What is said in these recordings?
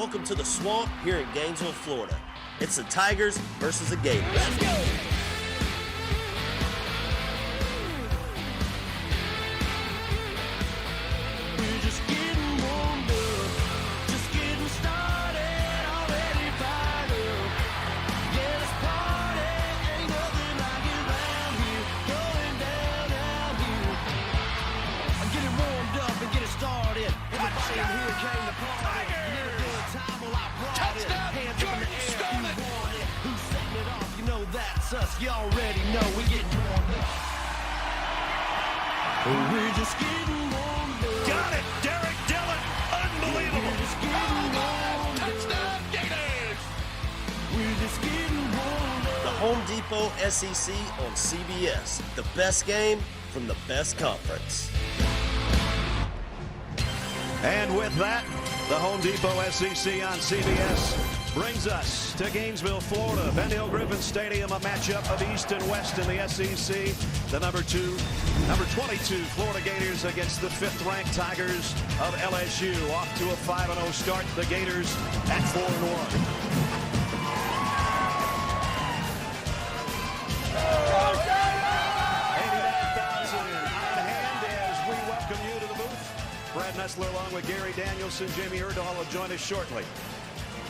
Welcome to the Swamp here in Gainesville, Florida. It's the Tigers versus the Gators. Let's go! You already know we're getting warmed up. We're just getting warmed up. Got it, Derek Dillon. Unbelievable. We're just getting warmed up. Touchdown, Gators. We're just getting warmed up. The Home Depot SEC on CBS. The best game from the best conference. And with that, the Home Depot SEC on CBS brings us to Gainesville, Florida. Ben Hill Griffin Stadium, a matchup of East and West in the SEC. The number 22 Florida Gators against the 5th-ranked Tigers of LSU. Off to a 5-0 start. The Gators at 4-1. Brad Nessler along with Gary Danielson. Jamie Erdahl will join us shortly.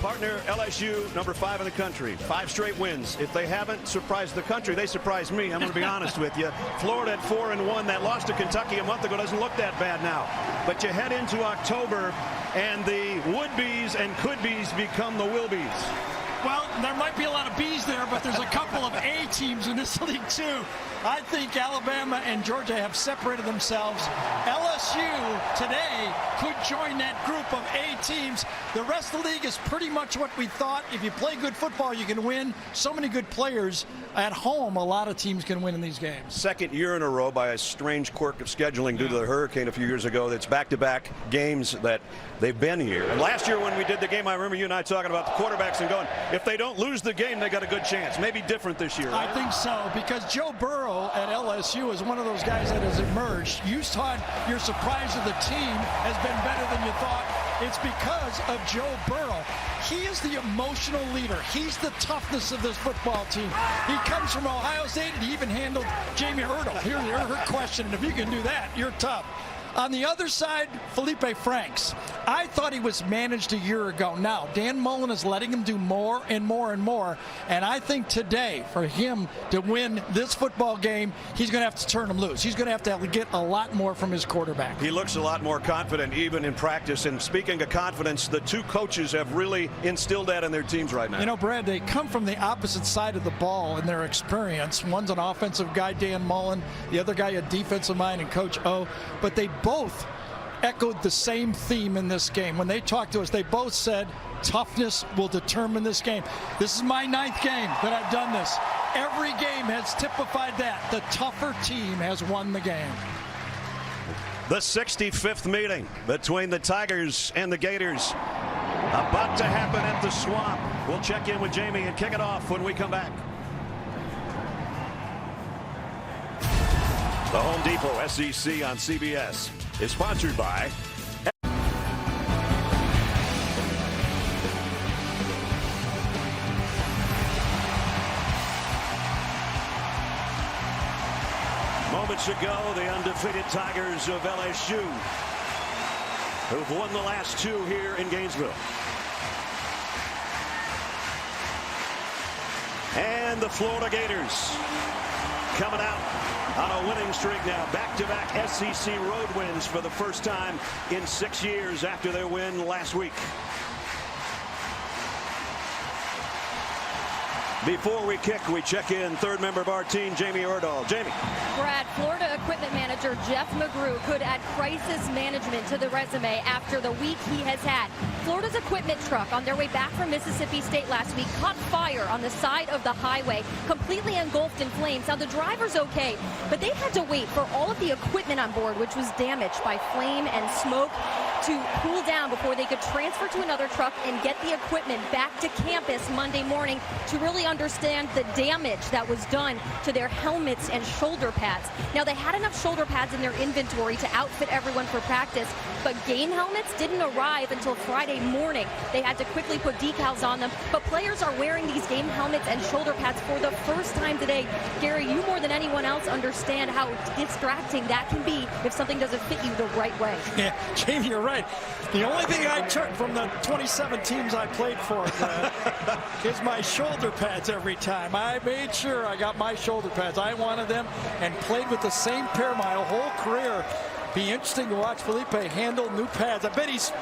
Partner LSU, number 5 in the country. 5 straight wins. If they haven't surprised the country, they surprised me. I'm going to be honest with you. Florida at 4-1. That loss to Kentucky a month ago doesn't look that bad now. But you head into October, and the would-be's and could-be's become the will-be's. Well, there might be a lot of B's there, but there's a couple of A teams in this league, too. I think Alabama and Georgia have separated themselves. LSU today could join that group of A teams. The rest of the league is pretty much what we thought. If you play good football, you can win. So many good players at home, a lot of teams can win in these games. Second year in a row by a strange quirk of scheduling due to the hurricane a few years ago. That's back-to-back games that they've been here. And last year when we did the game, I remember you and I talking about the quarterbacks and going, if they don't lose the game, they got a good chance. Maybe different this year. Right? I think so, because Joe Burrow at LSU is one of those guys that has emerged. You thought your surprise of the team has been better than you thought. It's because of Joe Burrow. He is the emotional leader. He's the toughness of this football team. He comes from Ohio State, and he even handled Jamie Erdahl. Here's her question, and if you can do that, you're tough. On the other side, Feleipe Franks. I thought he was managed a year ago. Now, Dan Mullen is letting him do more and more and more. And I think today, for him to win this football game, he's going to have to turn him loose. He's going to have to get a lot more from his quarterback. He looks a lot more confident even in practice. And speaking of confidence, the two coaches have really instilled that in their teams right now. You know, Brad, they come from the opposite side of the ball in their experience. One's an offensive guy, Dan Mullen. The other guy, a defensive mind, and Coach O. But they both echoed the same theme in this game. When they talked to us, they both said toughness will determine this game. This is my 9th game that I've done this. Every game has typified that. The tougher team has won the game. The 65th meeting between the Tigers and the Gators about to happen at the Swamp. We'll check in with Jamie and kick it off when we come back. The Home Depot SEC on CBS is sponsored by moments ago, the undefeated Tigers of LSU, who've won the last 2 here in Gainesville. And the Florida Gators coming out on a winning streak now. Back-to-back SEC road wins for the first time in 6 years after their win last week. Before we kick, we check in third member of our team, Jamie Erdahl. Jamie. Brad, Florida equipment manager Jeff McGrew could add crisis management to the resume after the week he has had. Florida's equipment truck on their way back from Mississippi State last week caught fire on the side of the highway, completely engulfed in flames. Now the driver's okay, but they had to wait for all of the equipment on board, which was damaged by flame and smoke. to cool down before they could transfer to another truck and get the equipment back to campus Monday morning to really understand the damage that was done to their helmets and shoulder pads. Now, they had enough shoulder pads in their inventory to outfit everyone for practice, but game helmets didn't arrive until Friday morning. They had to quickly put decals on them, but players are wearing these game helmets and shoulder pads for the first time today. Gary, you more than anyone else understand how distracting that can be if something doesn't fit you the right way. Yeah, Jamie, you're right. The only thing I took from the 27 teams I played for is my shoulder pads every time. I made sure I got my shoulder pads. I wanted them and played with the same pair my whole career. Be interesting to watch Feleipe handle new pads. I bet he's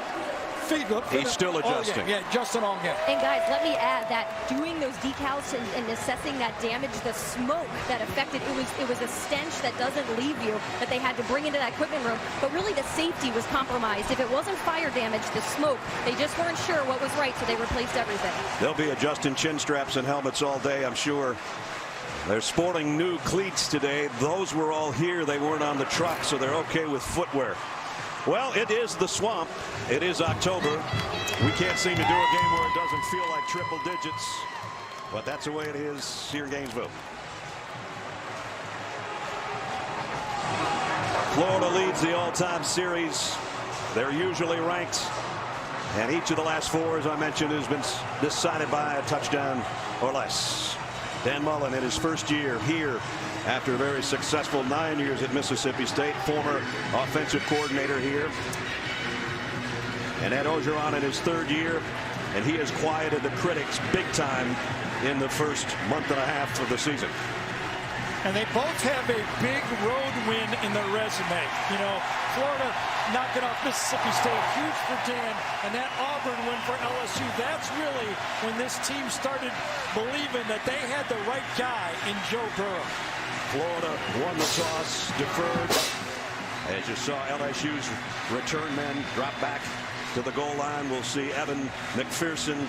still adjusting. Yeah, adjusting all game. And guys, let me add that doing those decals and assessing that damage, the smoke that affected, it was a stench that doesn't leave you that they had to bring into that equipment room. But really the safety was compromised. If it wasn't fire damage, the smoke, they just weren't sure what was right, so they replaced everything. They'll be adjusting chin straps and helmets all day, I'm sure. They're sporting new cleats today. Those were all here. They weren't on the truck, so they're okay with footwear. Well, it is the swamp. It is October. We can't seem to do a game where it doesn't feel like triple digits, but that's the way it is here in Gainesville. Florida leads the all-time series. They're usually ranked, and each of the last four, as I mentioned, has been decided by a touchdown or less. Dan Mullen in his first year here after a very successful 9 years at Mississippi State, former offensive coordinator here. And Ed Orgeron in his third year, and he has quieted the critics big time in the first month and a half of the season. And they both have a big road win in their resume. You know, Florida knocking off Mississippi State, huge for Dan, and that Auburn win for LSU. That's really when this team started believing that they had the right guy in Joe Burrow. Florida won the toss, deferred. As you saw, LSU's return men drop back to the goal line. We'll see Evan McPherson,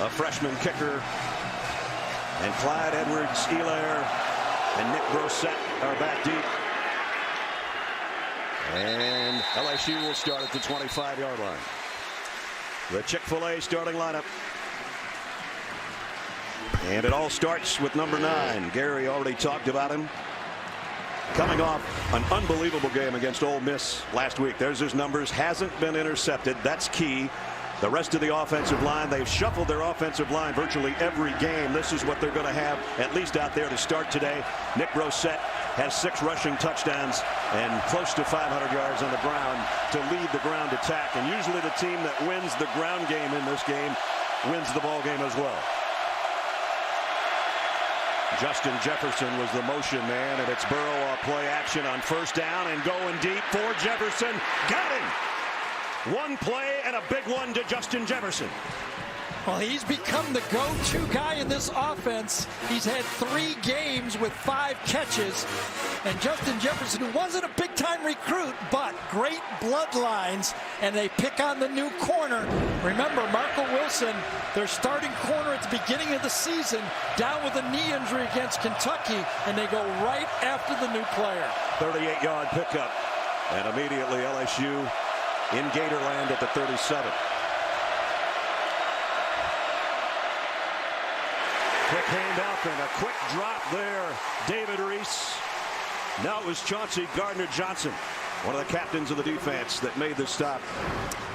a freshman kicker, and Clyde Edwards-Helaire and Nick Brossette are back deep. And LSU will start at the 25-yard line. The Chick-fil-A starting lineup. And it all starts with number 9. Gary already talked about him. Coming off an unbelievable game against Ole Miss last week. There's his numbers. Hasn't been intercepted. That's key. The rest of the offensive line, they've shuffled their offensive line virtually every game. This is what they're going to have at least out there to start today. Nick Brossette has 6 rushing touchdowns and close to 500 yards on the ground to lead the ground attack. And usually the team that wins the ground game in this game wins the ball game as well. Justin Jefferson was the motion man, and it's Burrow off play action on first down and going deep for Jefferson. Got him! One play and a big one to Justin Jefferson. Well, he's become the go-to guy in this offense. He's had 3 games with 5 catches. And Justin Jefferson, who wasn't a big-time recruit, but great bloodlines, and they pick on the new corner. Remember, Marco Wilson, their starting corner at the beginning of the season, down with a knee injury against Kentucky, and they go right after the new player. 38-yard pickup, and immediately LSU in Gatorland at the 37. Quick handoff and a quick drop there. David Reese. Now it was Chauncey Gardner-Johnson, one of the captains of the defense, that made the stop.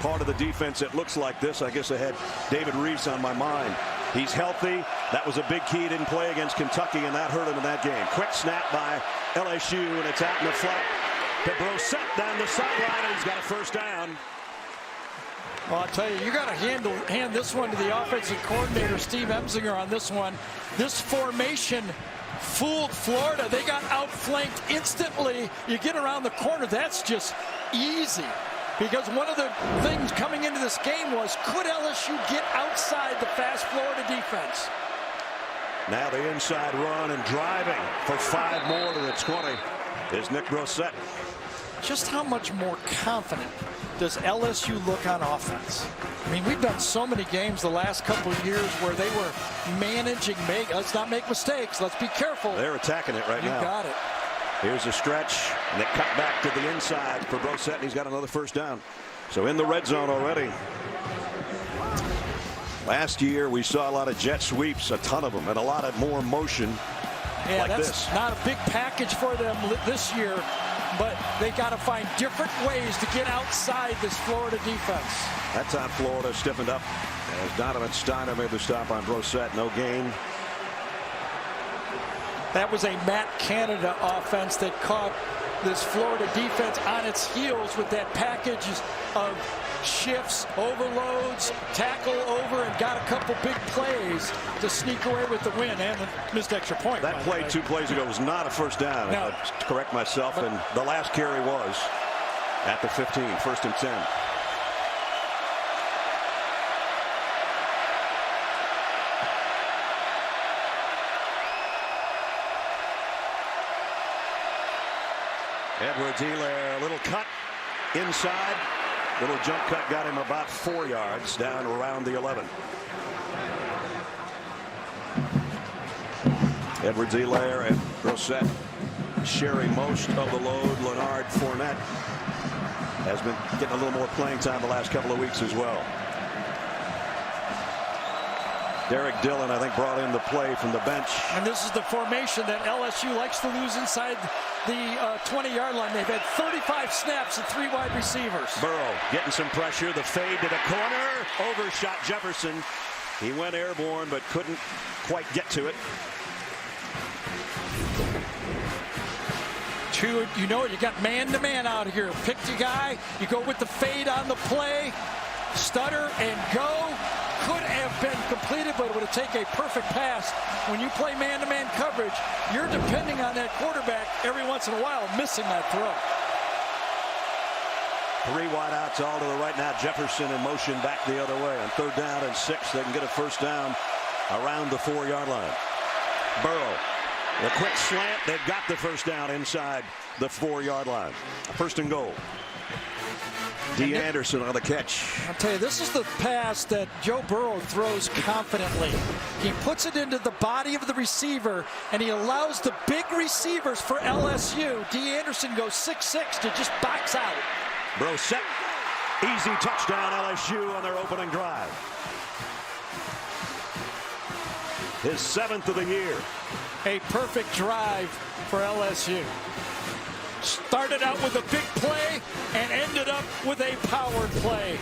Part of the defense that looks like this. I guess I had David Reese on my mind. He's healthy. That was a big key. He didn't play against Kentucky, and that hurt him in that game. Quick snap by LSU, and it's out in the flat to Brossette down the sideline, and he's got a first down. Well, I'll tell you, you got to hand this one to the offensive coordinator, Steve Emsinger, on this one. This formation fooled Florida. They got outflanked instantly. You get around the corner, that's just easy. Because one of the things coming into this game was, could LSU get outside the fast Florida defense? Now the inside run and driving for 5 more to the 20 is Nick Brossette. Just how much more confident does LSU look on offense? I mean, we've done so many games the last couple of years where they were managing, let's not make mistakes, let's be careful. They're attacking it right now. You got it. Here's a stretch, and they cut back to the inside for Brossette, and he's got another first down. So in the red zone already. Last year we saw a lot of jet sweeps, a ton of them, and a lot of more motion. Yeah, like that's this. Not a big package for them this year, but they got to find different ways to get outside this Florida defense. That time Florida stiffened up as Donovan Steiner made the stop on Brossette. No gain. That was a Matt Canada offense that caught this Florida defense on its heels with that package of shifts, overloads, tackle over, and got a couple big plays to sneak away with the win and the missed extra point. That play 2 plays ago was not a first down. No. If I correct myself, and the last carry was at the 15, 1st and 10. Edwards-Helaire, a little cut inside. Little jump cut got him about 4 yards down around the 11. Edwards-Helaire and Brossette sharing most of the load. Leonard Fournette has been getting a little more playing time the last couple of weeks as well. Derek Dillon, I think, brought in the play from the bench. And this is the formation that LSU likes to lose inside the 20-yard line. They've had 35 snaps and 3 wide receivers. Burrow getting some pressure. The fade to the corner. Overshot Jefferson. He went airborne but couldn't quite get to it. You know, you got man-to-man out here. Pick your guy. You go with the fade on the play. Stutter and go. Could have been completed, but it would have taken a perfect pass. When you play man-to-man coverage, you're depending on that quarterback every once in a while missing that throw. 3 wideouts all to the right now. Jefferson in motion back the other way. On 3rd down and 6, they can get a first down around the 4-yard line. Burrow, the quick slant. They've got the first down inside the 4-yard line. 1st and goal. D. Anderson on the catch. I'll tell you, this is the pass that Joe Burrow throws confidently. He puts it into the body of the receiver, and he allows the big receivers for LSU. D. Anderson goes 6'6" to just box out. Brossette, easy touchdown LSU on their opening drive. His 7th of the year. A perfect drive for LSU. Started out with a big play and ended up with a powered play.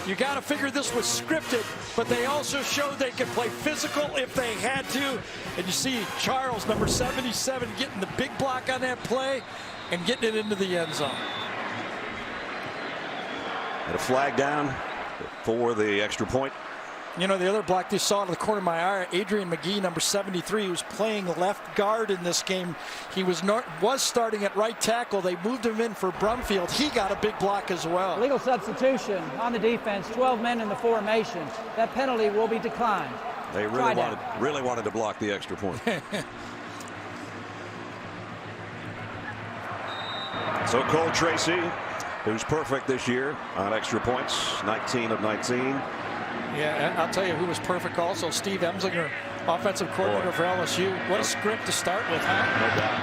You got to figure this was scripted, but they also showed they could play physical if they had to. And you see Charles, number 77, getting the big block on that play and getting it into the end zone. And a flag down for the extra point. You know, the other block they saw to the corner of my eye, Adrian McGee, number 73, who's playing left guard in this game. He was starting at right tackle. They moved him in for Brumfield. He got a big block as well. Legal substitution on the defense, 12 men in the formation. That penalty will be declined. They really wanted to block the extra point. So Cole Tracy, who's perfect this year on extra points, 19 of 19. Yeah, I'll tell you who was perfect also. Steve Emslinger, offensive coordinator for LSU. What a script to start with, huh? No doubt.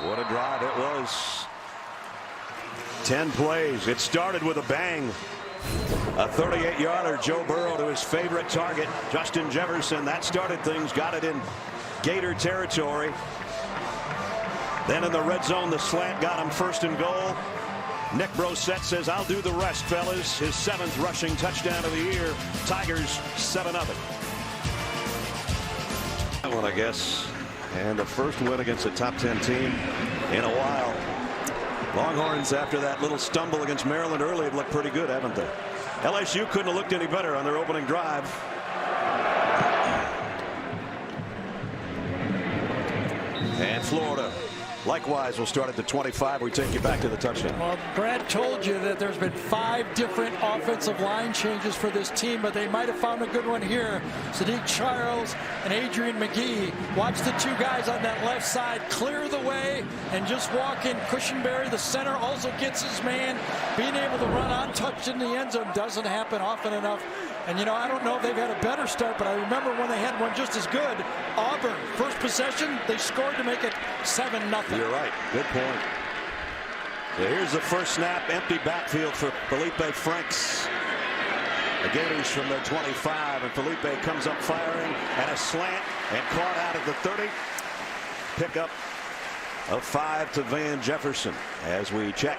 What a drive it was. 10 plays. It started with a bang. A 38-yarder, Joe Burrow to his favorite target, Justin Jefferson. That started things, got it in Gator territory. Then in the red zone, the slant got him 1st and goal. Nick Brossette says, I'll do the rest, fellas. His 7th rushing touchdown of the year. Tigers 7-0. That one, I guess. And the first win against a top 10 team in a while. Longhorns, after that little stumble against Maryland early, have looked pretty good, haven't they? LSU couldn't have looked any better on their opening drive. And Florida likewise will start at the 25. We take you back to the touchdown. Well, Brad told you that there's been 5 different offensive line changes for this team, but they might have found a good one here. Sadiq Charles and Adrian McGee. Watch the 2 guys on that left side clear the way and just walk in. Cushenberry, the center, also gets his man. Being able to run untouched in the end zone doesn't happen often enough. And, you know, I don't know if they've had a better start, but I remember when they had one just as good. Auburn, first possession, they scored to make it 7-0. You're right. Good point. So here's the first snap, empty backfield for Feleipe Franks. The Gators from their 25, and Feleipe comes up firing, and a slant, and caught out at the 30. Pickup of 5 to Van Jefferson as we check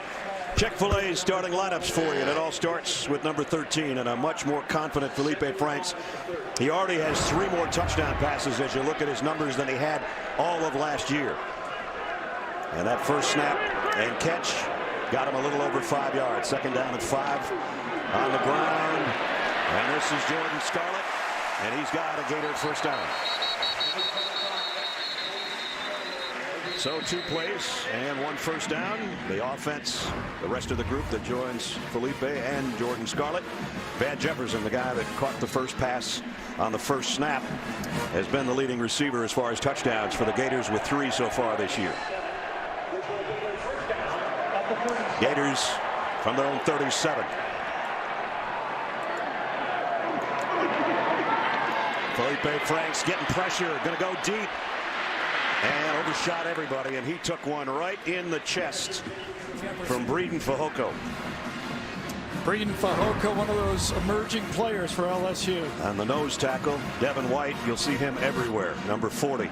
Chick-fil-A's starting lineups for you. And it all starts with number 13 and a much more confident Feleipe Franks. He already has 3 more touchdown passes as you look at his numbers than he had all of last year. And that first snap and catch got him a little over 5 yards. Second down and 5 on the ground. And this is Jordan Scarlett, and he's got a Gator first down. So 2 plays and 1 first down. The offense, the rest of the group that joins Feleipe and Jordan Scarlett. Van Jefferson, the guy that caught the first pass on the first snap, has been the leading receiver as far as touchdowns for the Gators with 3 so far this year. Gators from their own 37. Feleipe Franks getting pressure, going to go deep. And overshot everybody, and he took one right in the chest from Breeden Fehoko. Breeden Fehoko, one of those emerging players for LSU. On the nose tackle, Devin White, you'll see him everywhere, number 40.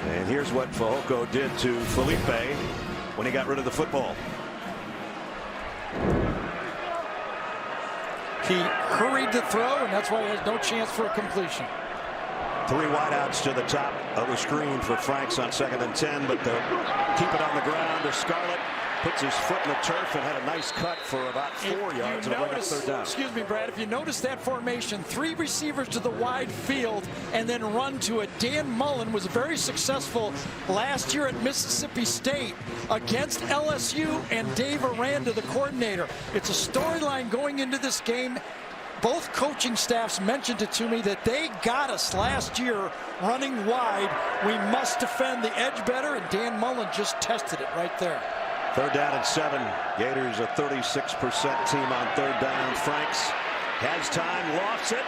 And here's what Fehoko did to Feleipe when he got rid of the football. He hurried to throw, and that's why he has no chance for a completion. 3 wideouts to the top of the screen for Franks on 2nd and 10, but they'll keep it on the ground. The Scarlett puts his foot in the turf and had a nice cut for about 4 yards and bring up third down. Excuse me, Brad, if you notice that formation, 3 receivers to the wide field and then run to it. Dan Mullen was very successful last year at Mississippi State against LSU, and Dave Aranda, the coordinator. It's a storyline going into this game. Both coaching staffs mentioned it to me that they got us last year running wide. We must defend the edge better, and Dan Mullen just tested it right there. 3rd down and 7. Gators a 36% team on 3rd down. Franks has time, lofts it,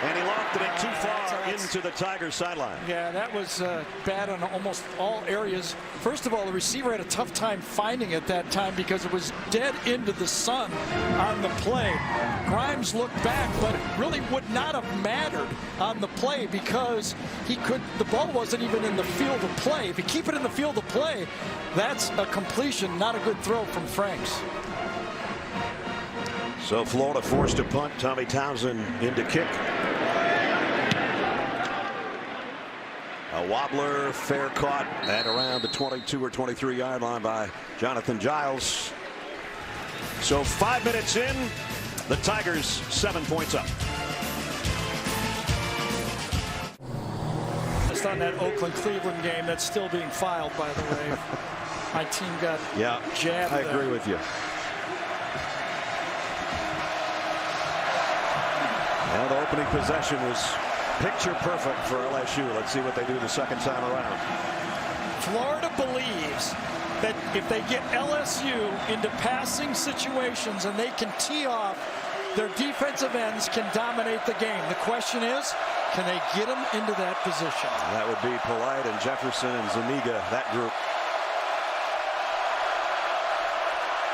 and he lofted it too far into the Tigers sideline. Yeah, that was bad on almost all areas. First of all, the receiver had a tough time finding it that time because it was dead into the sun on the play. Grimes looked back, but it really would not have mattered on the play because the ball wasn't even in the field of play. If you keep it in the field of play, that's a completion, not a good throw from Franks. So Florida forced to punt. Tommy Townsend in to kick. A wobbler, fair caught at around the 22 or 23 yard line by Jonathan Giles. So 5 minutes in, the Tigers 7 points up. Just on that Oakland-Cleveland game, that's still being filed, by the way. My team got jabbed. I agree with you. Now the opening possession was picture perfect for LSU. Let's see what they do the second time around. Florida believes that if they get LSU into passing situations and they can tee off, their defensive ends can dominate the game. The question is, can they get them into that position? That would be Polite and Jefferson and Zuniga, that group.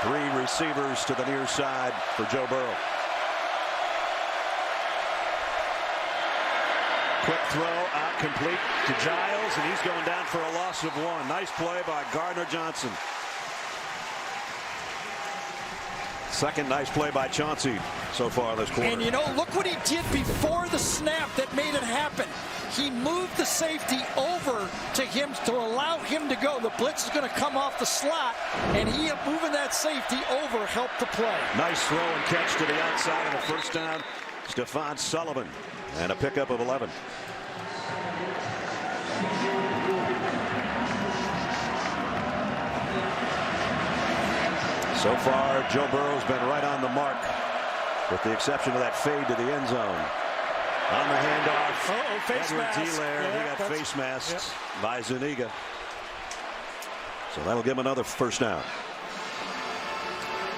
3 receivers to the near side for Joe Burrow. Quick throw out complete to Giles, and he's going down for a loss of 1. Nice play by Gardner Johnson. Second nice play by Chauncey so far this quarter. And you know, look what he did before the snap that made it happen. He moved the safety over to him to allow him to go. The blitz is going to come off the slot, and he moving that safety over helped the play. Nice throw and catch to the outside of the first down. Stephon Sullivan, and a pickup of 11. So far, Joe Burrow's been right on the mark, with the exception of that fade to the end zone. On the handoff, face mask. He got face masked by Zuniga. So that'll give him another first down.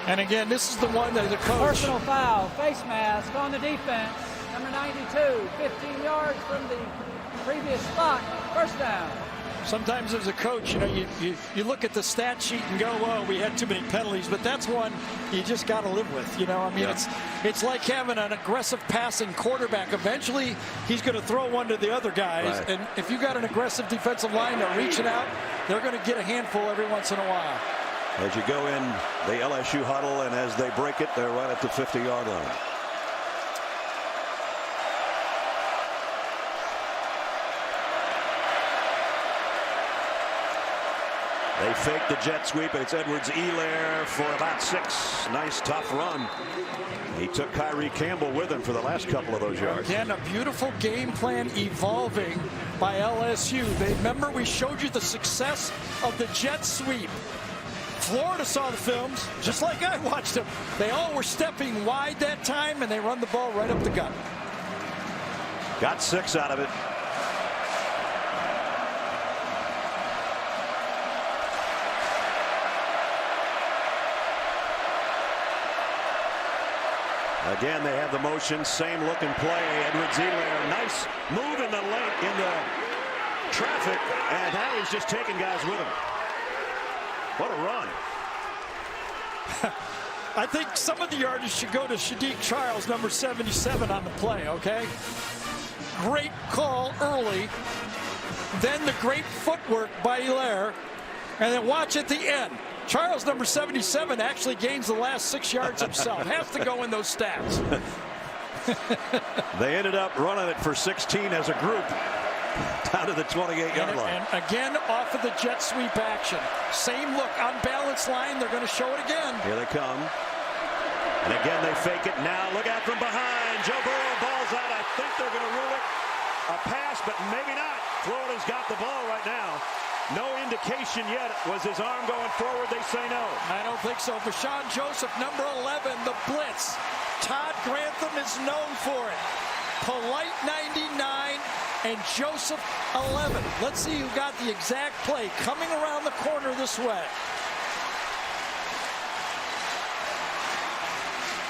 And again, this is the one that the coach. Personal foul, face mask on the defense. Number 92, 15 yards from the previous spot. First down. Sometimes as a coach, you look at the stat sheet and go, well, we had too many penalties, but that's one you just got to live with. It's like having an aggressive passing quarterback. Eventually, he's going to throw one to the other guys. Right. And if you got an aggressive defensive line, they're reaching out, they're going to get a handful every once in a while. As you go in the LSU huddle, and as they break it, they're right at the 50-yard line. They fake the jet sweep, and it's Edwards-Helaire for about 6. Nice, tough run. He took Kyrie Campbell with him for the last couple of those yards. Again, a beautiful game plan evolving by LSU. Remember, we showed you the success of the jet sweep. Florida saw the films, just like I watched them. They all were stepping wide that time, and they run the ball right up the gut. Got 6 out of it. Again, they have the motion, same looking play. Edwards-Helaire, nice move in the traffic, and now he's just taking guys with him. What a run. I think some of the yardage should go to Shadik Charles, number 77 on the play, okay? Great call early. Then the great footwork by Helaire. And then watch at the end. Charles, number 77, actually gains the last 6 yards himself. Has to go in those stats. They ended up running it for 16 as a group down to the 28-yard line. And again, off of the jet sweep action. Same look, unbalanced line. They're going to show it again. Here they come. And again, they fake it. Now look out from behind. Joe Burrow balls out. I think they're going to rule it a pass, but maybe not. Florida's got the ball right now. No indication yet. Was his arm going forward? They say no. I don't think so. Bashawn Joseph, number 11, the blitz. Todd Grantham is known for it. Polite 99 and Joseph 11. Let's see who got the exact play. Coming around the corner this way.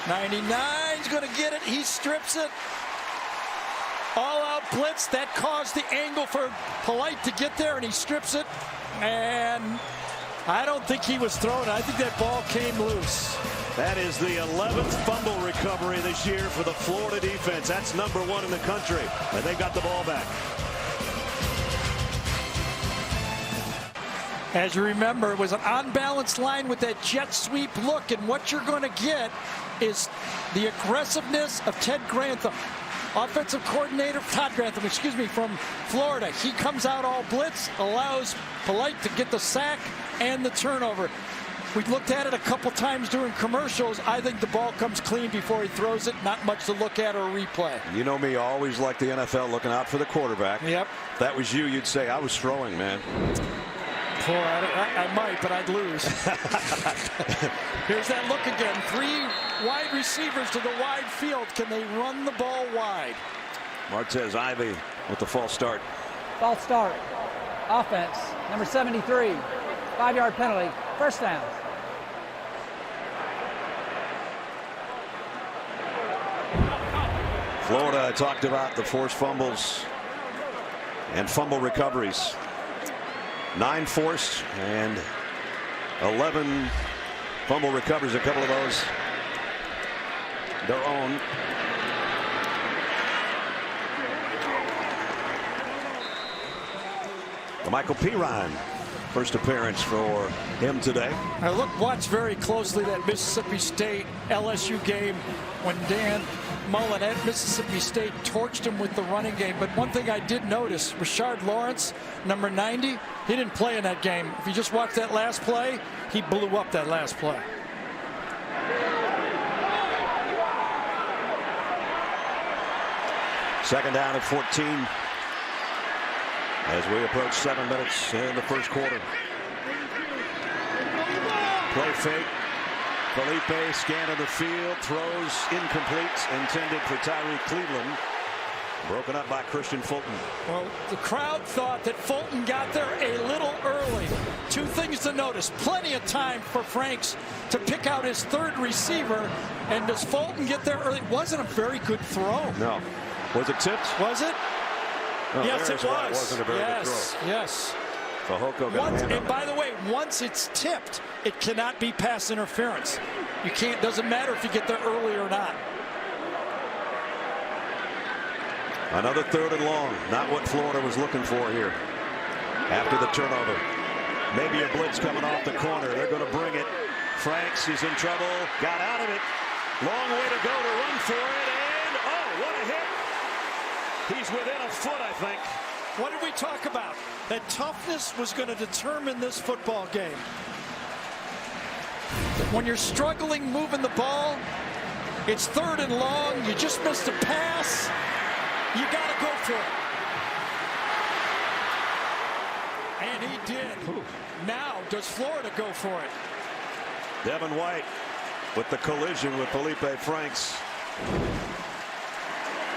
99's going to get it. He strips it. All-out blitz. That caused the angle for Polite to get there, and he strips it. And I don't think he was throwing it. I think that ball came loose. That is the 11th fumble recovery this year for the Florida defense. That's number 1 in the country. And they got the ball back. As you remember, it was an unbalanced line with that jet sweep look. And what you're going to get is the aggressiveness of Ted Grantham. Offensive coordinator, Todd Grantham, from Florida. He comes out all blitz, allows Polite to get the sack and the turnover. We looked at it a couple times during commercials. I think the ball comes clean before he throws it. Not much to look at or replay. You know me, I always like the NFL looking out for the quarterback. Yep. If that was you, you'd say, I was throwing, man. Boy, I might, but I'd lose. Here's that look again. 3 wide receivers to the wide field. Can they run the ball wide? Martez Ivy with the false start. False start. Offense, number 73. 5-yard penalty. First down. Florida talked about the forced fumbles and fumble recoveries. 9 forced and 11 fumble recoveries. A couple of those their own. Michael Perine, first appearance for him today. Now watch very closely that Mississippi State LSU game when Dan Mullen at Mississippi State torched him with the running game. But one thing I did notice, Rashard Lawrence, number 90, he didn't play in that game. If you just watch that last play, he blew up that last play. Second down at 14 as we approach 7 minutes in the first quarter. Play fake. Feleipe scanning the field, throws incomplete, intended for Tyree Cleveland. Broken up by Christian Fulton. Well, the crowd thought that Fulton got there a little early. 2 things to notice. Plenty of time for Franks to pick out his 3rd receiver. And does Fulton get there early? It wasn't a very good throw. No. Was it tipped? Was it? No, Yes, it was. It wasn't a very good throw. Yes. And by the way, once it's tipped, it cannot be pass interference. You can't. Doesn't matter if you get there early or not. Another 3rd and long. Not what Florida was looking for here. After the turnover. Maybe a blitz coming off the corner. They're going to bring it. Franks is in trouble. Got out of it. Long way to go to run for it. And, oh, what a hit. He's within a foot, I think. What did we talk about? That toughness was going to determine this football game. When you're struggling moving the ball, it's 3rd and long. You just missed a pass. You got to go for it. And he did. Now, does Florida go for it? Devin White with the collision with Feleipe Franks.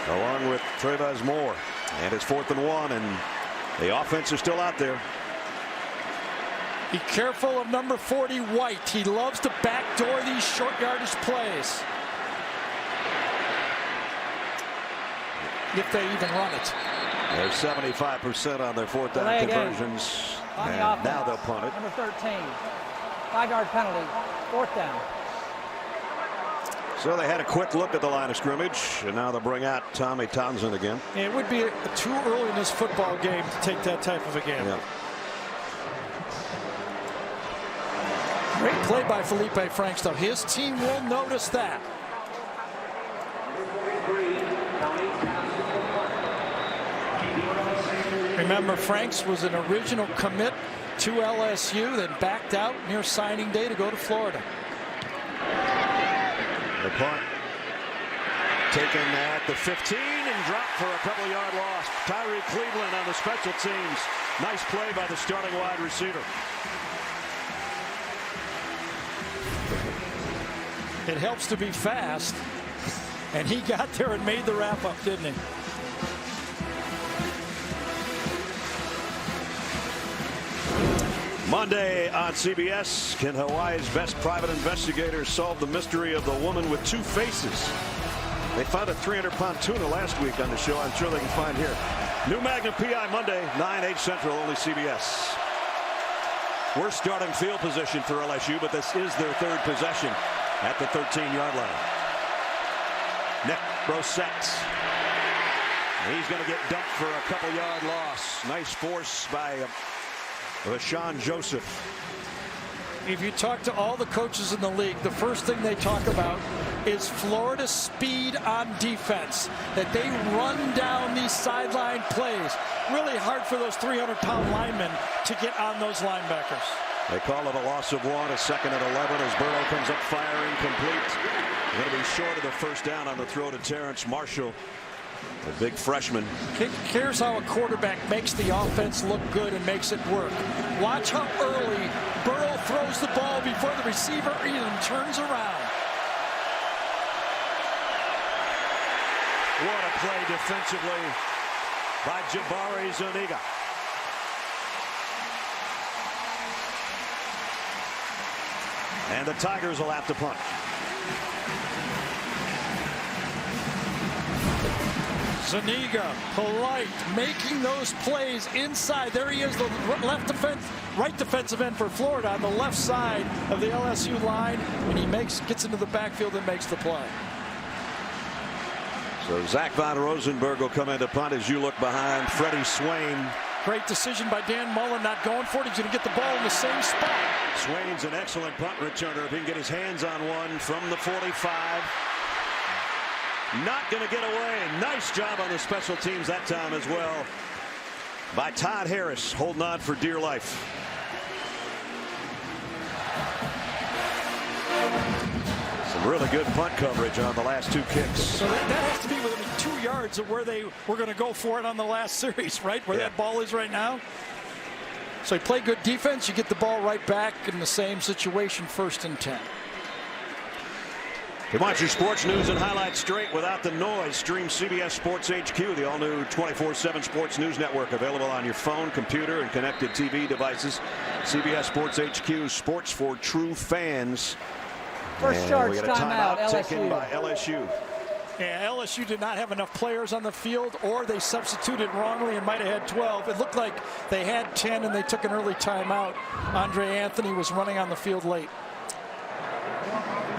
Along with Travis Moore. And it's 4th and 1, and the offense is still out there. Be careful of number 40, White. He loves to backdoor these short yardage plays. If they even run it. They're 75% on their 4th down conversions. On and the offense, now they'll punt it. Number 13, 5-yard penalty, 4th down. So they had a quick look at the line of scrimmage, and now they'll bring out Tommy Townsend again. It would be too early in this football game to take that type of a game. Yeah. Great play by Feleipe Franks, though. His team will notice that. Remember, Franks was an original commit to LSU, then backed out near signing day to go to Florida. The punt taken at the 15 and dropped for a couple-yard loss. Tyree Cleveland on the special teams. Nice play by the starting wide receiver. It helps to be fast, and he got there and made the wrap-up, didn't he? Monday on CBS, can Hawaii's best private investigators solve the mystery of the woman with 2 faces? They found a 300-pound tuna last week on the show. I'm sure they can find here. New Magnum PI Monday, 9/8 Central, only CBS. We're starting field position for LSU, but this is their 3rd possession at the 13-yard line. Nick Brossette. He's going to get dumped for a couple-yard loss. Nice force by Rashawn Joseph. If you talk to all the coaches in the league, the first thing they talk about is Florida's speed on defense, that they run down these sideline plays. Really hard for those 300-pound linemen to get on those linebackers. They call it a loss of 1, a 2nd and 11 as Burrow comes up firing complete. Going to be short of the 1st down on the throw to Terrence Marshall, the big freshman. Here's how a quarterback makes the offense look good and makes it work. Watch how early Burrow throws the ball before the receiver even turns around. What a play defensively by Jabari Zuniga. And the Tigers will have to punt. Zuniga, polite, making those plays inside. There he is, the right defensive end for Florida on the left side of the LSU line, and he gets into the backfield and makes the play. So Zach Von Rosenberg will come in to punt as you look behind Freddie Swain. Great decision by Dan Mullen, not going for it. He's going to get the ball in the same spot. Swain's an excellent punt returner if he can get his hands on one from the 45. Not going to get away. Nice job on the special teams that time as well by Todd Harris, holding on for dear life. Some really good punt coverage on the last 2 kicks. So that has to be within 2 yards of where they were going to go for it on the last series, right? Where that ball is right now. So you play good defense, you get the ball right back in the same situation, 1st and 10. If you want your sports news and highlights straight without the noise, stream CBS Sports HQ, the all-new 24/7 sports news network, available on your phone, computer, and connected TV devices. CBS Sports HQ, sports for true fans. First charge we got a timeout, timeout taken LSU. by LSU. Yeah, LSU did not have enough players on the field, or they substituted wrongly and might have had 12. It looked like they had 10 and they took an early timeout. Andre Anthony was running on the field late.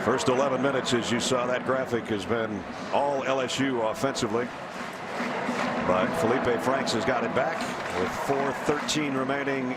First 11 minutes, as you saw that graphic, has been all LSU offensively. But Feleipe Franks has got it back with 4:13 remaining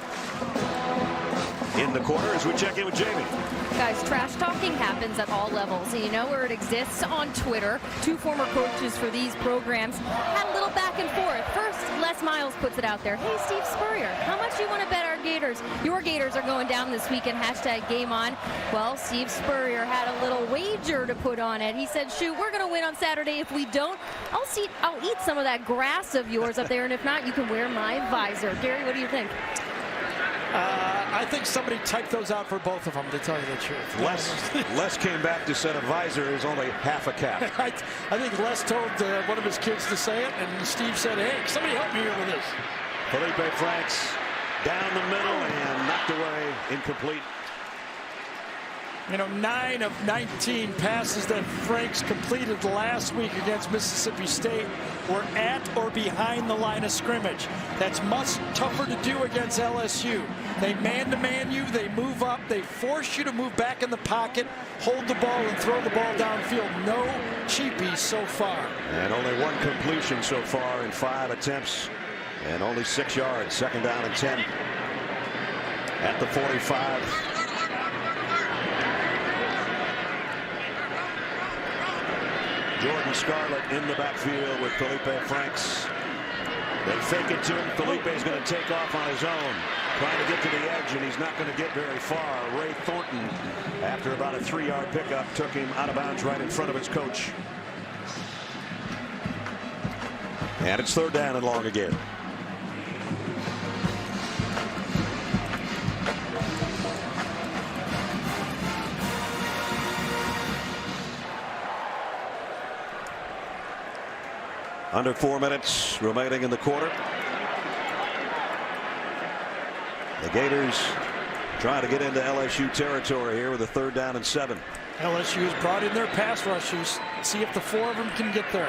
in the quarter as we check in with Jamie. Guys, trash talking happens at all levels, and you know where it exists? On Twitter. Two former coaches for these programs had a little back and forth. First, Les Miles puts it out there. Hey, Steve Spurrier, how much do you want to bet our Gators? Your Gators are going down this weekend. Hashtag game on. Well, Steve Spurrier had a little wager to put on it. He said, shoot, we're going to win on Saturday. If we don't, I'll eat some of that grass of yours up there, and if not, you can wear my visor. Gary, what do you think? I think somebody typed those out for both of them, to tell you the truth. Les came back to said a visor is only half a cap. I think Les told one of his kids to say it, and Steve said, hey, somebody help me here with this. Feleipe Franks down the middle and knocked away, incomplete. You know, 9 of 19 passes that Franks completed last week against Mississippi State were at or behind the line of scrimmage. That's much tougher to do against LSU. They man-to-man you, they move up, they force you to move back in the pocket, hold the ball, and throw the ball downfield. No cheapies so far. And only one completion so far in 5 attempts, and only 6 yards. Second down and 10 at the 45. Jordan Scarlett in the backfield with Feleipe Franks. They fake it to him. Felipe's going to take off on his own, trying to get to the edge, and he's not going to get very far. Ray Thornton, after about a 3-yard pickup, took him out of bounds right in front of his coach. And it's third down and long again. Under 4 minutes remaining in the quarter. The Gators trying to get into LSU territory here with a third down and 7. LSU has brought in their pass rushes. See if the 4 of them can get there.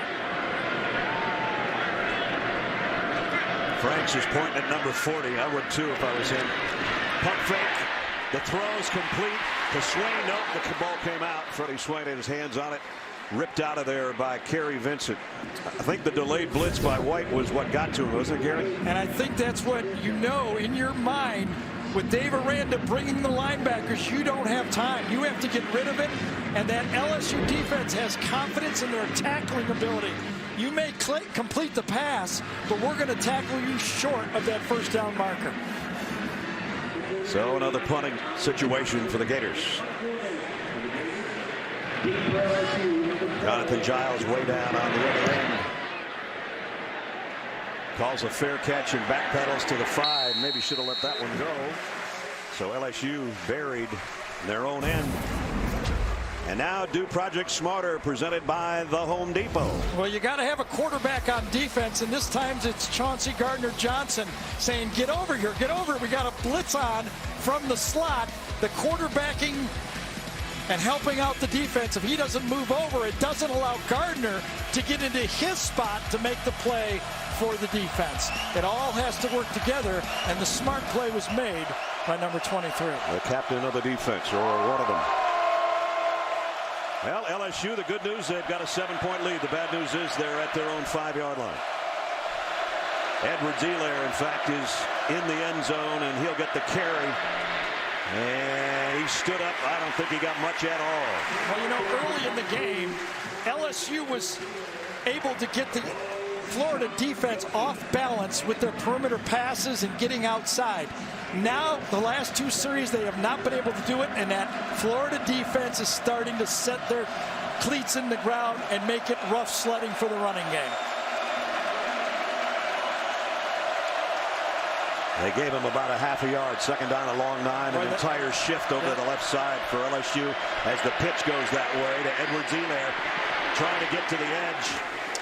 Franks is pointing at number 40. I would too if I was him. Pump fake. The throw is complete to Swain. Nope, the ball came out. Freddie Swain had his hands on it. Ripped out of there by Kerry Vincent. I think the delayed blitz by White was what got to him, wasn't it, Gary? And I think that's what you know in your mind. With Dave Aranda bringing the linebackers, you don't have time. You have to get rid of it. And that LSU defense has confidence in their tackling ability. You may complete the pass, but we're going to tackle you short of that first down marker. So another punting situation for the Gators. Jonathan Giles way down on the other end. Calls a fair catch and backpedals to the 5. Maybe should have let that one go. So LSU buried in their own end. And now do Project Smarter, presented by the Home Depot. Well, you got to have a quarterback on defense, and this time it's Chauncey Gardner-Johnson saying, get over here, get over. We got a blitz on from the slot. The quarterbacking and helping out the defense. If he doesn't move over, it doesn't allow Gardner to get into his spot to make the play for the defense. It all has to work together, and the smart play was made by number 23. The captain of the defense, or one of them. Well, LSU, the good news, they've got a 7-point lead. The bad news is they're at their own 5-yard line. Edwards-Helaire, in fact, is in the end zone, and he'll get the carry. And he stood up. I don't think he got much at all. Well, you know, early in the game, LSU was able to get the Florida defense off balance with their perimeter passes and getting outside. Now, the last 2 series, they have not been able to do it, and that Florida defense is starting to set their cleats in the ground and make it rough sledding for the running game. They gave him about a half a yard. Second down, a long 9. An entire shift over to the left side for LSU as the pitch goes that way to Edwards-Helaire, trying to get to the edge.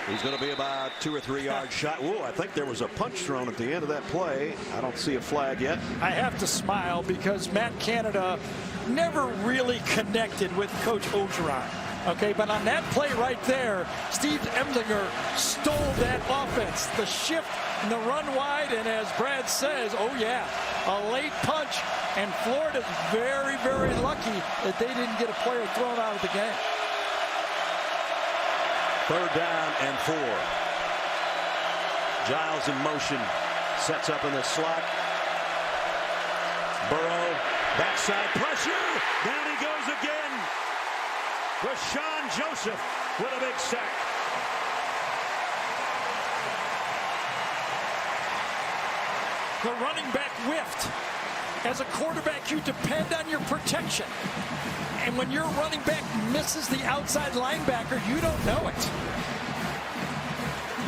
He's going to be about 2 or 3 yards shot. Ooh, I think there was a punch thrown at the end of that play. I don't see a flag yet. I have to smile because Matt Canada never really connected with Coach Orgeron. Okay, but on that play right there, Steve Emsinger stole that offense. The shift and the run wide, and as Brad says, oh yeah, a late punch. And Florida's very, very lucky that they didn't get a player thrown out of the game. 3rd down and 4. Giles in motion, sets up in the slot. Burrow, backside pressure, down he goes again. Rashawn Joseph with a big sack. The running back whiffed. As a quarterback, you depend on your protection. And when your running back misses the outside linebacker, you don't know it.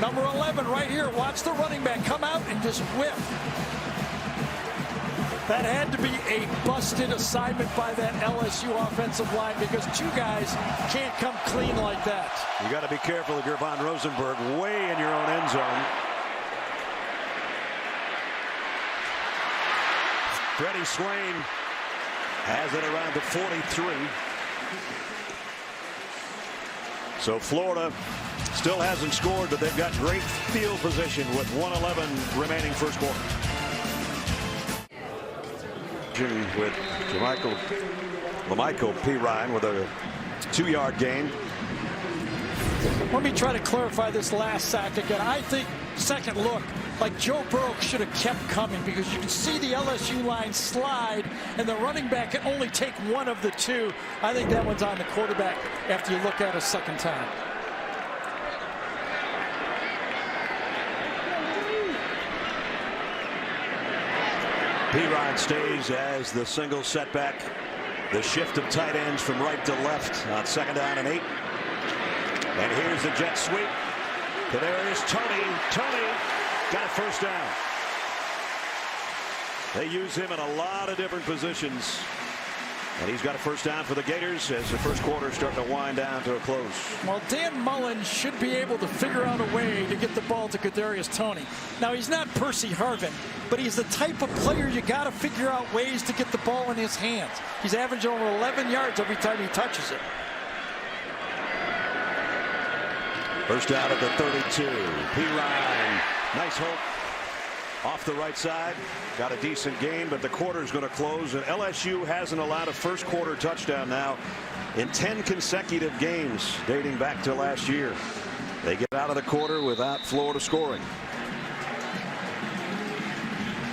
Number 11 right here. Watch the running back come out and just whiff. That had to be a busted assignment by that LSU offensive line because 2 guys can't come clean like that. You got to be careful if you're Von Rosenberg way in your own end zone. Freddie Swain has it around the 43. So Florida still hasn't scored, but they've got great field position with 1:11 remaining first quarter. With Lamichael Perine with a 2-yard gain. Let me try to clarify this last sack again. I think second look, like Joe Burrow should have kept coming because you can see the LSU line slide and the running back can only take one of the 2. I think that one's on the quarterback after you look at it a second time. Perine stays as the single setback. The shift of tight ends from right to left on 2nd down and 8. And here's the jet sweep. So there is Tony. Tony got a first down. They use him in a lot of different positions. And he's got a first down for the Gators as the first quarter is starting to wind down to a close. Well, Dan Mullen should be able to figure out a way to get the ball to Kadarius Toney. Now, he's not Percy Harvin, but he's the type of player you got to figure out ways to get the ball in his hands. He's averaging over 11 yards every time he touches it. First down at the 32. Perine, nice hope. Off the right side, got a decent gain, but the quarter is going to close, and LSU hasn't allowed a first quarter touchdown now in 10 consecutive games dating back to last year. They get out of the quarter without Florida scoring.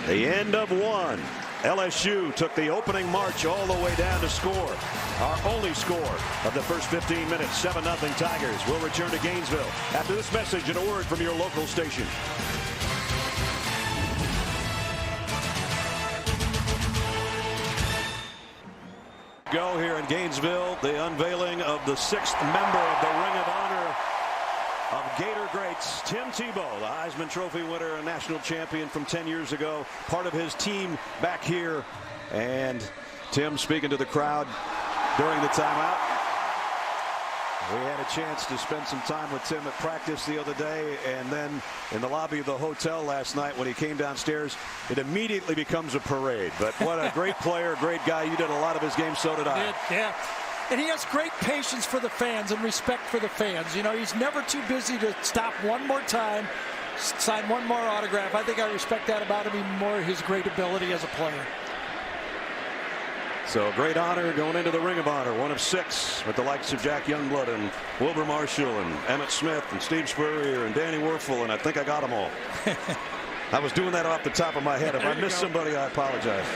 The end of one. LSU took the opening march all the way down to score. Our only score of the first 15 minutes, 7-0 Tigers. We'll return to Gainesville after this message and a word from your local station. Go here in Gainesville, the unveiling of the 6th member of the Ring of Honor of Gator greats, Tim Tebow, the Heisman Trophy winner and national champion from 10 years ago, part of his team back here. And Tim speaking to the crowd during the timeout. We had a chance to spend some time with Tim at practice the other day, and then in the lobby of the hotel last night when he came downstairs, it immediately becomes a parade. But what a great player, great guy. You did a lot of his games, so did I. Yeah. And he has great patience for the fans and respect for the fans. You know, he's never too busy to stop one more time, sign one more autograph. I think I respect that about him even more, his great ability as a player. So a great honor going into the Ring of Honor, one of 6 with the likes of Jack Youngblood and Wilbur Marshall and Emmett Smith and Steve Spurrier and Danny Werfel, and I think I got them all. I was doing that off the top of my head. If I missed somebody, I apologize.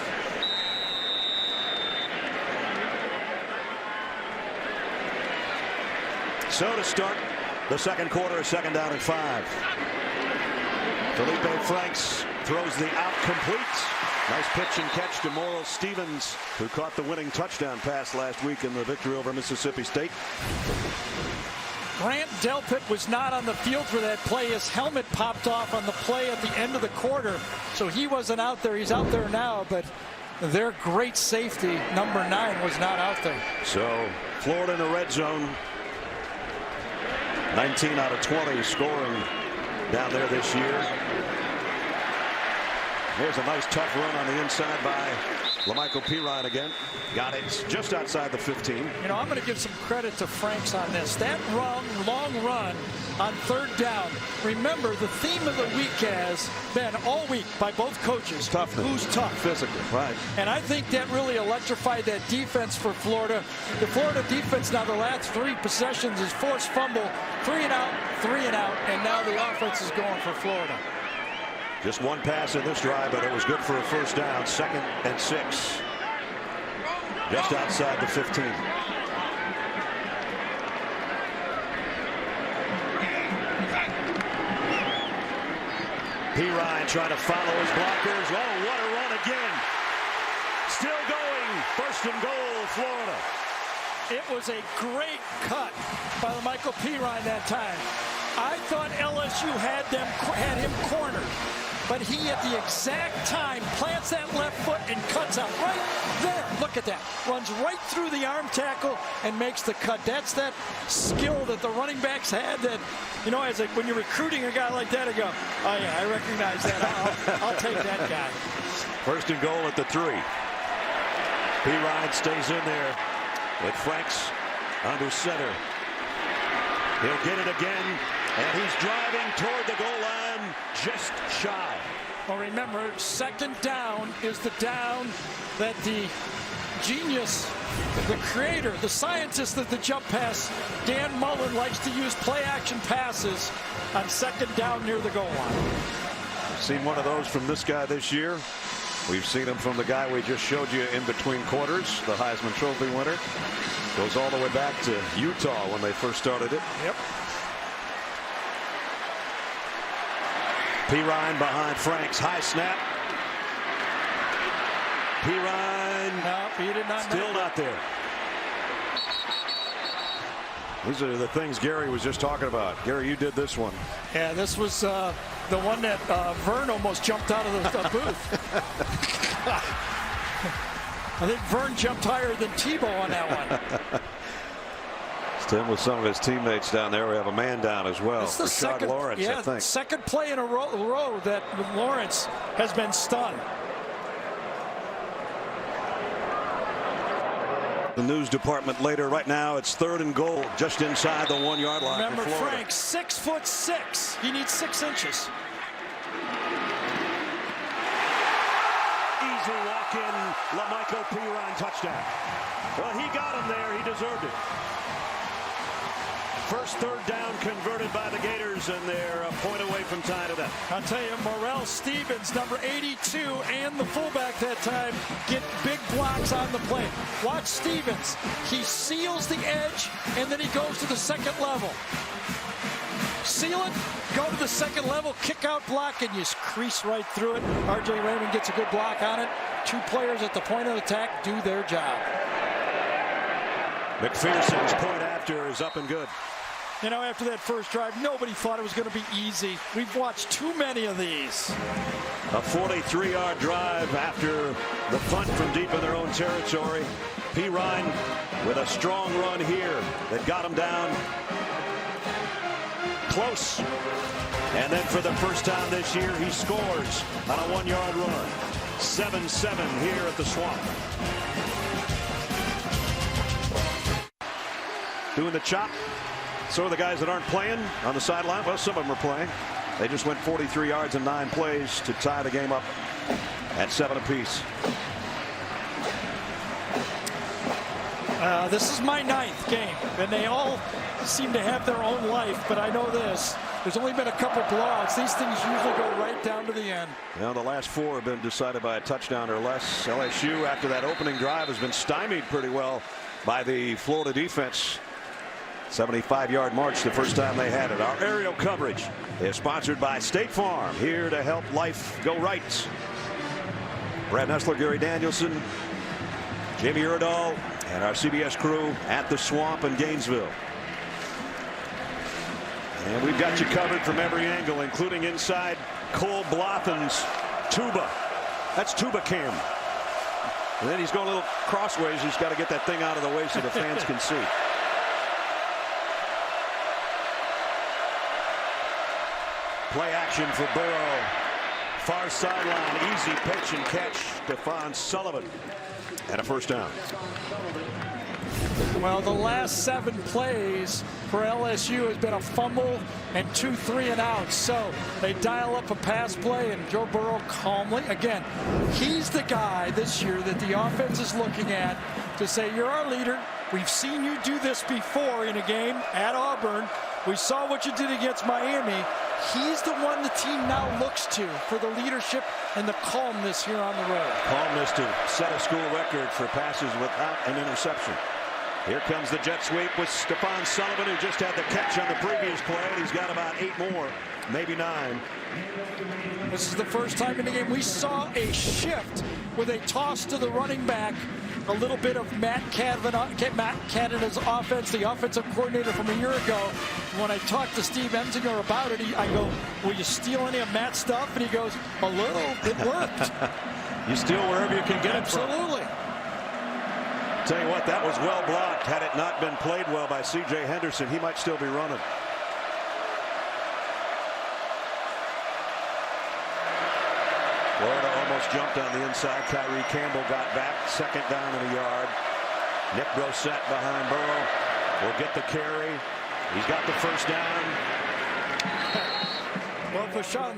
So to start the second quarter, 2nd down and 5. Feleipe Franks throws the out complete. Nice pitch and catch to Morrill Stevens, who caught the winning touchdown pass last week in the victory over Mississippi State. Grant Delpit was not on the field for that play. His helmet popped off on the play at the end of the quarter, so he wasn't out there. He's out there now, but their great safety, number 9, was not out there. So Florida in the red zone. 19 out of 20 scoring down there this year. Here's a nice tough run on the inside by LaMichael Perine again. Got it just outside the 15. You know, I'm going to give some credit to Franks on this. That long run on 3rd down. Remember, the theme of the week has been all week by both coaches. Toughness. Who's tough? Physically, right. And I think that really electrified that defense for Florida. The Florida defense now the last 3 possessions is forced fumble, 3 and out, 3 and out, and now the offense is going for Florida. Just one pass in this drive, but it was good for a 1st down. 2nd and 6. Just outside the 15. Perine trying to follow his blockers. Oh, what a run again. Still going. 1st and goal, Florida. It was a great cut by LaMichael Perine that time. I thought LSU had him cornered, but he at the exact time plants that left foot and cuts out right there. Look at that. Runs right through the arm tackle and makes the cut. That's that skill that the running backs had that, you know, as when you're recruiting a guy like that, I go, oh yeah, I recognize that. I'll take that guy. 1st and goal at the 3. Perine stays in there with Franks under center. He'll get it again, and he's driving toward the goal line just shy. Well, remember, 2nd down is the down that the genius, the creator, the scientist of the jump pass, Dan Mullen, likes to use play-action passes on 2nd down near the goal line. We've seen one of those from this guy this year. We've seen him from the guy we just showed you in between quarters, the Heisman Trophy winner. Goes all the way back to Utah when they first started it. Yep. Perine behind Franks. High snap. Perine. No, he did not. Still not there. These are the things Gary was just talking about. Gary, you did this one. Yeah, this was the one that Vern almost jumped out of the booth. I think Vern jumped higher than Tebow on that one. Tim with some of his teammates down there. We have a man down as well. It's the second, Lawrence, I think. Second play in a row that Lawrence has been stunned. The news department later. Right now it's 3rd and goal just inside the 1-yard line. Remember, for Florida. Frank, 6'6". He needs 6 inches. Easy walk in. LaMichael Perine touchdown. Well, he got him there. He deserved it. First 3rd down converted by the Gators, and they're a point away from tying it up. I'll tell you, Morrell Stevens, number 82, and the fullback that time get big blocks on the play. Watch Stevens. He seals the edge, and then he goes to the 2nd level. Seal it, go to the 2nd level, kick out block, and you crease right through it. R.J. Raymond gets a good block on it. 2 players at the point of attack do their job. McPherson's point after is up and good. You know, after that first drive, nobody thought it was going to be easy. We've watched too many of these. A 43-yard drive after the punt from deep in their own territory. Perine with a strong run here that got him down close. And then for the first time this year, he scores on a 1-yard run. 7-7 here at the Swamp. Doing the chop. So are the guys that aren't playing on the sideline. Well, some of them are playing. They just went 43 yards in 9 plays to tie the game up at 7 apiece. This is my 9th game, and they all seem to have their own life, but I know this. There's only been a couple blowouts. These things usually go right down to the end. Now, the last 4 have been decided by a touchdown or less. LSU, after that opening drive, has been stymied pretty well by the Florida defense. 75-yard march the first time they had it. Our aerial coverage is sponsored by State Farm, here to help life go right. Brad Nessler, Gary Danielson, Jamie Erdahl, and our CBS crew at the Swamp in Gainesville. And we've got you covered from every angle, including inside Cole Blothen's tuba. That's tuba cam. And then he's going a little crossways. He's got to get that thing out of the way so the fans can see. Play action for Burrow. far sideline. Easy pitch and catch. Stephon Sullivan. And a first down. Well, the last 7 plays for LSU has been a fumble and 2 3-and-outs. So they dial up a pass play, and Joe Burrow calmly, again, he's the guy this year that the offense is looking at to say, you're our leader. We've seen you do this before in a game at Auburn. We saw what you did against Miami. He's the one the team now looks to for the leadership and the calmness here on the road. Calmness to set a school record for passes without an interception. Here comes the jet sweep with Stephon Sullivan, who just had the catch on the previous play. He's got about 8 more, maybe 9. This is the first time in the game we saw a shift with a toss to the running back. A little bit of Matt Canada's offense, the offensive coordinator from a year ago. When I talked to Steve Emsinger about it, I go, will you steal any of Matt's stuff? And he goes, a little. It worked. You steal wherever you can get it from. Absolutely. Tell you what, that was well blocked. Had it not been played well by C.J. Henderson, he might still be running. Florida almost jumped on the inside. Tyree Campbell got back. 2nd down and a yard. Nick Brossette behind Burrow will get the carry. He's got the first down. Well, Vashawn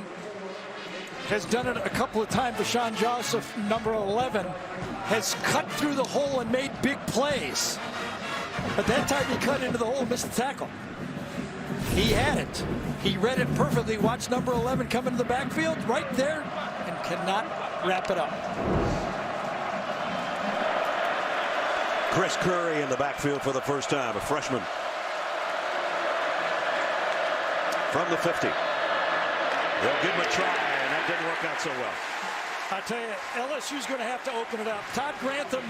has done it a couple of times. Vashawn Joseph, number 11, has cut through the hole and made big plays. But that time he cut into the hole and missed the tackle. He had it. He read it perfectly. Watch number 11 come into the backfield right there and cannot wrap it up. Chris Curry in the backfield for the first time, a freshman. From the 50. They'll give him a try, and that didn't work out so well. I tell you, LSU's going to have to open it up. Todd Grantham,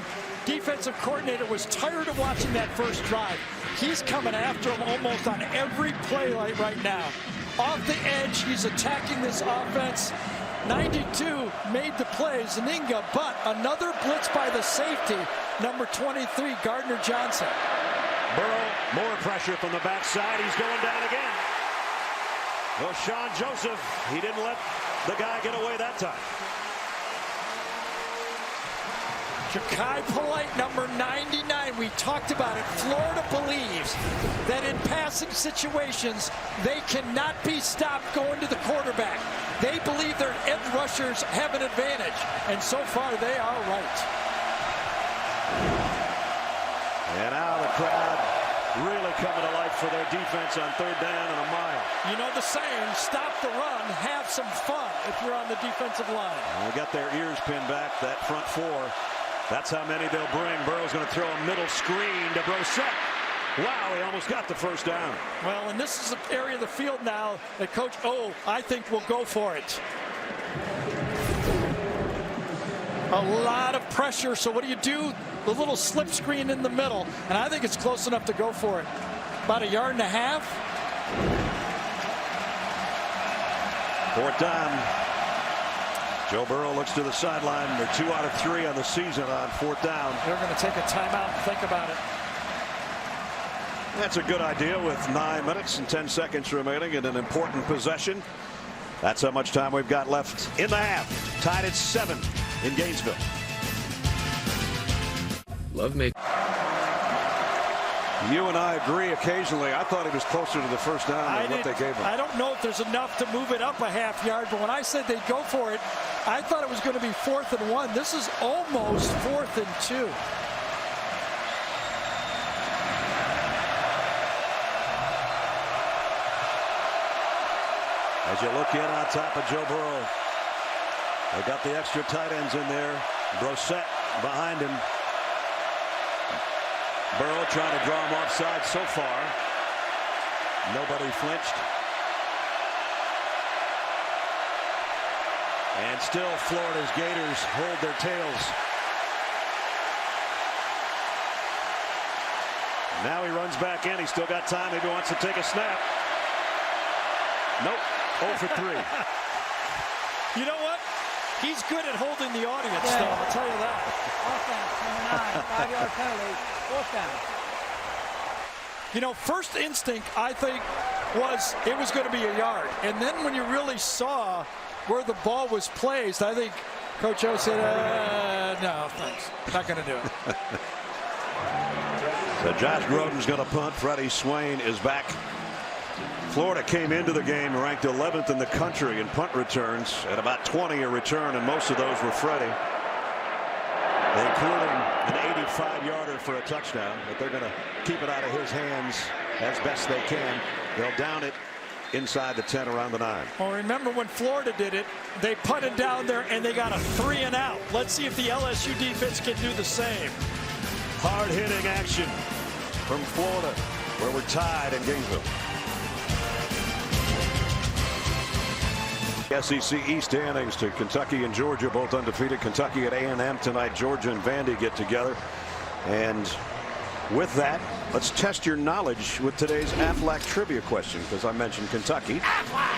defensive coordinator, was tired of watching that first drive. He's coming after him almost on every play right now. Off the edge, he's attacking this offense. 92 made the play, Zaninga, but another blitz by the safety, number 23, Gardner Johnson. Burrow, more pressure from the backside. He's going down again. Well, Sean Joseph, he didn't let the guy get away that time. Ja'Kai Polite, number 99. We talked about it. Florida believes that in passing situations, they cannot be stopped going to the quarterback. They believe their edge rushers have an advantage, and so far they are right. And now the crowd really coming to life for their defense on 3rd down and a mile. You know the saying, stop the run, have some fun if you're on the defensive line. They got their ears pinned back, that front 4. That's how many they'll bring. Burrow's going to throw a middle screen to Brossette. Wow, he almost got the first down. Well, and this is the area of the field now that Coach O, I think, will go for it. A lot of pressure, so what do? The little slip screen in the middle, and I think it's close enough to go for it. About 1.5 yards. 4th down. Joe Burrow looks to the sideline. They're 2 out of 3 on the season on 4th down. They're going to take a timeout and think about it. That's a good idea with 9 minutes and 10 seconds remaining in an important possession. That's how much time we've got left in the half. Tied at 7 in Gainesville. Love me. You and I agree occasionally. I thought he was closer to the first down than what they gave him. I don't know if there's enough to move it up a half yard, but when I said they'd go for it, I thought it was going to be 4th and 1. This is almost 4th and 2. As you look in on top of Joe Burrow, they got the extra tight ends in there. Brossette behind him. Burrow trying to draw him offside so far. Nobody flinched. And still Florida's Gators hold their tails. Now he runs back in. He's still got time. Maybe wants to take a snap. Nope. 0 for 3. You know what? He's good at holding the audience, though, I'll tell you that. Offense, number 9, 5-yard penalty, 4th down. You know, first instinct, I think, was it was going to be a yard. And then when you really saw where the ball was placed, I think Coach O said, no, thanks. Not going to do it. So Josh Groden's going to punt. Freddie Swain is back. Florida came into the game ranked 11th in the country in punt returns at about 20 a return, and most of those were Freddie, including an 85-yarder for a touchdown. But they're going to keep it out of his hands as best they can. They'll down it inside the 10 around the 9. Well, remember when Florida did it, they punted down there and they got a 3 and out. Let's see if the LSU defense can do the same. Hard-hitting action from Florida, where we're tied in Gainesville. SEC East standings to Kentucky and Georgia, both undefeated. Kentucky at A&M tonight. Georgia and Vandy get together. And with that, let's test your knowledge with today's Aflac trivia question, because I mentioned Kentucky.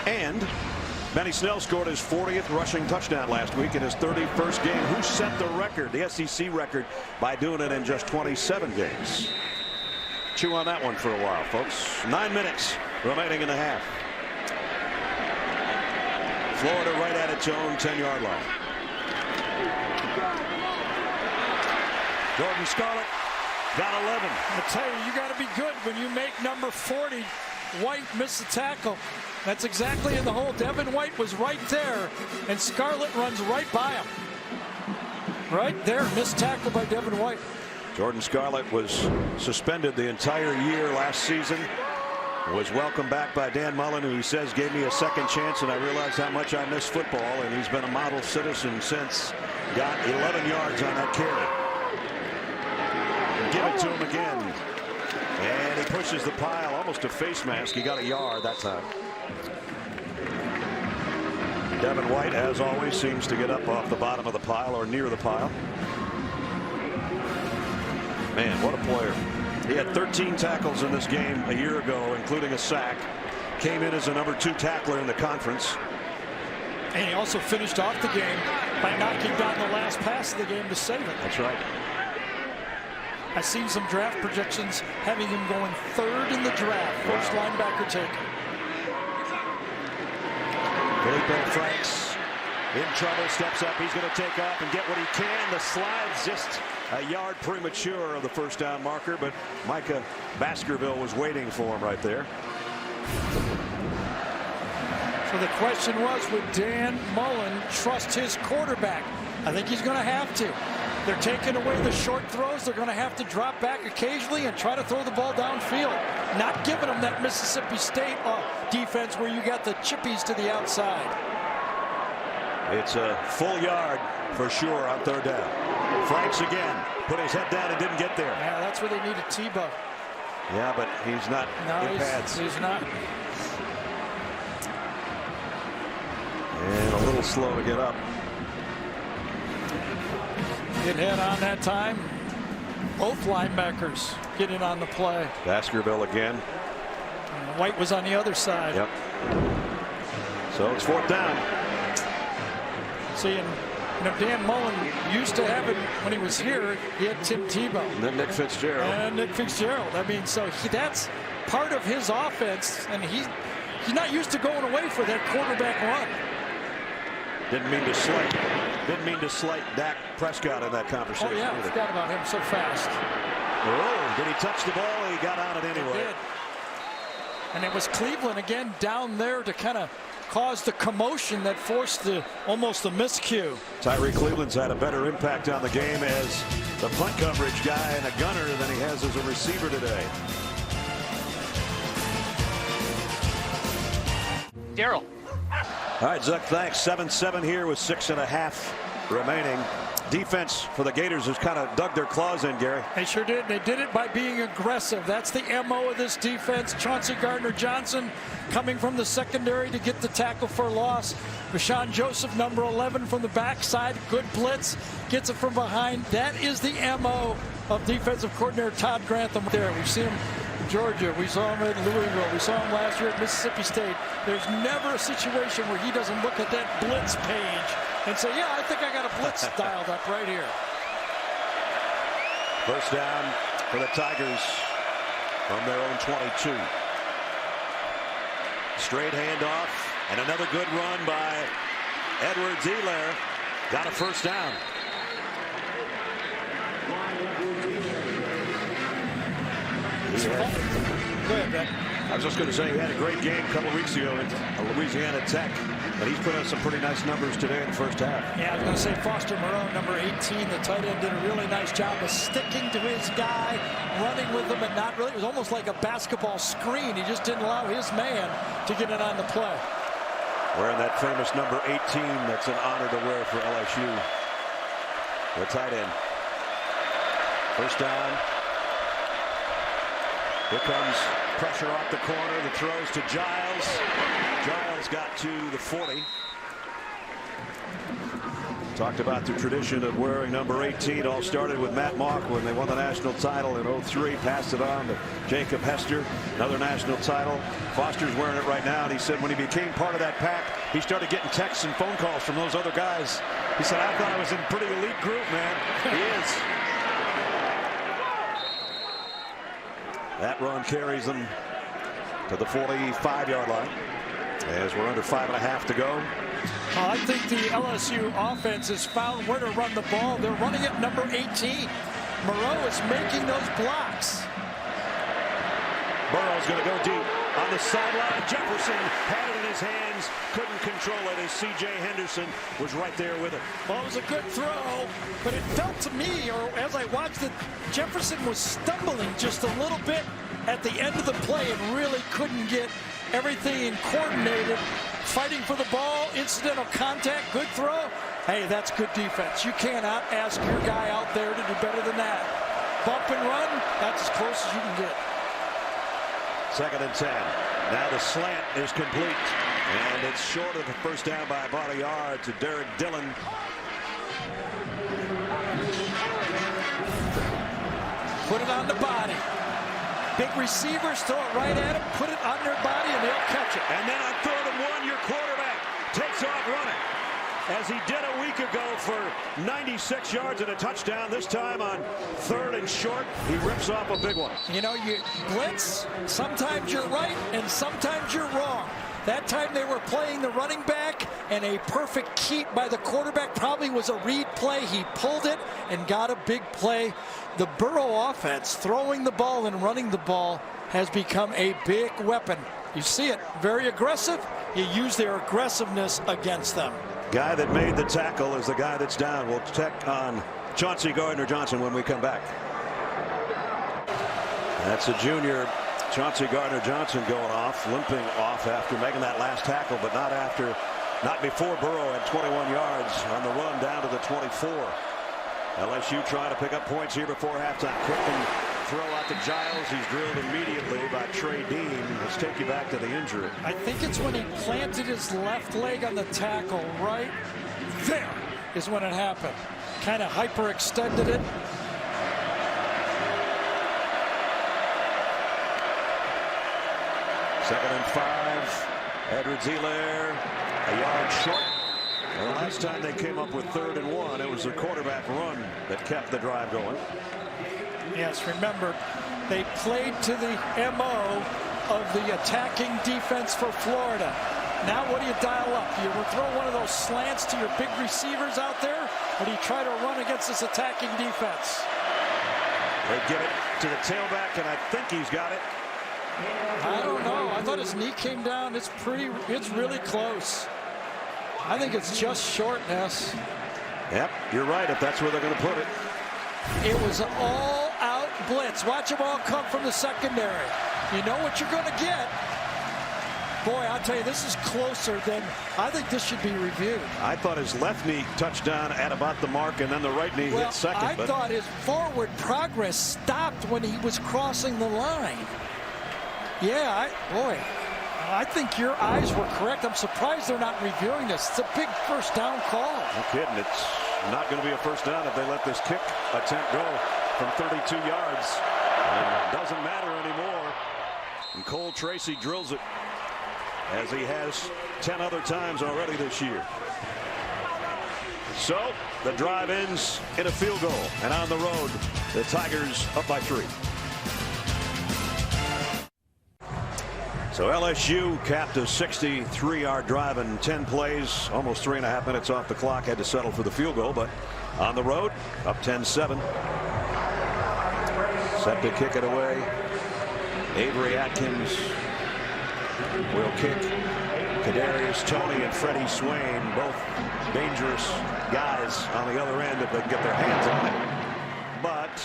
And Benny Snell scored his 40th rushing touchdown last week in his 31st game. Who set the record, the SEC record, by doing it in just 27 games? Chew on that one for a while, folks. 9 minutes remaining in the half. Florida right at its own 10-yard line. Jordan Scarlett got 11. I tell you, you got to be good when you make number 40 White miss the tackle. That's exactly in the hole. Devin White was right there, and Scarlett runs right by him. Right there, missed tackle by Devin White. Jordan Scarlett was suspended the entire year last season. Was welcomed back by Dan Mullen, who he says gave me a second chance, and I realized how much I miss football, and he's been a model citizen since. Got 11 yards on that carry. Give it to him again. And he pushes the pile, almost a face mask. He got a yard that time. Devin White, as always, seems to get up off the bottom of the pile or near the pile. Man, what a player. He had 13 tackles in this game a year ago, including a sack. Came in as a number 2 tackler in the conference. And he also finished off the game by knocking down the last pass of the game to save it. That's right. I've seen some draft projections having him going 3rd in the draft. First linebacker taken. Feleipe Franks in trouble, steps up. He's going to take off and get what he can. The slide's just a yard premature of the first down marker, but Micah Baskerville was waiting for him right there. So the question was, would Dan Mullen trust his quarterback? I think he's going to have to. They're taking away the short throws. They're going to have to drop back occasionally and try to throw the ball downfield. Not giving them that Mississippi State defense where you got the chippies to the outside. It's a full yard for sure on 3rd down. Franks again put his head down and didn't get there. Yeah, that's where they need a Tebow. Yeah, but he's not in pads. He's not. And a little slow to get up. Get head on that time. Both linebackers get in on the play. Baskerville again. White was on the other side. Yep. So it's 4th down. See, and Dan Mullen used to have it when he was here. He had Tim Tebow. And then Nick Fitzgerald. And Nick Fitzgerald. I mean, so that's part of his offense, and he's not used to going away for that quarterback run. Didn't mean to slight Dak Prescott in that conversation. Oh yeah, I forgot about him so fast. Oh, did he touch the ball? He got on it anyway. He did. And it was Cleveland again down there to kind of cause the commotion that forced almost a miscue. Tyree Cleveland's had a better impact on the game as the punt coverage guy and a gunner than he has as a receiver today. Daryl. All right, Zuck, thanks. 7-7 here with 6.5 remaining. Defense for the Gators has kind of dug their claws in, Gary. They sure did. They did it by being aggressive. That's the MO of this defense. Chauncey Gardner-Johnson coming from the secondary to get the tackle for loss. Rashawn Joseph, number 11 from the backside. Good blitz. Gets it from behind. That is the MO of defensive coordinator Todd Grantham there. We've seen him in Georgia. We saw him at Louisville. We saw him last year at Mississippi State. There's never a situation where he doesn't look at that blitz page and say, yeah, I think I got a blitz dialed up right here. First down for the Tigers from their own 22. Straight handoff and another good run by Edwards-Helaire got a first down. Go ahead, Ben. I was just going to say he had a great game a couple weeks ago at Louisiana Tech, but he's put up some pretty nice numbers today in the first half. Yeah, I was going to say Foster Moreau, number 18, the tight end, did a really nice job of sticking to his guy, running with him, and not really. It was almost like a basketball screen. He just didn't allow his man to get it on the play. Wearing that famous number 18, that's an honor to wear for LSU. The tight end. First down. Here comes pressure off the corner. The throws to Giles. Giles got to the 40. Talked about the tradition of wearing number 18. All started with Matt Mock when they won the national title in '03. Passed it on to Jacob Hester, another national title. Foster's wearing it right now, and he said when he became part of that pack, he started getting texts and phone calls from those other guys. He said, I thought I was in a pretty elite group, man. He is. That run carries them to the 45-yard line as we're under 5.5 to go. I think the LSU offense has found where to run the ball. They're running it number 18. Moreau is making those blocks. Burrow's going to go deep on the sideline. Jefferson had it in his hands, couldn't control it as C.J. Henderson was right there with it. Well, it was a good throw, but it felt to me, or as I watched it, Jefferson was stumbling just a little bit at the end of the play and really couldn't get everything coordinated. Fighting for the ball, incidental contact, good throw. Hey, that's good defense. You cannot ask your guy out there to do better than that. Bump and run, that's as close as you can get. 2nd and 10. Now the slant is complete, and it's short of the first down by about a yard to Derek Dillon. Put it on the body. Big receivers throw it right at him, put it on their body, and they'll catch it. And then on 3rd and 1, your quarterback takes off running, as he did a week ago for 96 yards and a touchdown. This time on 3rd and short, he rips off a big one. You know, you blitz, sometimes you're right and sometimes you're wrong. That time they were playing the running back, and a perfect keep by the quarterback probably was a read play. He pulled it and got a big play. The Burrow offense, throwing the ball and running the ball, has become a big weapon. You see it, very aggressive. You use their aggressiveness against them. Guy that made the tackle is the guy that's down. We'll check on Chauncey Gardner-Johnson when we come back. That's a junior, Chauncey Gardner-Johnson, going off, limping off after making that last tackle, but not before Burrow had 21 yards on the run down to the 24. LSU trying to pick up points here before halftime. Quick and throw out to Giles. He's drilled immediately by Trey Dean. Let's take you back to the injury. I think it's when he planted his left leg on the tackle. Right there is when it happened. Kind of hyperextended it. Second and 5. Edwards-Helaire a yard short. The last time they came up with 3rd and 1, it was a quarterback run that kept the drive going. Yes, remember, they played to the MO of the attacking defense for Florida. Now what do you dial up? You will throw one of those slants to your big receivers out there, or do you try to run against this attacking defense? They give it to the tailback, and I think he's got it. I don't know. I thought his knee came down. It's really close. I think it's just short, Ness. Yep, you're right, if that's where they're going to put it. It was an all-out blitz. Watch them all come from the secondary. You know what you're going to get. Boy, I'll tell you, this is closer than I think this should be reviewed. I thought his left knee touched down at about the mark, and then the right knee hit second. I thought his forward progress stopped when he was crossing the line. Yeah, I think your eyes were correct. I'm surprised they're not reviewing this. It's a big first down call. No kidding. It's not going to be a first down if they let this kick attempt go from 32 yards. And it doesn't matter anymore. And Cole Tracy drills it, as he has 10 other times already this year. So the drive ends in a field goal. And on the road, the Tigers up by 3. So LSU capped a 63-yard drive in 10 plays, almost 3.5 minutes off the clock. Had to settle for the field goal, but on the road, up 10-7. Set to kick it away. Avery Atkins will kick. Kadarius Toney and Freddie Swain, both dangerous guys on the other end if they can get their hands on it. But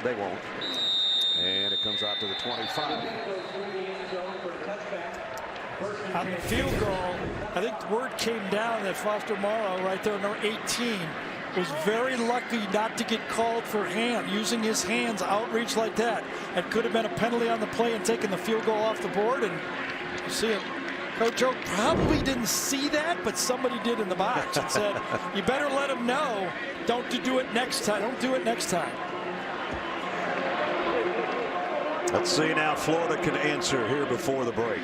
they won't. And it comes out to the 25. On the field goal, I think the word came down that Foster Morrow, right there, number 18, was very lucky not to get called for using his hands outreach like that. It could have been a penalty on the play and taken the field goal off the board. And you see it. Coach O probably didn't see that, but somebody did in the box and said, you better let him know. Don't do it next time. Don't do it next time. Let's see now. Florida can answer here before the break.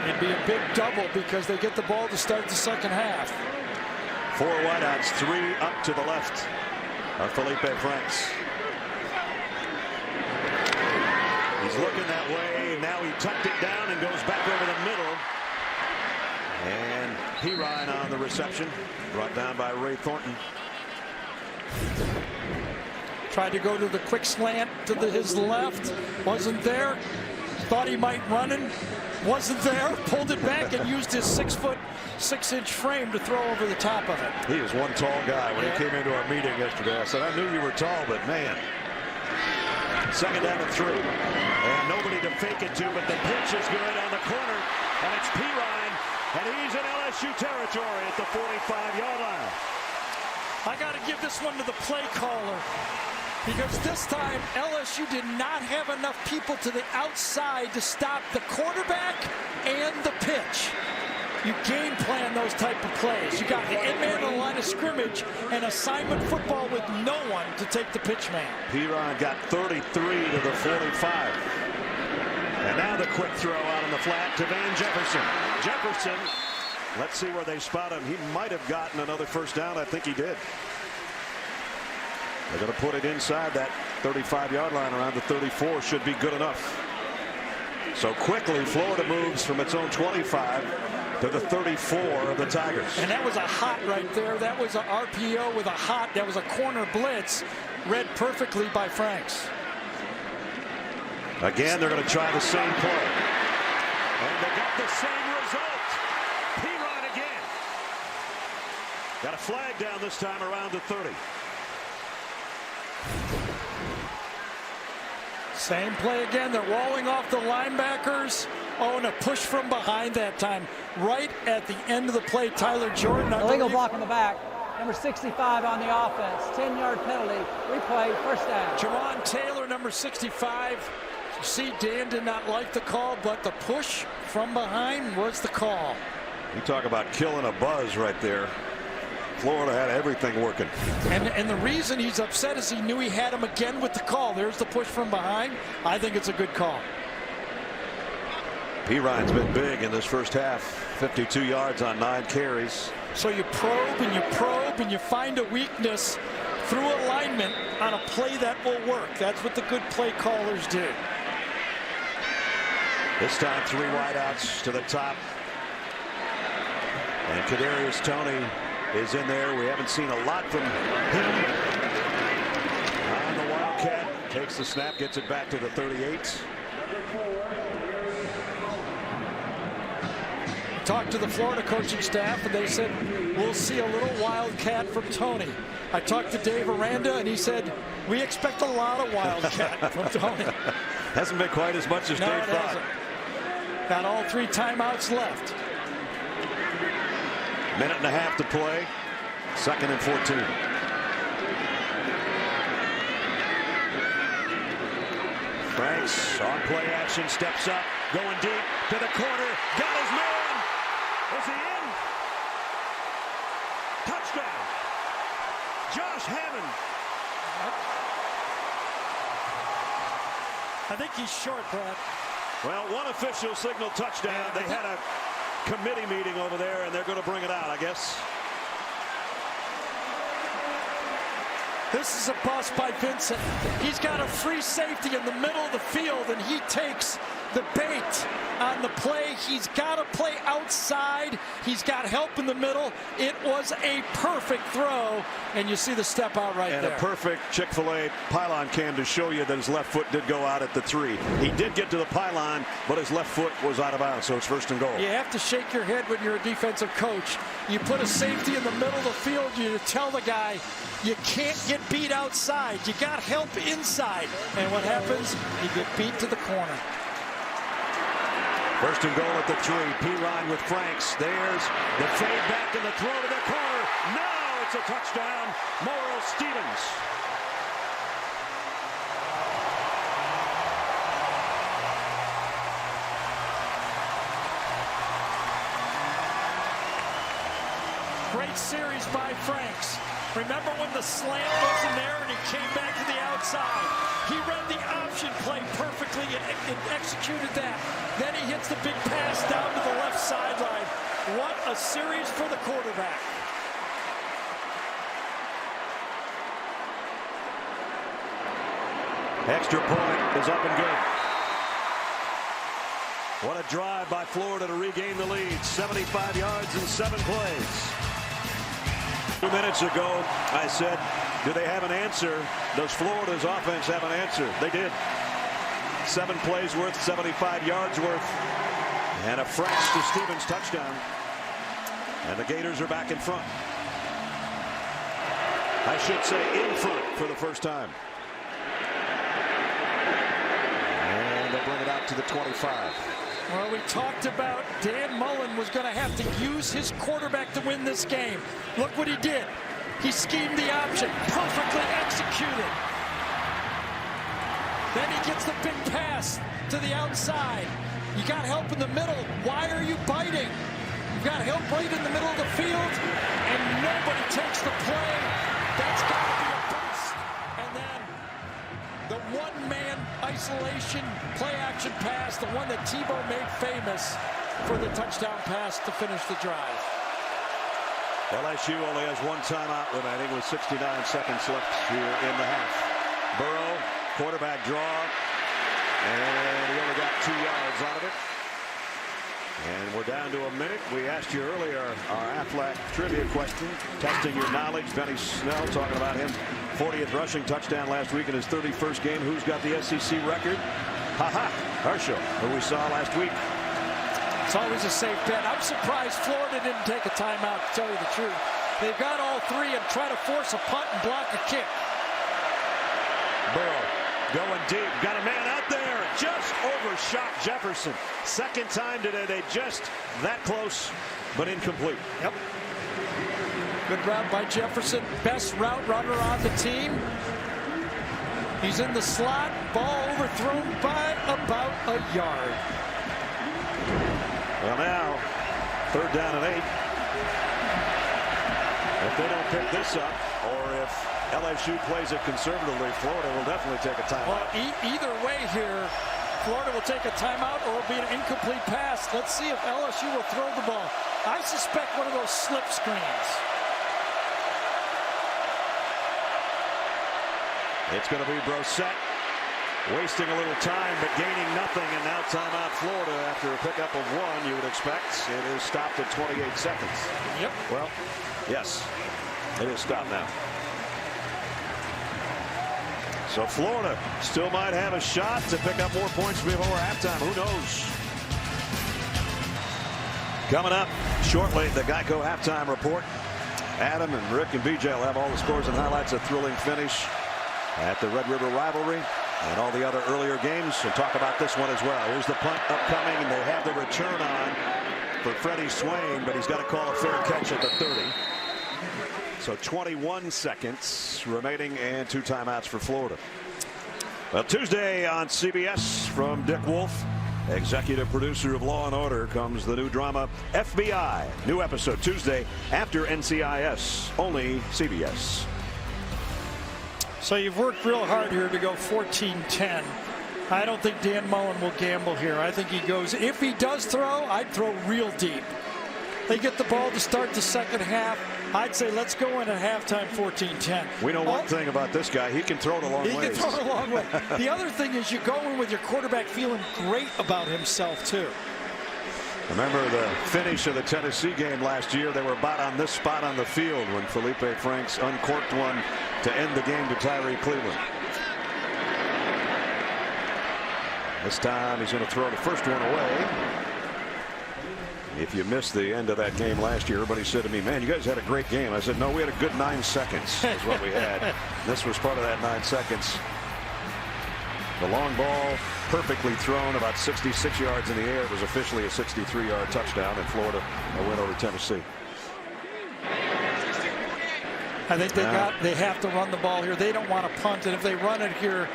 It'd be a big double because they get the ball to start the second half. 4 wideouts, 3 up to the left of Feleipe Franks. He's looking that way. Now he tucked it down and goes back over the middle. And Perine on the reception, brought down by Ray Thornton. Tried to go to the quick slant to his left. Wasn't there. Thought he might run it. Wasn't there. Pulled it back and used his 6'6" frame to throw over the top of it. He is one tall guy. When he came into our meeting yesterday, I said, I knew you were tall, but man. Second down and 3. And nobody to fake it to, but the pitch is good on the corner. And it's Perine. And he's in LSU territory at the 45-yard line. I got to give this one to the play caller. Because this time, LSU did not have enough people to the outside to stop the quarterback and the pitch. You game plan those type of plays. You got the end man on the line of scrimmage and assignment football with no one to take the pitch man. Perine got 33 to the 45. And now the quick throw out on the flat to Van Jefferson. Jefferson, let's see where they spot him. He might have gotten another first down. I think he did. They're going to put it inside that 35-yard line around the 34. Should be good enough. So quickly, Florida moves from its own 25 to the 34 of the Tigers. And that was a hot right there. That was an RPO with a hot. That was a corner blitz read perfectly by Franks. Again, they're going to try the same play. And they got the same result. Perine again. Got a flag down this time around the 30. Same play again. They're walling off the linebackers. Oh, and a push from behind that time. Right at the end of the play, Tyler Jordan. Illegal block in the back. Number 65 on the offense. 10-yard penalty. Replay, first down. Jawan Taylor, number 65. See, Dan did not like the call, but the push from behind was the call. You talk about killing a buzz right there. Florida had everything working. And the reason he's upset is he knew he had him again with the call. There's the push from behind. I think it's a good call. Perine's been big in this first half. 52 yards on 9 carries. So you probe and you probe and you find a weakness through alignment on a play that will work. That's what the good play callers do. This time 3 wideouts to the top. And Kadarius Toney is in there. We haven't seen a lot from him. On the Wildcat, takes the snap, gets it back to the 38. Talked to the Florida coaching staff, and they said, we'll see a little Wildcat from Toney. I talked to Dave Aranda, and he said, we expect a lot of Wildcat from Toney. Hasn't been quite as much as No, Dave it thought. hasn't. Got all 3 timeouts left. Minute and a half to play. 2nd and 14. Franks on play action, steps up, going deep to the corner, got his man. Is he in? Touchdown. Josh Hammond. I think he's short, Brad. Well, one official signal touchdown. They had a committee meeting over there, and they're going to bring it out, I guess. This is a bust by Vincent. He's got a free safety in the middle of the field, and he takes the bait on the play. He's got to play outside. He's got help in the middle. It was a perfect throw, and you see the step out right there. And a perfect Chick-fil-A pylon cam to show you that his left foot did go out at the 3. He did get to the pylon, but his left foot was out of bounds, so it's first and goal. You have to shake your head when you're a defensive coach. You put a safety in the middle of the field, you tell the guy, you can't get beat outside. You got help inside. And what happens? You get beat to the corner. First and goal at the 3. Perine with Franks. There's the fade back and the throw to the corner. Now it's a touchdown. Morrow Stevens. Great series by Franks. Remember when the slant wasn't there and he came back to the outside? He read the option play perfectly and executed that. Then he hits the big pass down to the left sideline. What a series for the quarterback. Extra point is up and good. What a drive by Florida to regain the lead. 75 yards in 7 plays. 2 minutes ago, I said, do they have an answer? Does Florida's offense have an answer? They did. 7 plays worth, 75 yards worth, and a Franks to Stevens touchdown. And the Gators are back in front. I should say in front for the first time. And they bring it out to the 25. Well, we talked about Dan Mullen was going to have to use his quarterback to win this game. Look what he did. He schemed the option, perfectly executed. Then he gets the big pass to the outside. You got help in the middle. Why are you biting? You've got help right in the middle of the field, and nobody takes the play. That's got to be a bust. And then the one-man isolation play-action pass, the one that Tebow made famous for the touchdown pass to finish the drive. LSU only has 1 timeout remaining with 69 seconds left here in the half. Burrow, quarterback draw, and he only got 2 yards out of it. And we're down to a minute. We asked you earlier our Aflac trivia question, testing your knowledge. Benny Snell talking about him 40th rushing touchdown last week in his 31st game. Who's got the SEC record? Herschel, who we saw last week. It's always a safe bet. I'm surprised Florida didn't take a timeout, to tell you the truth. They've got all 3 and try to force a punt and block a kick. Burrow going deep. Got a man out there. Just overshot Jefferson. Second time today. They just that close, but incomplete. Yep. Good route by Jefferson. Best route runner on the team. He's in the slot. Ball overthrown by about a yard. Well, now, 3rd down and 8. If they don't pick this up, or if LSU plays it conservatively, Florida will definitely take a timeout. Well, either way here, Florida will take a timeout or it'll be an incomplete pass. Let's see if LSU will throw the ball. I suspect one of those slip screens. It's going to be Brossette wasting a little time but gaining nothing, and now timeout Florida after a pickup of 1. You would expect it is stopped at 28 seconds. Yep. Well, yes, it is stopped now. So Florida still might have a shot to pick up more points before halftime. Who knows? Coming up shortly, the Geico halftime report. Adam and Rick and BJ will have all the scores and highlights. A thrilling finish at the Red River rivalry and all the other earlier games, and talk about this one as well. Here's the punt upcoming, and they have the return on for Freddie Swain, but he's got to call a fair catch at the 30. So 21 seconds remaining and 2 timeouts for Florida. Well, Tuesday on CBS from Dick Wolf, executive producer of Law and Order, comes the new drama FBI. New episode Tuesday after NCIS, only CBS. So you've worked real hard here to go 14-10. I don't think Dan Mullen will gamble here. I think he goes, if he does throw, I'd throw real deep. They get the ball to start the second half. I'd say let's go in at halftime 14-10. We know one thing about this guy. He can throw it a long way. He can throw it a long way. The other thing is you go in with your quarterback feeling great about himself, too. Remember the finish of the Tennessee game last year? They were about on this spot on the field when Feleipe Franks uncorked one to end the game to Tyree Cleveland. This time he's going to throw the first one away. If you missed the end of that game last year, everybody said to me, man, you guys had a great game. I said, no, we had a good 9 seconds is what we had. This was part of that 9 seconds. The long ball perfectly thrown about 66 yards in the air. It was officially a 63-yard touchdown, and Florida a win over Tennessee. I think they have to run the ball here. They don't want to punt, and if they run it here,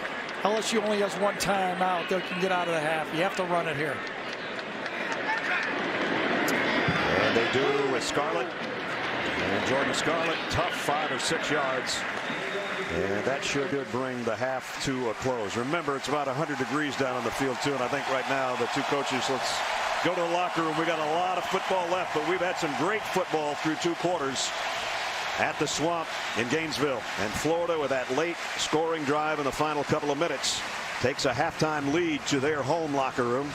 LSU only has one timeout. They can get out of the half. You have to run it here. And they do with Scarlett. And Jordan Scarlett, tough 5 or 6 yards. And that sure did bring the half to a close. Remember, it's about 100 degrees down on the field, too. And I think right now the two coaches, let's go to the locker room. We got a lot of football left, but we've had some great football through 2 quarters at the Swamp in Gainesville. And Florida, with that late scoring drive in the final couple of minutes, takes a halftime lead to their home locker room,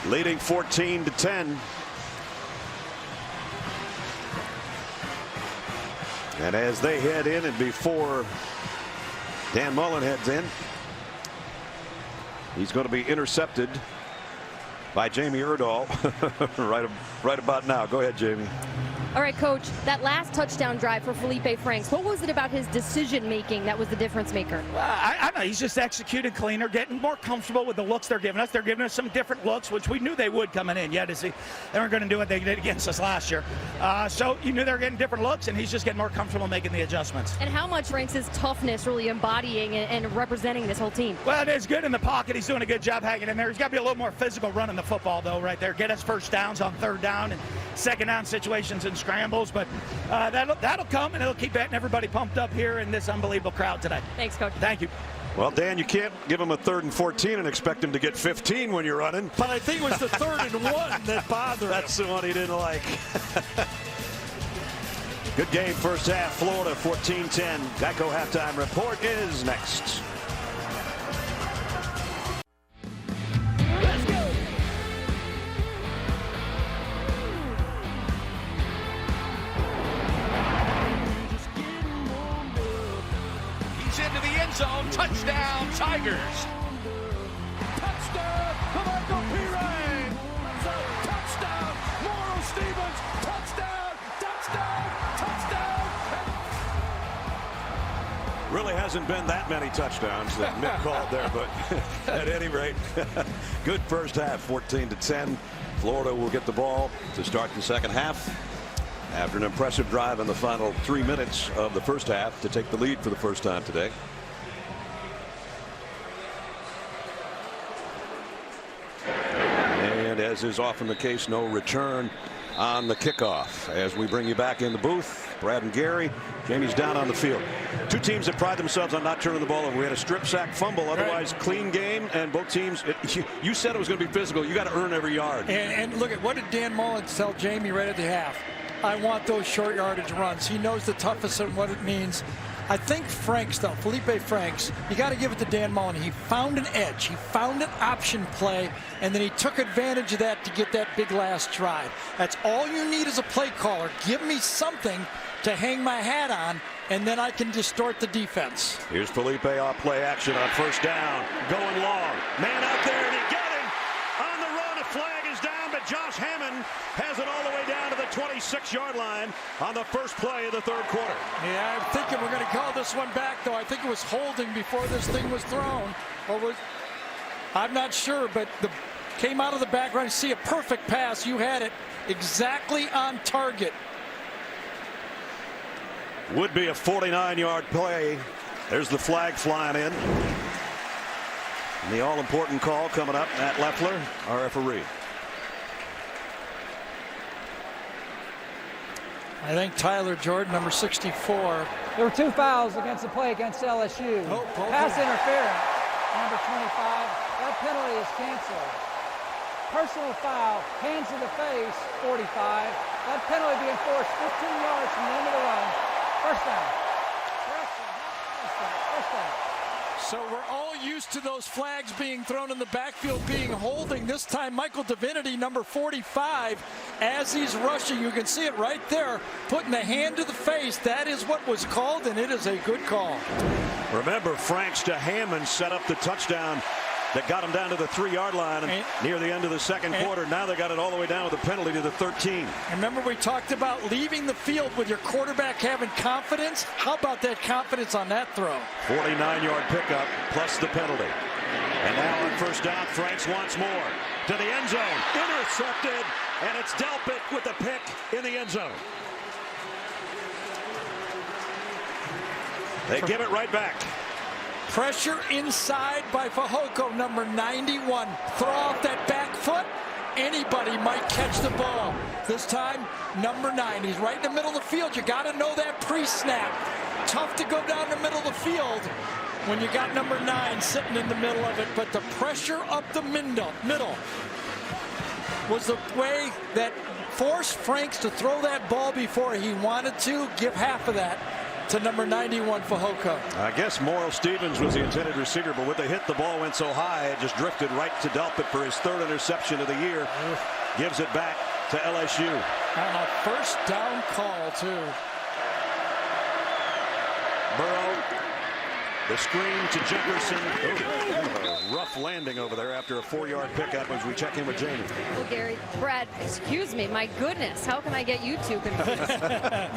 leading 14-10. And as they head in, and before Dan Mullen heads in, he's going to be intercepted by Jamie Erdahl right about now. Go ahead, Jamie. All right, Coach, that last touchdown drive for Feleipe Franks, what was it about his decision-making that was the difference maker? I know he's just executed cleaner, getting more comfortable with the looks they're giving us. They're giving us some different looks, which we knew they would coming in. Yeah, they weren't going to do what they did against us last year. So you knew they were getting different looks, and he's just getting more comfortable making the adjustments. And how much Franks' toughness really embodying and representing this whole team? Well, it's good in the pocket. He's doing a good job hanging in there. He's got to be a little more physical running the football, though, right there. Get us first downs on 3rd down and 2nd down situations and scrambles. But that'll come, and it'll keep everybody pumped up here in this unbelievable crowd today. Thanks, Coach. Thank you. Well, Dan, you can't give him a 3rd and 14 and expect him to get 15 when you're running. But I think it was the 3rd and 1 that bothered him. That's the one he didn't like. Good game first half. Florida 14-10. Geico halftime report is next. Into the end zone. Touchdown, Tigers. Touchdown, Perine. Touchdown, Morrow Stevens. Touchdown, touchdown, touchdown. Really hasn't been that many touchdowns that Mick called there, but at any rate, good first half, 14-10. Florida will get the ball to start the second half after an impressive drive in the final 3 minutes of the first half to take the lead for the first time today. And as is often the case, no return on the kickoff. As we bring you back in the booth, Brad and Gary, Jamie's down on the field. 2 teams that pride themselves on not turning the ball over. We had a strip sack fumble, otherwise clean game, and both teams, you said it was going to be physical. You got to earn every yard. And look at what did Dan Mullen tell Jamie right at the half? I want those short yardage runs. He knows the toughest and what it means. I think Franks, though, Feleipe Franks, you got to give it to Dan Mullen. He found an edge. He found an option play, and then he took advantage of that to get that big last drive. That's all you need as a play caller. Give me something to hang my hat on, and then I can distort the defense. Here's Feleipe off play action on 1st down. Going long. Man out there, and he got him. On the run, a flag is down, but Josh Hammond has it all the way down to the 26-yard line on the first play of the 3rd quarter. Yeah, I'm thinking we're going to call this one back, though. I think it was holding before this thing was thrown. I'm not sure, but came out of the background. See a perfect pass. You had it exactly on target. Would be a 49-yard play. There's the flag flying in. And the all-important call coming up. Matt Leffler, our referee. I think Tyler Jordan, number 64. There were 2 fouls against the play against LSU. Pass interference, number 25. That penalty is canceled. Personal foul, hands to the face, 45. That penalty being forced 15 yards from the end of the run. First down. First down. So we're all used to those flags being thrown in the backfield being holding. This time Michael Divinity, number 45, as he's rushing, you can see it right there, putting the hand to the face. That is what was called, and it is a good call. Remember, Franks to Hammond set up the touchdown that got him down to the 3-yard line and near the end of the second quarter. Now they got it all the way down with a penalty to the 13. Remember, we talked about leaving the field with your quarterback having confidence. How about that confidence on that throw? 49-yard pickup plus the penalty. And now on first down, Franks once more to the end zone. Intercepted, and it's Delpit with the pick in the end zone. They give it right back. Pressure inside by Fehoko, number 91. Throw off that back foot. Anybody might catch the ball. This time, number 9. He's right in the middle of the field. You got to know that pre-snap. Tough to go down the middle of the field when you got number 9 sitting in the middle of it. But the pressure up the middle was the way that forced Franks to throw that ball before he wanted to. Give half of that to number 91, Fehoko. I guess Morrow Stevens was the intended receiver, but with the hit, the ball went so high, it just drifted right to Delpit for his 3rd interception of the year. Gives it back to LSU. On a first down call, too. Burrow, the screen to Jefferson. A rough landing over there after a 4-yard pickup as we check in with Jamie. Well, Gary, Brad, excuse me, my goodness, how can I get you two confused?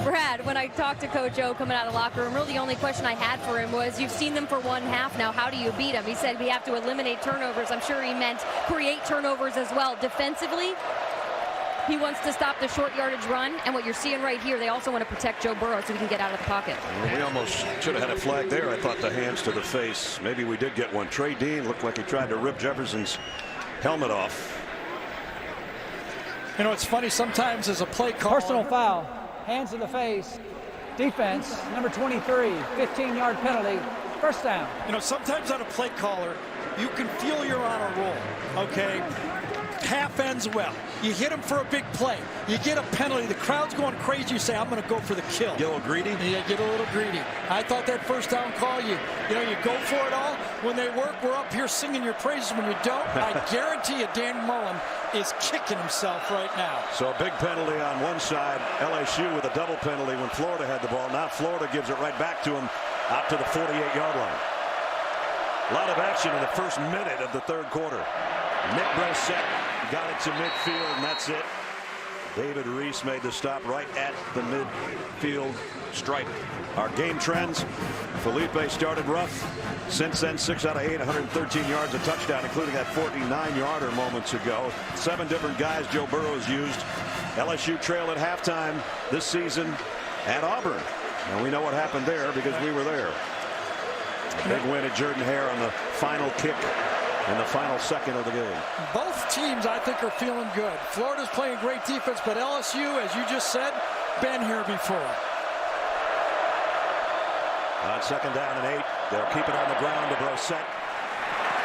Brad, when I talked to Coach O coming out of the locker room, really the only question I had for him was, you've seen them for one half now, how do you beat them? He said we have to eliminate turnovers. I'm sure he meant create turnovers as well. Defensively, he wants to stop the short yardage run, and what you're seeing right here, they also want to protect Joe Burrow so he can get out of the pocket. Well, we almost should have had a flag there. I thought the hands to the face. Maybe we did get one. Trey Dean looked like he tried to rip Jefferson's helmet off. You know, it's funny sometimes as a play call. Personal foul. Hands to the face. Defense, number 23, 15-yard penalty. First down. You know, sometimes on a play caller, you can feel you're on a roll, okay? Half ends well. You hit him for a big play. You get a penalty. The crowd's going crazy. You say, I'm going to go for the kill. Get a little greedy? Yeah, get a little greedy. I thought that first down call, you go for it all. When they work, we're up here singing your praises. When you don't, I guarantee you Dan Mullen is kicking himself right now. So a big penalty on one side. LSU with a double penalty when Florida had the ball. Now Florida gives it right back to him out to the 48-yard line. A lot of action in the first minute of the third quarter. Nick Brossette got it to midfield, and that's it. David Reese made the stop right at the midfield stripe. Our game trends, Feleipe started rough. Since then, 6 out of 8, 113 yards, a touchdown, including that 49-yarder moments ago. 7 different guys Joe Burrow has used. LSU trailed at halftime this season at Auburn. And we know what happened there because we were there. A big win at Jordan-Hare on the final kick in the final second of the game. Both teams, I think, are feeling good. Florida's playing great defense, but LSU, as you just said, been here before. On second down and 8, they'll keep it on the ground to Brossette.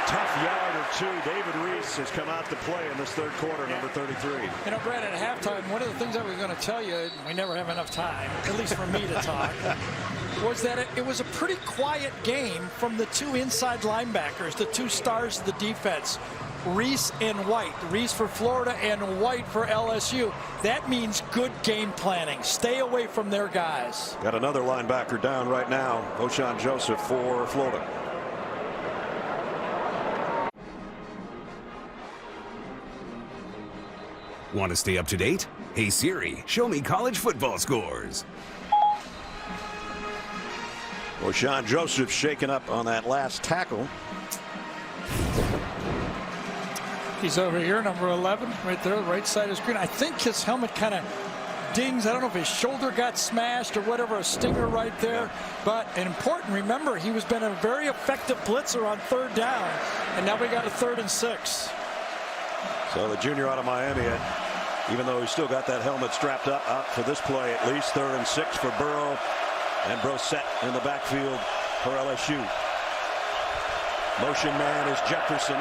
Tough yard or two. David Reese has come out to play in this third quarter, number 33. You know, Brad, at halftime, one of the things I was going to tell you, we never have enough time, at least for me to talk, was that it was a pretty quiet game from the 2 inside linebackers, the 2 stars of the defense, Reese and White. Reese for Florida and White for LSU. That means good game planning. Stay away from their guys. Got another linebacker down right now, O'Shawn Joseph for Florida. Want to stay up to date? Hey Siri, show me college football scores. O'Shawn Joseph shaken up on that last tackle. He's over here, number 11, right there, right side of the screen. I think his helmet kind of dings. I don't know if his shoulder got smashed or whatever, a stinger right there. But important, remember, he was been a very effective blitzer on third down. And now we got a 3rd and 6. So the junior out of Miami, even though he's still got that helmet strapped up, out for this play at least. 3rd and 6 for Burrow. And Brossette in the backfield for LSU. Motion man is Jefferson.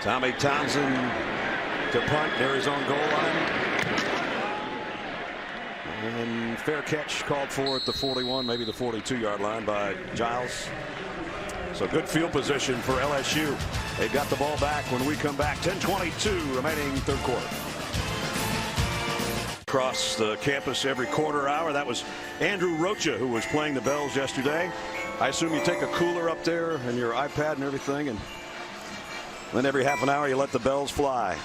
Tommy Townsend to punt near his own goal line. And fair catch called for at the 41, maybe the 42-yard line by Giles. So good field position for LSU. They've got the ball back when we come back. 10:22 remaining third quarter. Across the campus every quarter hour. That was Andrew Rocha, who was playing the bells yesterday. I assume you take a cooler up there and your iPad and everything, and then every half an hour you let the bells fly.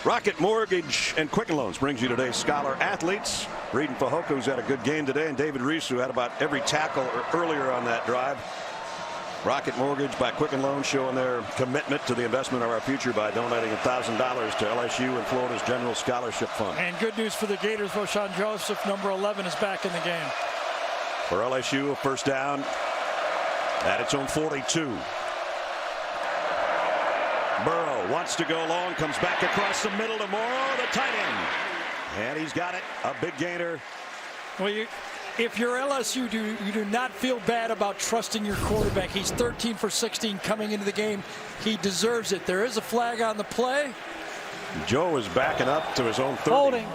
Rocket Mortgage and Quicken Loans brings you today's Scholar Athletes. Reed Fajoko's had a good game today, and David Reese, who had about every tackle earlier on that drive. Rocket Mortgage by Quicken Loans showing their commitment to the investment of our future by donating $1,000 to LSU and Florida's General Scholarship Fund. And good news for the Gators. Voshan Joseph, number 11, is back in the game. For LSU, a first down at its own 42. Burrow wants to go long, comes back across the middle to Morrow, the tight end. And he's got it, a big gainer. Well, if you're LSU, you do not feel bad about trusting your quarterback. He's 13 for 16 coming into the game. He deserves it. There is a flag on the play. Joe is backing up to his own 30. Holding.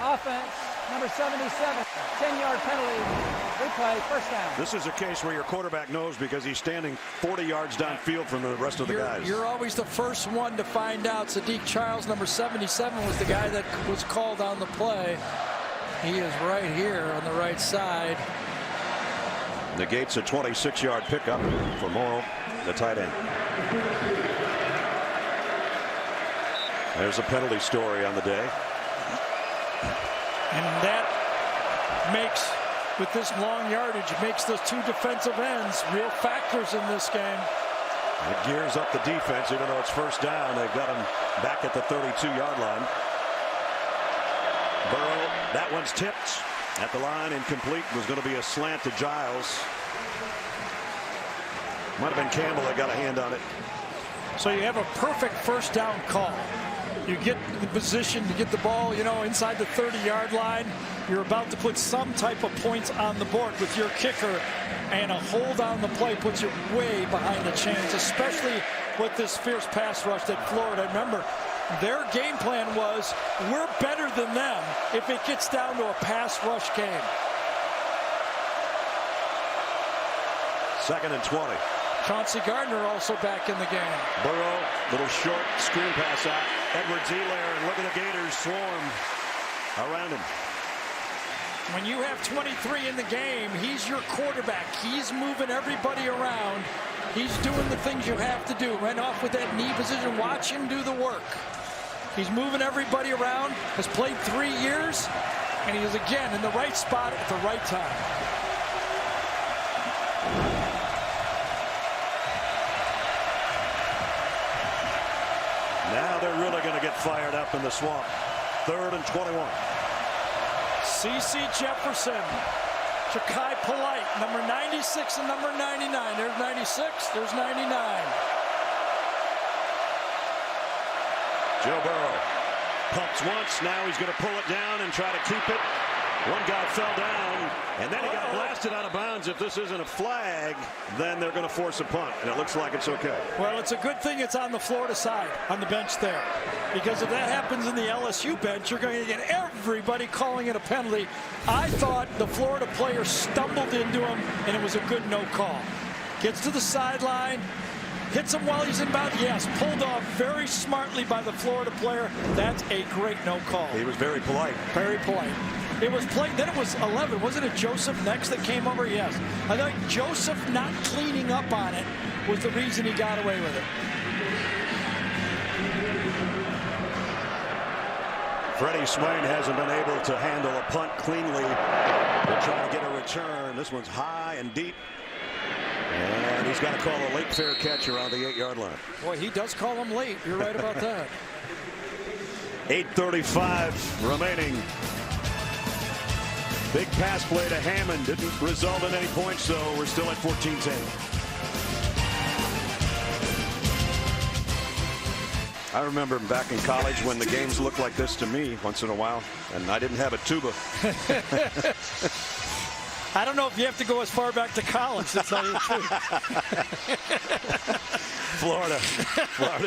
Offense, number 77. 10-yard penalty. Replay, first down. This is a case where your quarterback knows because he's standing 40 yards downfield from the rest of the guys. You're always the first one to find out. Sadiq Childs, number 77, was the guy that was called on the play. He is right here on the right side. Negates a 26-yard pickup for Morrow, the tight end. There's a penalty story on the day. And that makes, with this long yardage, it makes those two defensive ends real factors in this game. It gears up the defense, even though it's first down. They've got him back at the 32-yard line. Burrow, that one's tipped at the line, incomplete. Was going to be a slant to Giles. Might have been Campbell that got a hand on it. So you have a perfect first down call. You get the position to get the ball, inside the 30-yard line. You're about to put some type of points on the board with your kicker, and a hold on the play puts you way behind the chains, especially with this fierce pass rush that Florida. Remember, their game plan was, we're better than them if it gets down to a pass rush game. 2nd and 20. Chauncey Gardner also back in the game. Burrow, little short screen pass out. Edwards-Helaire, and look at the Gators swarm around him. When you have 23 in the game, he's your quarterback. He's moving everybody around. He's doing the things you have to do. Ran off with that knee position. Watch him do the work. He's moving everybody around, has played 3 years, and he is again in the right spot at the right time. Now they're really going to get fired up in the swamp. 3rd and 21. C.C. Jefferson, Chakai Polite, number 96 and number 99. There's 96, there's 99. Joe Burrow pumps once. Now he's going to pull it down and try to keep it. One guy fell down, and then he got blasted out of bounds. If this isn't a flag, then they're going to force a punt, and it looks like it's okay. Well, it's a good thing it's on the Florida side, on the bench there. Because if that happens in the LSU bench, you're going to get everybody calling it a penalty. I thought the Florida player stumbled into him, and it was a good no call. Gets to the sideline, hits him while he's in bounds. Yes, pulled off very smartly by the Florida player. That's a great no call. He was very polite. Very polite. It was played, then it was 11. Wasn't it Joseph next that came over? Yes. I thought Joseph not cleaning up on it was the reason he got away with it. Freddie Swain hasn't been able to handle a punt cleanly. They're trying to get a return. This one's high and deep. And he's got to call a late fair catch around the 8-yard line. Boy, he does call him late. You're right about that. 8:35 remaining. Big pass play to Hammond. Didn't result in any points, so we're still at 14-10. I remember back in college when the games looked like this to me once in a while, and I didn't have a tuba. I don't know if you have to go as far back to college to tell you the truth. Florida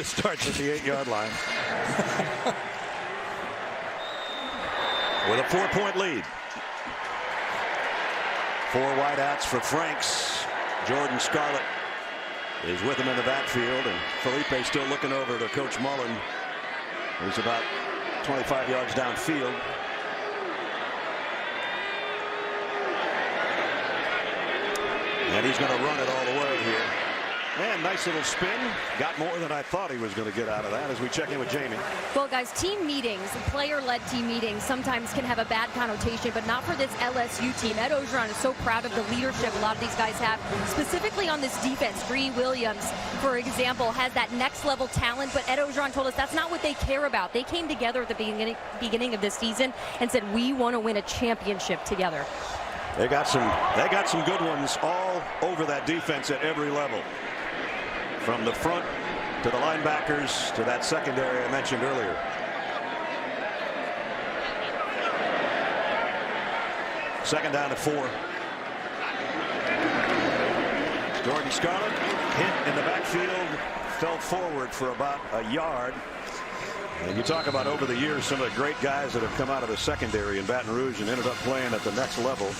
starts at the 8-yard line with a 4-point lead. 4 wideouts for Franks. Jordan Scarlett is with him in the backfield, and Feleipe still looking over to Coach Mullen, who's about 25 yards downfield. And he's going to run it all the way here. Man, nice little spin. Got more than I thought he was going to get out of that as we check in with Jamie. Well, guys, team meetings, player-led team meetings sometimes can have a bad connotation, but not for this LSU team. Ed Orgeron is so proud of the leadership a lot of these guys have, specifically on this defense. Bree Williams, for example, has that next-level talent, but Ed Orgeron told us that's not what they care about. They came together at the beginning of this season and said, we want to win a championship together. They got some good ones all over that defense at every level. From the front to the linebackers to that secondary I mentioned earlier. Second down to 4. Jordan Scarlett hit in the backfield, fell forward for about a yard. And you talk about over the years some of the great guys that have come out of the secondary in Baton Rouge and ended up playing at the next level.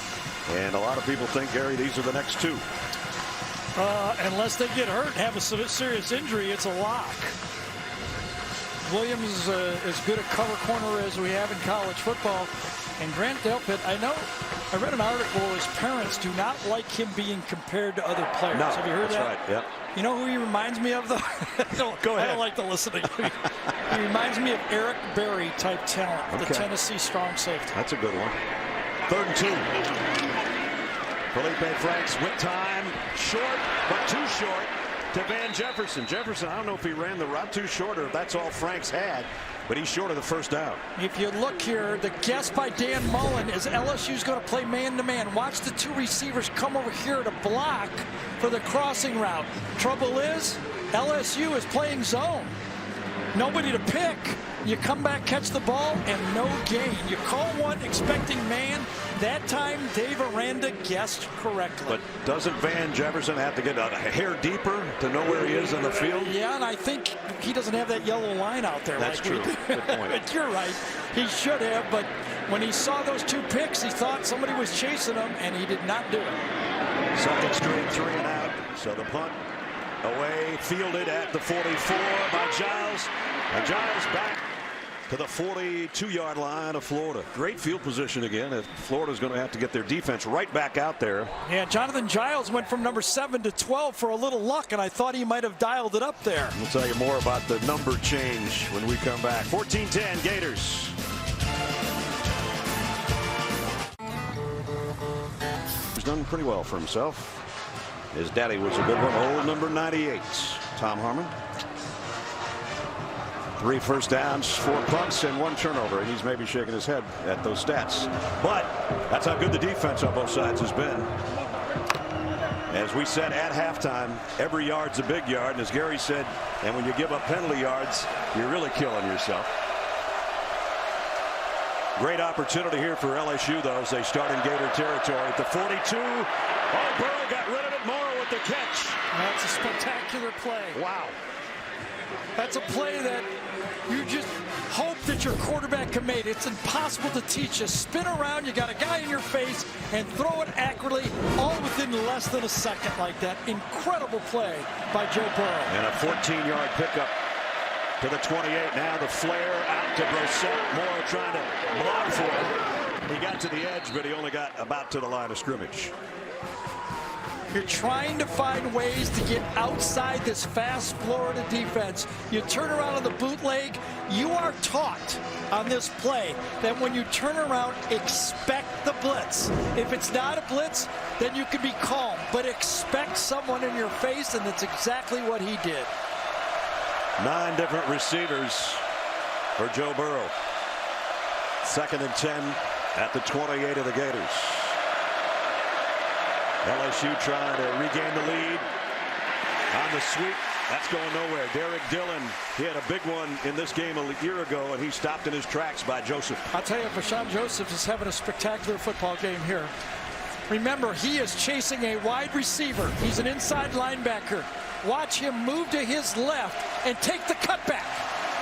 And a lot of people think, Gary, these are the next 2. Unless they get hurt and have a serious injury, it's a lock. Williams is as good a cover corner as we have in college football. And Grant Delpit, I read an article where his parents do not like him being compared to other players. No, have you heard that? That's right, yep. You know who he reminds me of, though? Go ahead. I don't like the listening. He reminds me of Eric Berry type talent, the Tennessee strong safety. That's a good one. 3rd and 2. Feleipe Franks with time, short, but too short to Van Jefferson. Jefferson, I don't know if he ran the route too short or if that's all Franks had, but he's short of the first down. If you look here, the guess by Dan Mullen is LSU's going to play man-to-man. Watch the 2 receivers come over here to block for the crossing route. Trouble is, LSU is playing zone. Nobody to pick. You come back, catch the ball, and no gain. You call one expecting man. That time, Dave Aranda guessed correctly. But doesn't Van Jefferson have to get a hair deeper to know where he is in the field? Yeah, and I think he doesn't have that yellow line out there. That's true. Good point. But you're right. He should have, but when he saw those 2 picks, he thought somebody was chasing him, and he did not do it. Second straight 3 and out. So the punt away, fielded at the 44 by Giles. And Giles back to the 42-yard line of Florida. Great field position again, as Florida's going to have to get their defense right back out there. Yeah, Jonathan Giles went from number 7 to 12 for a little luck, and I thought he might have dialed it up there. We'll tell you more about the number change when we come back. 14-10 Gators. He's done pretty well for himself. His daddy was a good one, old number 98, Tom Harmon. 3 first downs, 4 punts, and 1 turnover, and he's maybe shaking his head at those stats. But that's how good the defense on both sides has been. As we said at halftime, every yard's a big yard, and as Gary said, and when you give up penalty yards, you're really killing yourself. Great opportunity here for LSU, though, as they start in Gator territory at the 42. Oh, Burrow got rid of it. Morrow with the catch. That's a spectacular play. Wow. That's a play that you just hope that your quarterback can make. It's impossible to teach. You spin around, you got a guy in your face, and throw it accurately, all within less than a second like that. Incredible play by Joe Burrow. And a 14-yard pickup to the 28. Now the flare out to Brossette. Morrow trying to block for him. He got to the edge, but he only got about to the line of scrimmage. You're trying to find ways to get outside this fast Florida defense. You turn around on the bootleg. You are taught on this play that when you turn around, expect the blitz. If it's not a blitz, then you can be calm, but expect someone in your face, and that's exactly what he did. 9 different receivers for Joe Burrow. 2nd and 10 at the 28 of the Gators. LSU trying to regain the lead on the sweep. That's going nowhere. Derek Dillon, he had a big one in this game a year ago, and he stopped in his tracks by Joseph. I'll tell you, Rashawn Joseph is having a spectacular football game here. Remember, he is chasing a wide receiver. He's an inside linebacker. Watch him move to his left and take the cutback.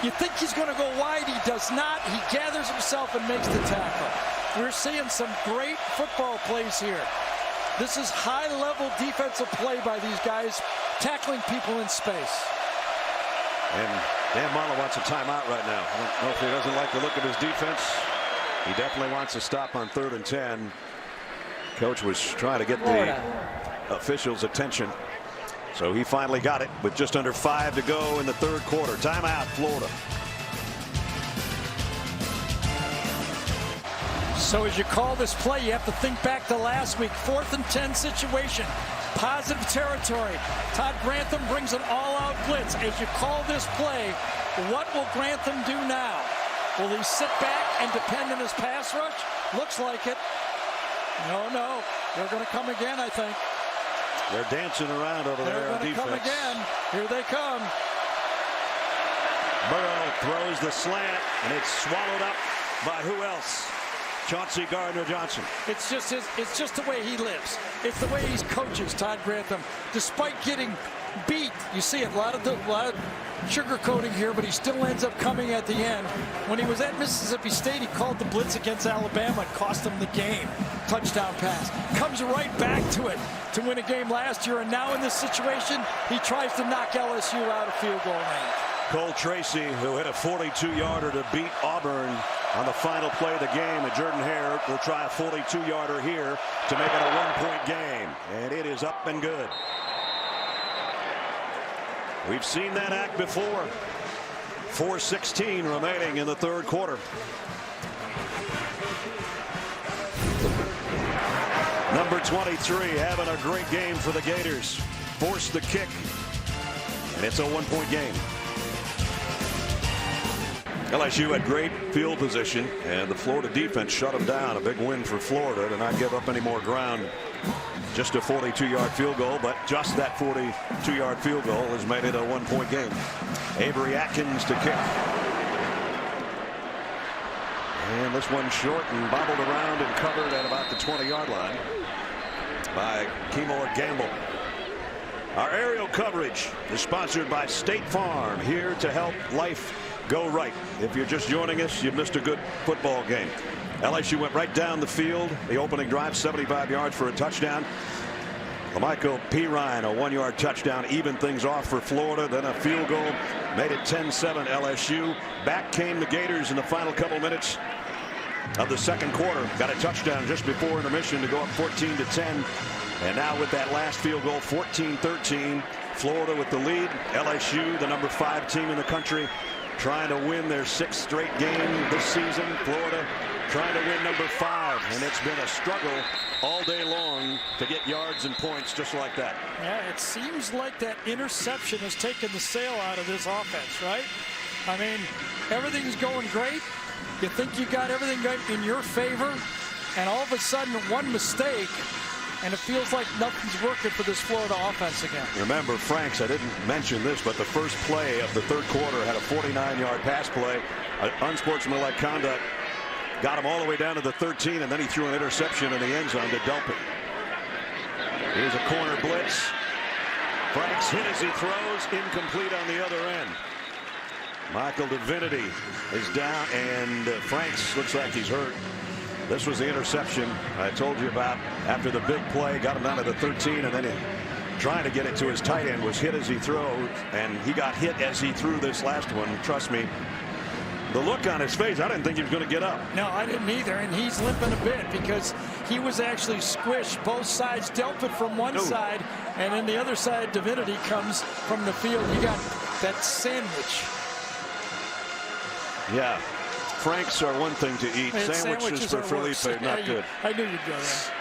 You think he's going to go wide. He does not. He gathers himself and makes the tackle. We're seeing some great football plays here. This is high-level defensive play by these guys, tackling people in space. And Dan Marlowe wants a timeout right now. I don't know if he doesn't like the look of his defense. He definitely wants to stop on 3rd and 10. Coach was trying to get the officials' attention. So he finally got it with just under 5 to go in the 3rd quarter. Timeout, Florida. So as you call this play, you have to think back to last week. 4th and 10 situation. Positive territory. Todd Grantham brings an all-out blitz. As you call this play, what will Grantham do now? Will he sit back and depend on his pass rush? Looks like it. No. They're going to come again, I think. They're dancing around over there on defense. They're going to come again. Here they come. Burrow throws the slant, and it's swallowed up by who else? Chauncey Gardner-Johnson. It's just the way he lives. It's the way he coaches, Todd Grantham. Despite getting beat, you see a lot of sugarcoating here, but he still ends up coming at the end. When he was at Mississippi State, he called the blitz against Alabama and cost them the game. Touchdown pass. Comes right back to it to win a game last year, and now in this situation, he tries to knock LSU out of field goal range. Cole Tracy, who hit a 42-yarder to beat Auburn on the final play of the game, and Jordan Hare will try a 42-yarder here to make it a one-point game, and it is up and good. We've seen that act before. 4:16 remaining in the 3rd quarter. Number 23 having a great game for the Gators. Forced the kick, and it's a one-point game. LSU had great field position, and the Florida defense shut them down. A big win for Florida to not give up any more ground. Just a 42-yard field goal, but just that 42-yard field goal has made it a one-point game. Avery Atkins to kick. And this one short and bobbled around and covered at about the 20-yard line by Keymore Gamble. Our aerial coverage is sponsored by State Farm, here to help life go right. If you're just joining us, you missed a good football game. LSU went right down the field. The opening drive, 75 yards for a touchdown. Lamichael Perine, a 1-yard touchdown, evened things off for Florida. Then a field goal made it 10-7 LSU. Back came the Gators in the final couple minutes of the 2nd quarter. Got a touchdown just before intermission to go up 14-10. And now with that last field goal, 14-13. Florida with the lead. LSU, the number 5 team in the country, trying to win their 6th straight game this season. Florida trying to win number 5, and it's been a struggle all day long to get yards and points just like that. Yeah, it seems like that interception has taken the sail out of this offense, right? I mean, everything's going great. You think you got everything in your favor, and all of a sudden one mistake, and it feels like nothing's working for this Florida offense again. Remember, Franks, I didn't mention this, but the first play of the 3rd quarter had a 49-yard pass play. Unsportsmanlike conduct got him all the way down to the 13, and then he threw an interception in the end zone to Delpit. Here's a corner blitz. Franks hit as he throws, incomplete on the other end. Michael Divinity is down, and Franks looks like he's hurt. This was the interception I told you about after the big play. Got him down to the 13, and then trying to get it to his tight end, was hit as he threw, and he got hit as he threw this last one. Trust me, the look on his face, I didn't think he was going to get up. No, I didn't either, and he's limping a bit because he was actually squished both sides. Delpit from one side, and then the other side, Divinity comes from the field. You got that sandwich. Yeah. Franks are one thing to eat. Sandwiches for Feleipe, not good. I knew you'd go there.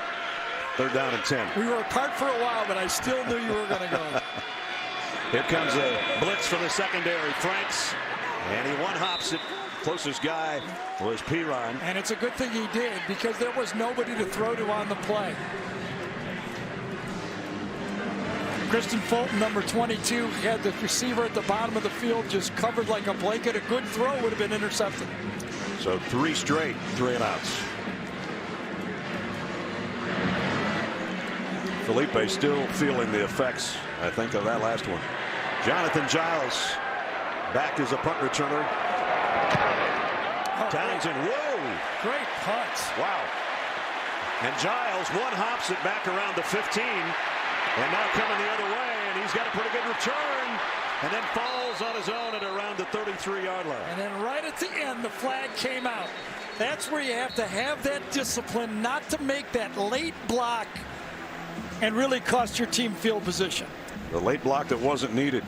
3rd down and 10. We were apart for a while, but I still knew you were going to go. Here comes a blitz from the secondary. Franks, and he one-hops it. Closest guy was Perine. And it's a good thing he did, because there was nobody to throw to on the play. Kristen Fulton, number 22, had the receiver at the bottom of the field just covered like a blanket. A good throw would have been intercepted. So 3 straight 3-and-outs. Feleipe still feeling the effects, I think, of that last one. Jonathan Giles back as a punt returner. Townsend, whoa! Great punt. Wow. And Giles one-hops it back around the 15. And now coming the other way, and he's got a pretty good return. And then falls on his own at around the 33-yard line. And then right at the end, the flag came out. That's where you have to have that discipline not to make that late block and really cost your team field position. The late block that wasn't needed.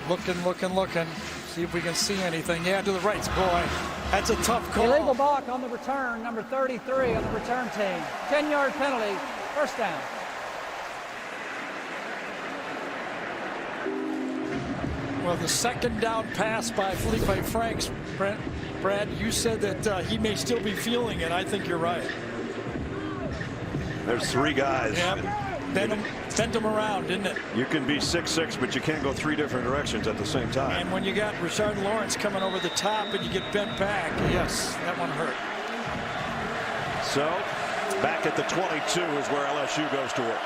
Looking. See if we can see anything. Yeah, to the right. Boy, that's a tough call. Illegal block on the return, number 33 on the return team. 10-yard penalty, first down. Well, the second down pass by Feleipe Franks, Brad, you said that he may still be feeling it. I think you're right. There's three guys. Yep. Bent him around, didn't it? You can be 6'6", but you can't go three different directions at the same time. And when you got Rashard Lawrence coming over the top and you get bent back, yes, that one hurt. So, back at the 22 is where LSU goes to work.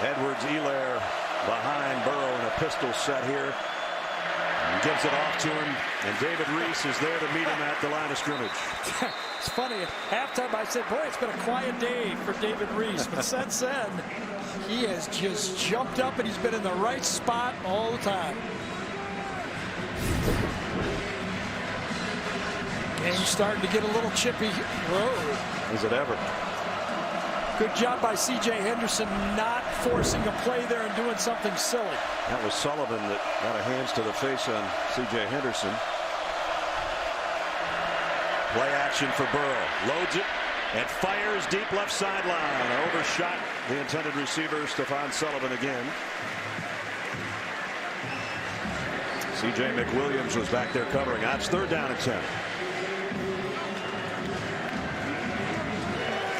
Edwards-Helaire behind Burrow in a pistol set here. And gives it off to him, and David Reese is there to meet him at the line of scrimmage. It's funny, at halftime I said, boy, it's been a quiet day for David Reese. But since then, he has just jumped up and he's been in the right spot all the time. Game's starting to get a little chippy. Whoa. Is it ever? Good job by C.J. Henderson not forcing a play there and doing something silly. That was Sullivan that got a hands to the face on C.J. Henderson. Play action for Burrow. Loads it and fires deep left sideline. Overshot the intended receiver, Stephon Sullivan again. C.J. McWilliams was back there covering. That's third down and 10.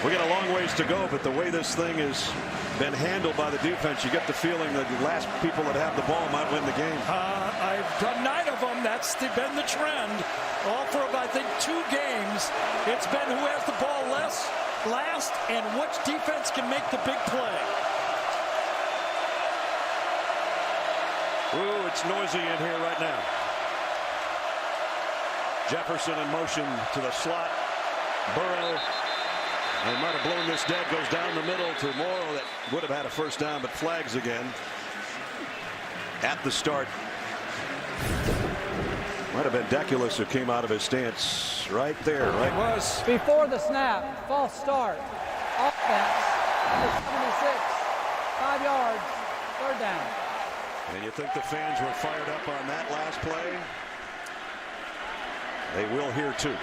We got a long ways to go, but the way this thing has been handled by the defense, you get the feeling that the last people that have the ball might win the game. I've done 9 of them. That's been the trend. All for, I think, 2 games. It's been who has the ball last and which defense can make the big play. Ooh, it's noisy in here right now. Jefferson in motion to the slot. Burrow. They might have blown this dead. Goes down the middle to Morrow. That would have had a first down, but flags again at the start. Might have been Deculus who came out of his stance right there. Right. It was. Before the snap, false start. Offense, number 76, 5 yards, third down. And you think the fans were fired up on that last play? They will here too.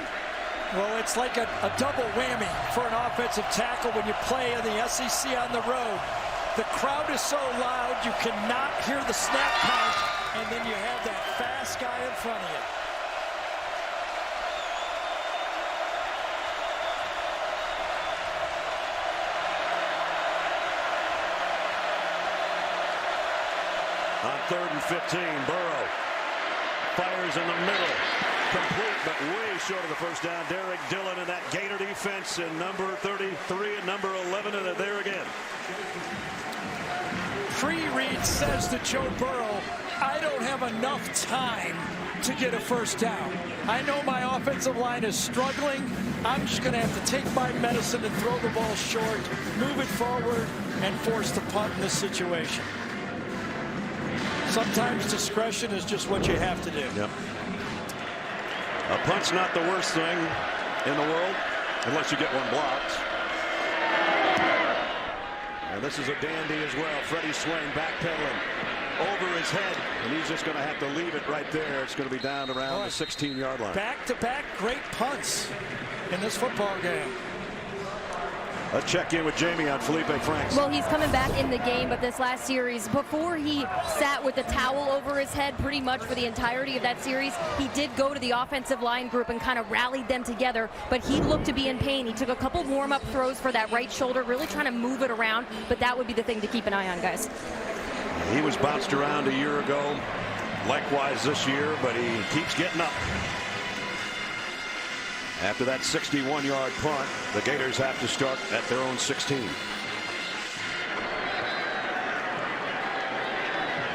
Well, it's like a double whammy for an offensive tackle when you play in the SEC on the road. The crowd is so loud you cannot hear the snap count, and then you have that fast guy in front of you. On 3rd and 15, Burrow fires in the middle. Complete, but way short of the first down. Derek Dillon and that Gator defense, and number 33 and number 11 are there again. Pre-read says to Joe Burrow, I don't have enough time to get a first down. I know my offensive line is struggling. I'm just going to have to take my medicine and throw the ball short, move it forward, and force the punt in this situation. Sometimes discretion is just what you have to do. Yep. A punt's not the worst thing in the world, unless you get one blocked. And this is a dandy as well. Freddie Swain backpedaling over his head, and he's just going to have to leave it right there. It's going to be down around the 16-yard line. Back-to-back great punts in this football game. Let's check in with Jamie on Feleipe Franks. Well, he's coming back in the game, but this last series, before he sat with the towel over his head pretty much for the entirety of that series, he did go to the offensive line group and kind of rallied them together, but he looked to be in pain. He took a couple warm-up throws for that right shoulder, really trying to move it around, but that would be the thing to keep an eye on, guys. He was bounced around a year ago, likewise this year, but he keeps getting up. After that 61-yard punt, the Gators have to start at their own 16.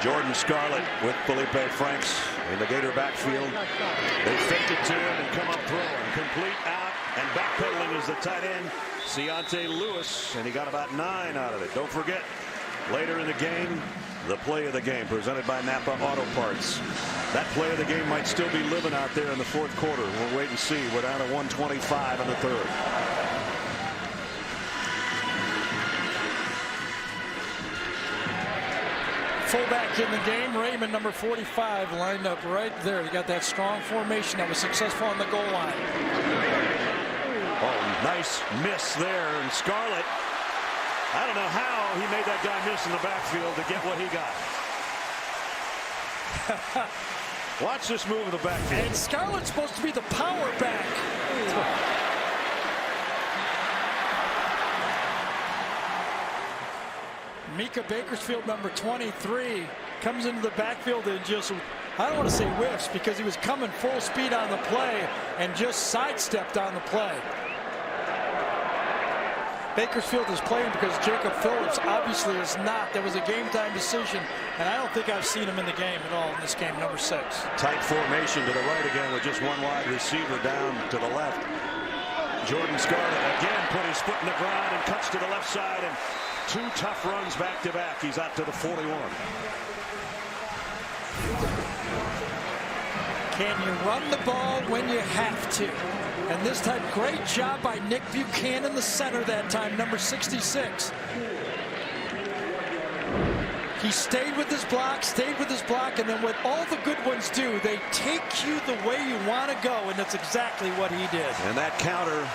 Jordan Scarlett with Feleipe Franks in the Gator backfield. They faked it to him and come up throwing. Complete out and backpedaling is the tight end, Ciante Lewis, and he got about 9 out of it. Don't forget, later in the game, the play of the game presented by Napa Auto Parts. That play of the game might still be living out there in the fourth quarter. We'll wait and see. We're down to 1:25 in the third. Fullback in the game, Raymond, number 45, lined up right there. He got that strong formation that was successful on the goal line. Oh, nice miss there, and Scarlett, I don't know how he made that guy miss in the backfield to get what he got. Watch this move in the backfield. And Scarlett's supposed to be the power back. Mika Bakersfield, number 23, comes into the backfield and just, I don't want to say whiffs, because he was coming full speed on the play and just sidestepped on the play. Bakersfield is playing because Jacob Phillips obviously is not. That was a game time decision, and I don't think I've seen him in the game at all in this game, number 6. Tight formation to the right again with just one wide receiver down to the left. Jordan Scarlett again put his foot in the ground and cuts to the left side, and 2 tough runs back to back. He's out to the 41. Can you run the ball when you have to? And this time, great job by Nick Buchanan, the center that time, number 66. He stayed with his block, and then what all the good ones do, they take you the way you want to go, and that's exactly what he did. And that counter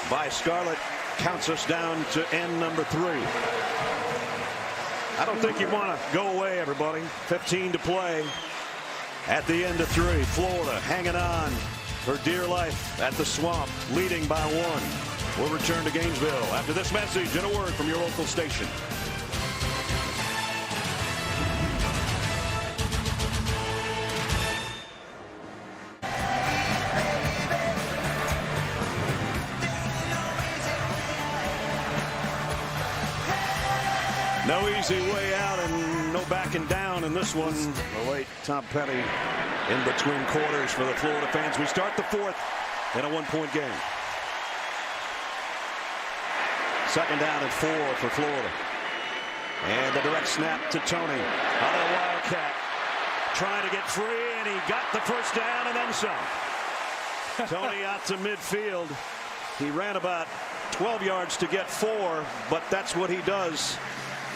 by Scarlett counts us down to end number 3. I don't think you want to go away, everybody. 15 to play at the end of 3. Florida hanging on for dear life at the Swamp, leading by 1. We'll return to Gainesville after this message and a word from your local station. No easy way out and no backing down in this one. The late Tom Petty in between quarters for the Florida fans. We start the 4th in a 1-point game. 2nd down and 4 for Florida. And the direct snap to Tony. Another Wildcat trying to get free, and he got the first down and then some. Tony out to midfield. He ran about 12 yards to get 4, but that's what he does.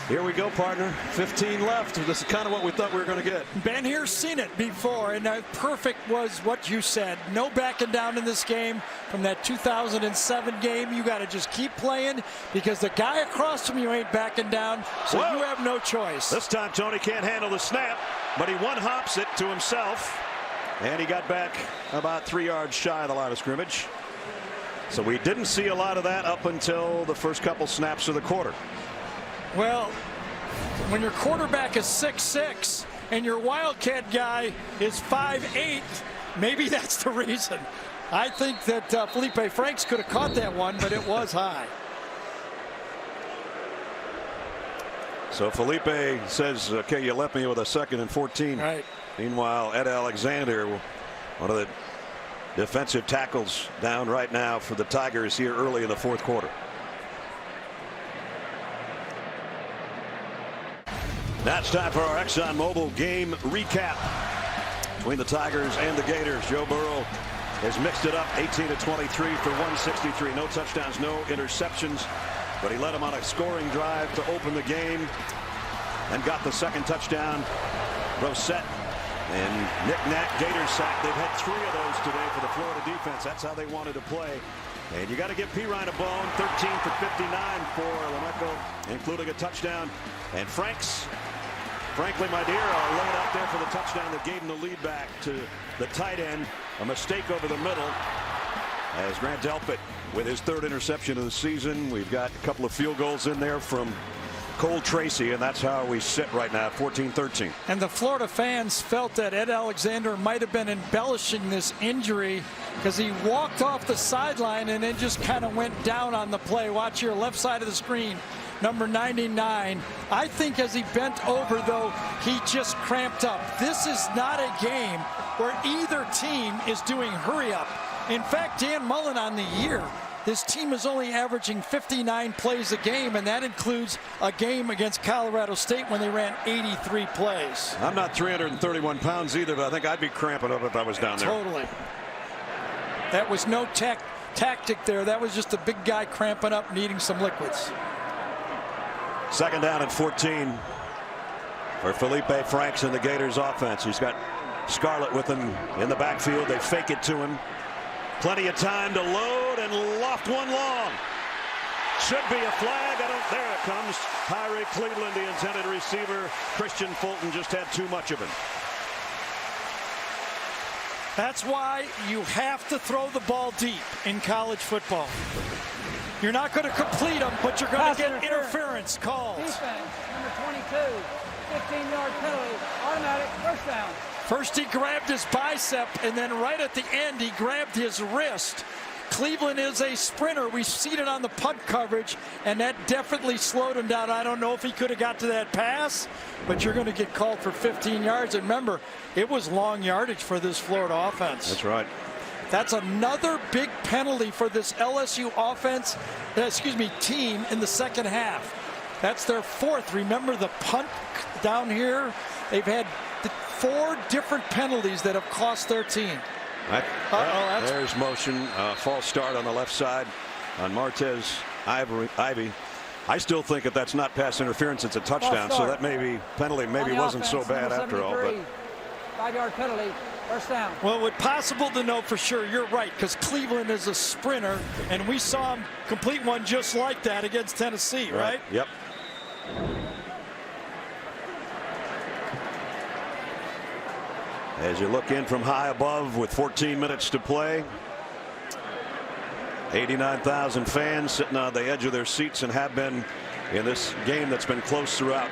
Here we go, partner. 15 left. This is kind of what we thought we were going to get. Ben here's seen it before, and perfect was what you said. No backing down in this game from that 2007 game. You got to just keep playing because the guy across from you ain't backing down, so you have no choice. This time Tony can't handle the snap, but he one-hops it to himself, and he got back about 3 yards shy of the line of scrimmage. So we didn't see a lot of that up until the first couple snaps of the quarter. Well, when your quarterback is 6'6" and your Wildcat guy is 5'8", maybe that's the reason. I think that Feleipe Franks could have caught that one, but it was high. So Feleipe says, okay, you left me with a 2nd and 14. Right. Meanwhile, Ed Alexander, one of the defensive tackles, down right now for the Tigers here early in the 4th quarter. Now it's time for our ExxonMobil game recap between the Tigers and the Gators. Joe Burrow has mixed it up, 18 to 23 for 163. No touchdowns, no interceptions, but he led them on a scoring drive to open the game and got the 2nd touchdown. Brossette and knick-knack Gator sack. They've had 3 of those today for the Florida defense. That's how they wanted to play. And you got to give Perine a bone. 13 for 59 for Lameco, including a touchdown. And Franks, frankly, my dear, laid out there for the touchdown that gave him the lead back to the tight end. A mistake over the middle as Grant Delpit with his 3rd interception of the season. We've got a couple of field goals in there from Cole Tracy, and that's how we sit right now, 14-13. And the Florida fans felt that Ed Alexander might have been embellishing this injury because he walked off the sideline and then just kind of went down on the play. Watch here, left side of the screen, number 99. I think as he bent over, though, he just cramped up. This is not a game where either team is doing hurry up. In fact, Dan Mullen on the year, this team is only averaging 59 plays a game, and that includes a game against Colorado State when they ran 83 plays. I'm not 331 pounds either, but I think I'd be cramping up if I was down there. Totally. That was no tactic there. That was just a big guy cramping up, needing some liquids. Second down and 14 for Feleipe Franks and the Gators offense. He's got Scarlett with him in the backfield. They fake it to him. Plenty of time to load and loft one long. Should be a flag. There it comes. Tyree Cleveland, the intended receiver. Christian Fulton just had too much of him. That's why you have to throw the ball deep in college football. You're not going to complete them, but you're going to get interference called. Defense, number 22, 15-yard penalty, automatic first down. First he grabbed his bicep, and then right at the end he grabbed his wrist. Cleveland is a sprinter. We've seen it on the punt coverage, and that definitely slowed him down. I don't know if he could have got to that pass, but you're going to get called for 15 yards. And remember, it was long yardage for this Florida offense. That's right. That's another big penalty for this LSU offense, team in the second half. That's their fourth. Remember the punt down here? They've had 4 different penalties that have cost their team. There's motion. False start on the left side on Martez Ivy. I still think if that's not pass interference, it's a touchdown. So that penalty wasn't so bad after all. But 5-yard penalty, first down. Well, it's possible to know for sure. You're right, because Cleveland is a sprinter, and we saw him complete one just like that against Tennessee, right? Yep. As you look in from high above with 14 minutes to play, 89,000 fans sitting on the edge of their seats and have been in this game that's been close throughout.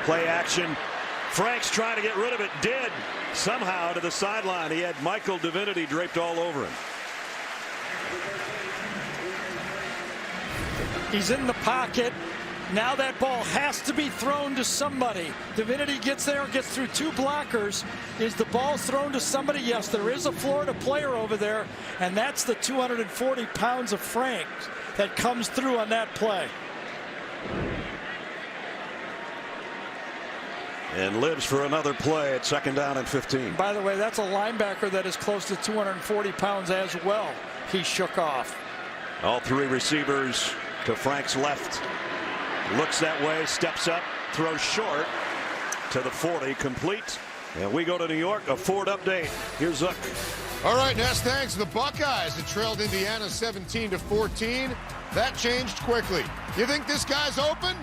Play action. Franks trying to get rid of it. Did somehow to the sideline. He had Michael Divinity draped all over him. He's in the pocket. Now that ball has to be thrown to somebody. Divinity gets there and gets through 2 blockers. Is the ball thrown to somebody? Yes, there is a Florida player over there, and that's the 240 pounds of Franks that comes through on that play. And lives for another play at second down and 15. By the way, that's a linebacker that is close to 240 pounds as well. He shook off. All 3 receivers to Frank's left. Looks that way, steps up, throws short to the 40, complete. And we go to New York, a Ford update. Here's Zook. All right, Ness, thanks. The Buckeyes had trailed Indiana 17-14. That changed quickly. You think this guy's open?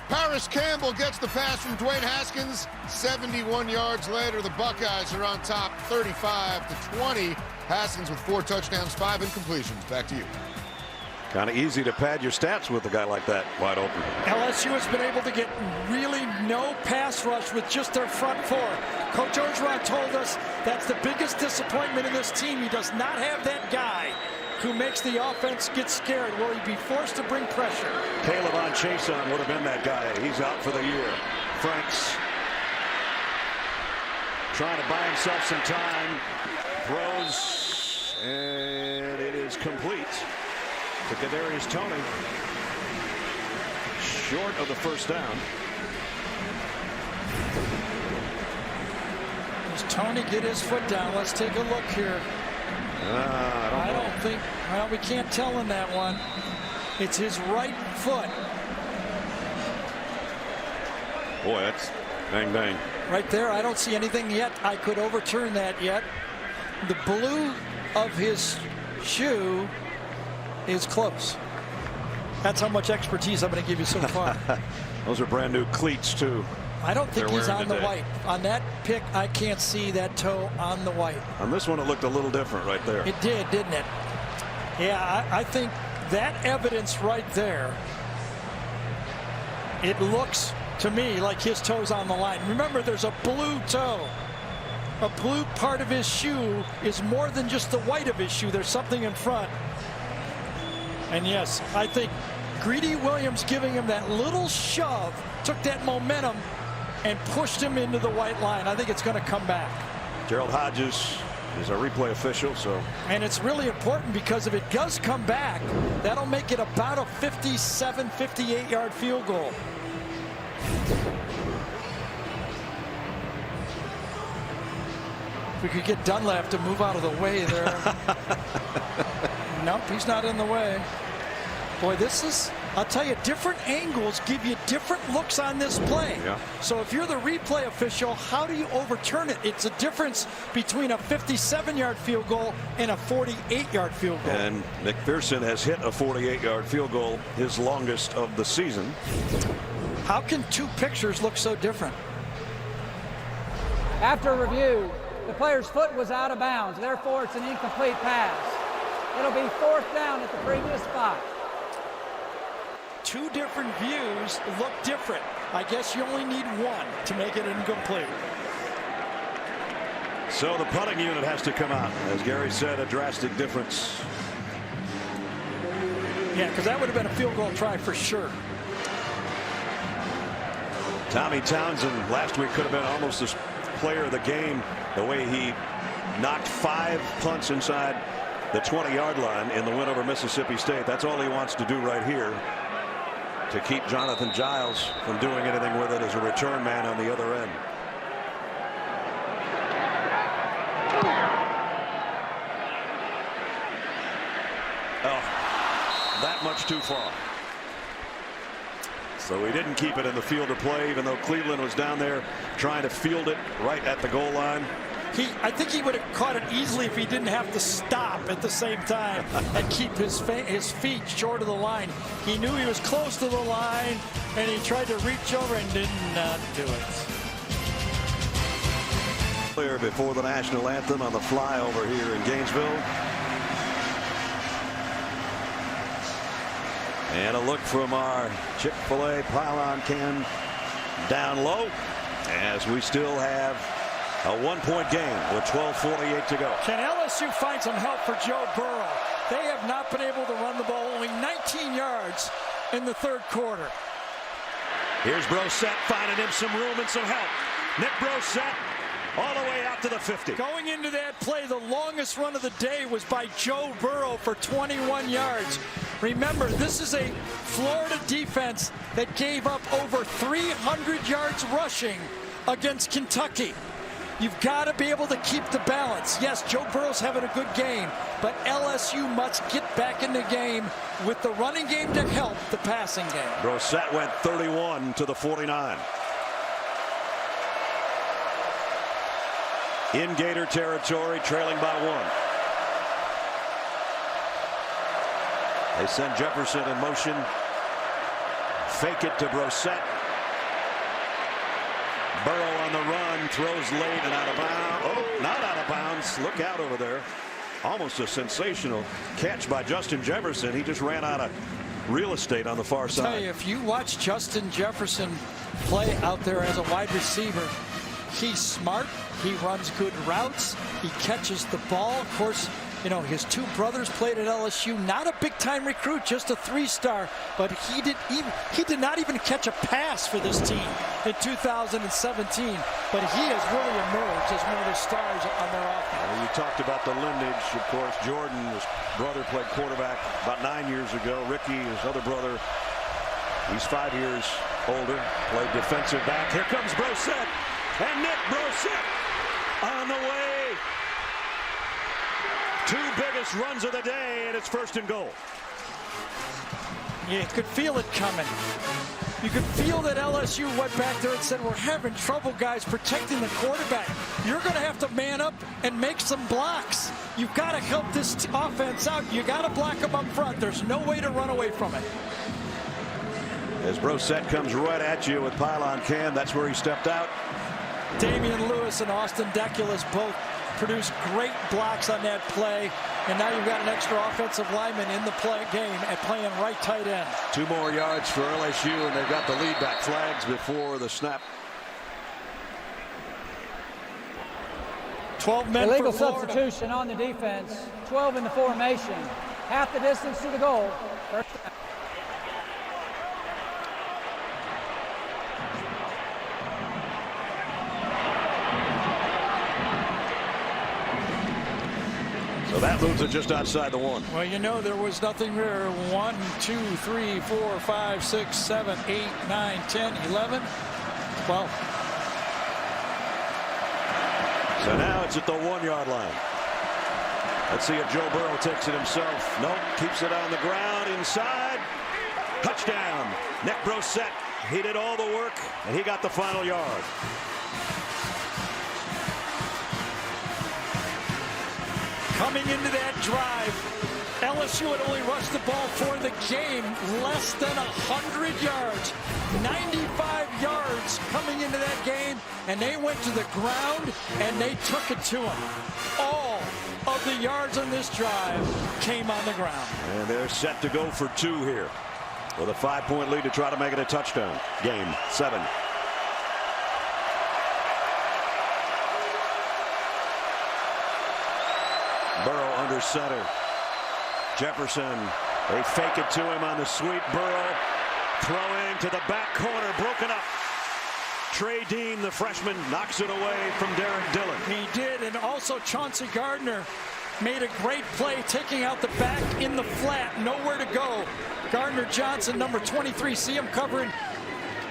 Paris Campbell gets the pass from Dwayne Haskins. 71 yards later, the Buckeyes are on top, 35-20. Haskins with 4 touchdowns, 5 incompletions. Back to you. Kind of easy to pad your stats with a guy like that wide open. LSU has been able to get really no pass rush with just their front 4. Coach Orgeron told us that's the biggest disappointment in this team. He does not have that guy who makes the offense get scared. Will he be forced to bring pressure? Caleb on Chason would have been that guy. He's out for the year. Franks trying to buy himself some time. Throws, and it is complete to Kadarius Toney. Short of the first down. Does Toney get his foot down? Let's take a look here. I don't think, well, we can't tell in that one. It's his right foot. Boy, that's bang, bang. Right there, I don't see anything yet. I could overturn that yet. The blue of his shoe is close. That's how much expertise I'm going to give you so far. Those are brand new cleats, too. I don't think he's on the white. On that pick, I can't see that toe on the white. On this one, it looked a little different right there. It did, didn't it? Yeah, I think that evidence right there, it looks to me like his toe's on the line. Remember, there's a blue toe. A blue part of his shoe is more than just the white of his shoe. There's something in front. And yes, I think Greedy Williams giving him that little shove took that momentum and pushed him into the white line. I think it's going to come back. Gerald Hodges is a replay official, and it's really important, because if it does come back, that'll make it about a 57, 58-yard field goal. If we could get Dunlap to move out of the way there. Nope, he's not in the way. Boy, this is, I'll tell you, different angles give you different looks on this play. Yeah. So if you're the replay official, how do you overturn it? It's a difference between a 57-yard field goal and a 48-yard field goal. And McPherson has hit a 48-yard field goal, his longest of the season. How can two pictures look so different? After review, the player's foot was out of bounds. Therefore, it's an incomplete pass. It'll be 4th down at the previous spot. Two different views look different. I guess you only need one to make it incomplete. So the punting unit has to come out. As Gary said, a drastic difference. Yeah, because that would have been a field goal try for sure. Tommy Townsend last week could have been almost the player of the game, the way he knocked 5 punts inside the 20-yard line in the win over Mississippi State. That's all he wants to do right here, to keep Jonathan Giles from doing anything with it as a return man on the other end. Oh, that much too far. So he didn't keep it in the field of play, even though Cleveland was down there trying to field it right at the goal line. I think he would have caught it easily if he didn't have to stop at the same time and keep his feet short of the line. He knew he was close to the line, and he tried to reach over and did not do it. Clear before the national anthem on the flyover here in Gainesville. And a look from our Chick-fil-A pylon cam down low, as we still have a 1-point game with 12:48 to go. Can LSU find some help for Joe Burrow? They have not been able to run the ball, only 19 yards in the 3rd quarter. Here's Brossette finding him some room and some help. Nick Brossette all the way out to the 50. Going into that play, the longest run of the day was by Joe Burrow for 21 yards. Remember, this is a Florida defense that gave up over 300 yards rushing against Kentucky. You've got to be able to keep the balance. Yes, Joe Burrow's having a good game, but LSU must get back in the game with the running game to help the passing game. Brossette went 31 to the 49. In Gator territory, trailing by 1. They send Jefferson in motion. Fake it to Brossette. Burrow on the run, throws late and out of bounds. Oh, not out of bounds. Look out over there. Almost a sensational catch by Justin Jefferson. He just ran out of real estate on the far side. I tell you, if you watch Justin Jefferson play out there as a wide receiver, he's smart. He runs good routes. He catches the ball. Of course, you know, his 2 brothers played at LSU. Not a big-time recruit, just a 3-star. But he did not even catch a pass for this team in 2017. But he has really emerged as one of the stars on their offense. Well, you talked about the lineage. Of course, Jordan, his brother, played quarterback about 9 years ago. Ricky, his other brother, he's 5 years older, played defensive back. Here comes Brossette. And Nick Brossette on the way. 2 biggest runs of the day, and it's 1st and goal. You could feel it coming. You could feel that LSU went back there and said, we're having trouble, guys, protecting the quarterback. You're going to have to man up and make some blocks. You've got to help this offense out. You got to block them up front. There's no way to run away from it. As Brossette comes right at you with pylon cam, that's where he stepped out. Damian Lewis and Austin Deculus both produced great blocks on that play, and now you've got an extra offensive lineman in the game and playing right tight end. 2 more yards for LSU, and they've got the lead back. Flags before the snap. 12 men illegal substitution on the defense. 12 in the formation. Half the distance to the goal. First down. So that moves it just outside the 1. Well, you know, there was nothing there. 1, 2, 3, 4, 5, 6, 7, 8, 9, 10, 11, 12. So now it's at the 1-yard line. Let's see if Joe Burrow takes it himself. Nope, keeps it on the ground inside. Touchdown. Nick Brossette. He did all the work, and he got the final yard. Coming into that drive, LSU had only rushed the ball for the game less than 100 yards. 95 yards coming into that game, and they went to the ground and they took it to them. All of the yards on this drive came on the ground. And they're set to go for 2 here with a 5-point lead to try to make it a touchdown. Game 7. Burrow under center. Jefferson, they fake it to him on the sweep. Burrow throwing to the back corner, broken up. Trey Dean, the freshman, knocks it away from Derek Dillon. He did, and also Chauncey Gardner made a great play, taking out the back in the flat, nowhere to go. Gardner Johnson, number 23, see him covering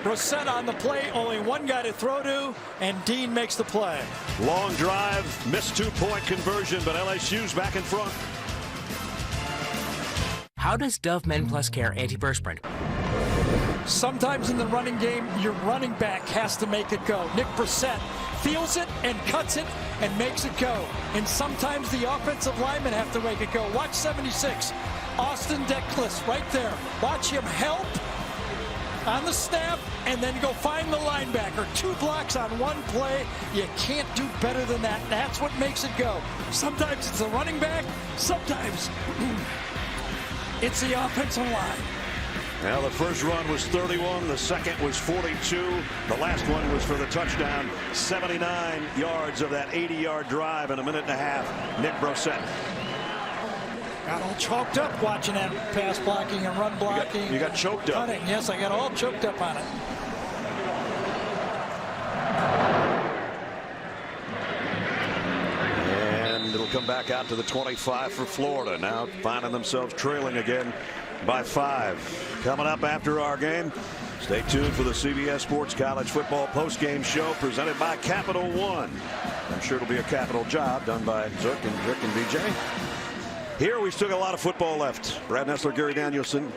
Brossette on the play, only one guy to throw to, and Dean makes the play. Long drive, missed 2-point conversion, but LSU's back in front. How does Dove Men Plus Care antiperspirant? Sometimes in the running game, your running back has to make it go. Nick Brossette feels it and cuts it and makes it go. And sometimes the offensive linemen have to make it go. Watch 76, Austin Decklis right there. Watch him help on the snap and then go find the linebacker. 2 blocks on one play. You can't do better than that. That's what makes it go. Sometimes it's the running back. Sometimes it's the offensive line. Now the first run was 31. The second was 42. The last one was for the touchdown. 79 yards of that 80-yard drive in a minute and a half. Nick Brossette. Got all choked up watching that pass blocking and run blocking. You got choked up. Cutting. Yes, I got all choked up on it. And it'll come back out to the 25 for Florida. Now finding themselves trailing again by 5. Coming up after our game, stay tuned for the CBS Sports College Football postgame show presented by Capital One. I'm sure it'll be a capital job done by Zook and Rick and BJ. Here we still got a lot of football left. Brad Nessler, Gary Danielson,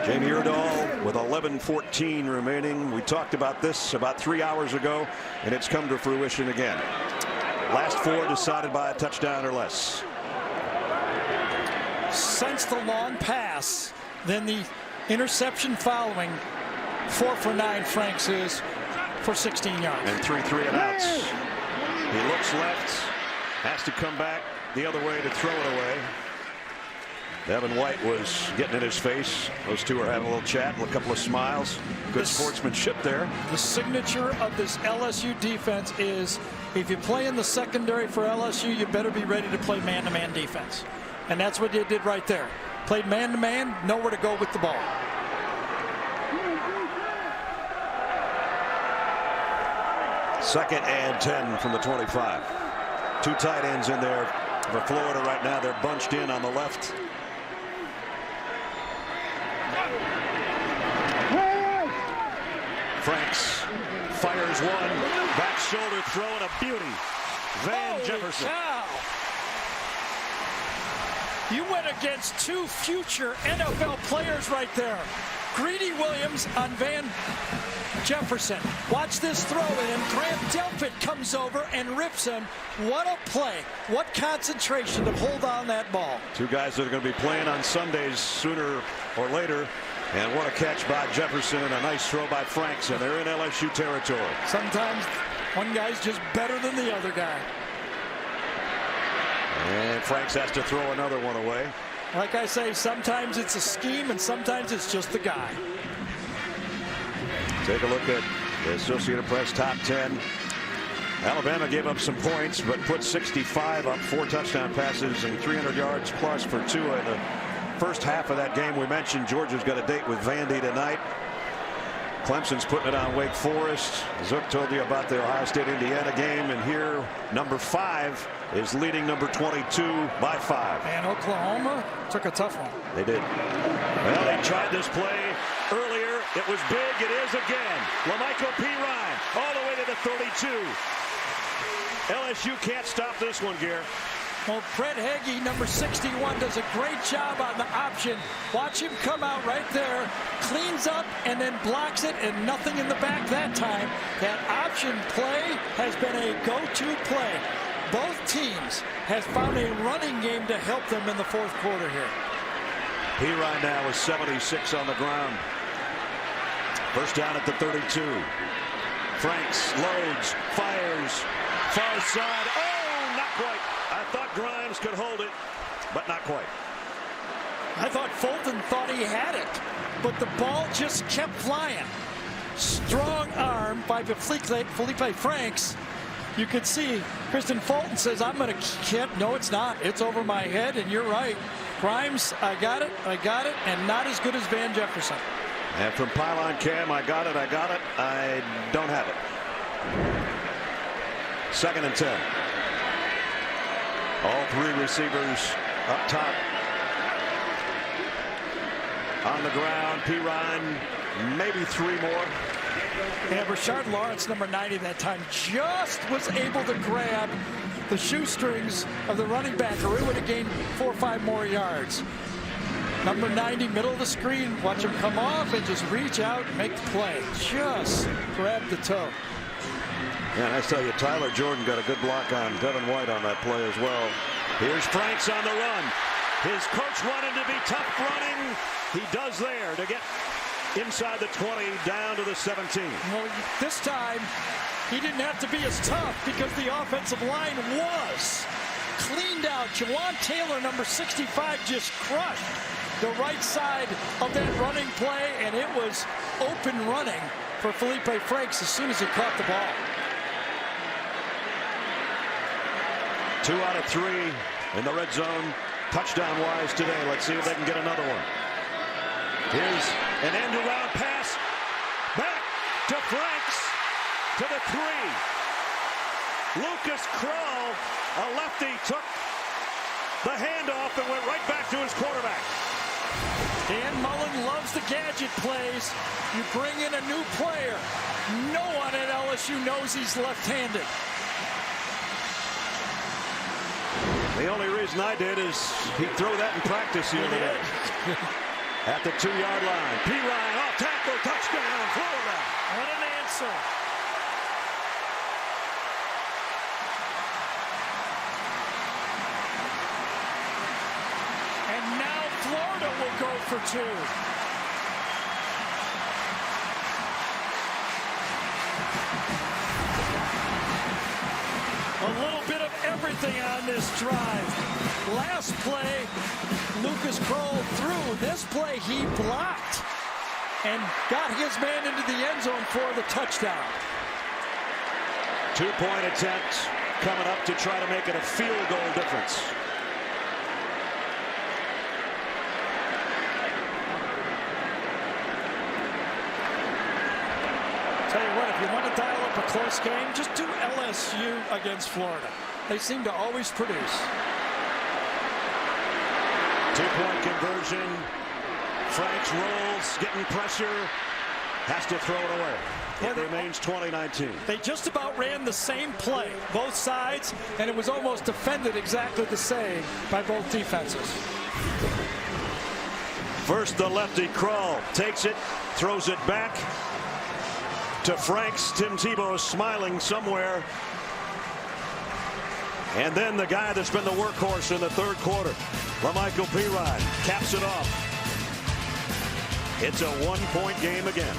Jamie Erdahl with 11:14 remaining. We talked about this about 3 hours ago, and it's come to fruition again. Last 4 decided by a touchdown or less. Since the long pass, then the interception following, 4 for 9 Franks is for 16 yards. And 3 3-and-outs. He looks left, has to come back the other way to throw it away. Devin White was getting in his face. Those two are having a little chat, a couple of smiles. Good sportsmanship there. The signature of this LSU defense is if you play in the secondary for LSU, you better be ready to play man-to-man defense. And that's what they did right there. Played man-to-man, nowhere to go with the ball. Second and 10 from the 25. 2 tight ends in there for Florida right now. They're bunched in on the left. Franks fires one. Back shoulder throw and a beauty. Van Jefferson. Cow. You went against 2 future NFL players right there. Greedy Williams on Van Jefferson. Watch this throw, and Grant Delpit comes over and rips him. What a play. What concentration to hold on that ball. 2 guys that are going to be playing on Sundays sooner or later. And what a catch by Jefferson and a nice throw by Franks, and they're in LSU territory. Sometimes one guy's just better than the other guy. And Franks has to throw another one away. Like I say, sometimes it's a scheme and sometimes it's just the guy. Take a look at the Associated Press top 10. Alabama gave up some points, but put 65 up, 4 touchdown passes and 300 yards plus for Tua in the first half of that game. We mentioned Georgia's got a date with Vandy tonight. Clemson's putting it on Wake Forest. Zook told you about the Ohio State-Indiana game, and here number 5 is leading number 22 by 5. And Oklahoma took a tough one. They did. Well, they tried this play earlier. It was big. It is again. Perine all the way to the 32. LSU can't stop this one, Gare. Well, Fred Heggie, number 61, does a great job on the option. Watch him come out right there, cleans up, and then blocks it, and nothing in the back that time. That option play has been a go-to play. Both teams has found a running game to help them in the fourth quarter here. Perine now is 76 on the ground. First down at the 32. Franks loads, fires, far side. Oh, not quite. I thought Grimes could hold it, but not quite. I thought Fulton thought he had it, but the ball just kept flying. Strong arm by Feleipe Franks. You could see Kristen Fulton says, I'm going to hit. No, it's not. It's over my head, and you're right. Grimes, I got it, and not as good as Van Jefferson. And from pylon cam, I got it, I don't have it. 2nd and 10. All 3 receivers up top. On the ground, Perine, maybe 3 more. Yeah, Rashard Lawrence, number 90 that time, just was able to grab the shoestrings of the running back, or it would have gained 4 or 5 more yards. Number 90, middle of the screen. Watch him come off and just reach out and make the play. Just grab the toe. Yeah, and I tell you, Tyler Jordan got a good block on Devin White on that play as well. Here's Franks on the run. His coach wanted to be tough running. He does there to get inside the 20 down to the 17. Well, this time he didn't have to be as tough because the offensive line was cleaned out. Jawan Taylor, number 65, just crushed the right side of that running play, and it was open running for Feleipe Franks as soon as he caught the ball. 2 out of 3 in the red zone, touchdown-wise today. Let's see if they can get another one. Here's an end-around pass. Back to Franks to the 3. Lucas Krull, a lefty, took the handoff and went right back to his quarterback. Dan Mullen loves the gadget plays. You bring in a new player. No one at LSU knows he's left-handed. The only reason I did is he'd throw that in practice the other day. At the 2-yard line. Perine off tackle, touchdown, Florida. What an answer. And now Florida will go for 2. A little bit of everything on this drive. Last play, Lucas Krull threw. This play, he blocked and got his man into the end zone for the touchdown. 2-point attempt coming up to try to make it a field goal difference. Tell you what, if you want to dial up a close game, just do LSU against Florida. They seem to always produce. 2-point conversion. Franks rolls, getting pressure, has to throw it away. It remains 20-19. They just about ran the same play, both sides, and it was almost defended exactly the same by both defenses. First, the lefty Krull takes it, throws it back to Franks. Tim Tebow is smiling somewhere. And then the guy that's been the workhorse in the third quarter, Perine, caps it off. It's a 1-point game again.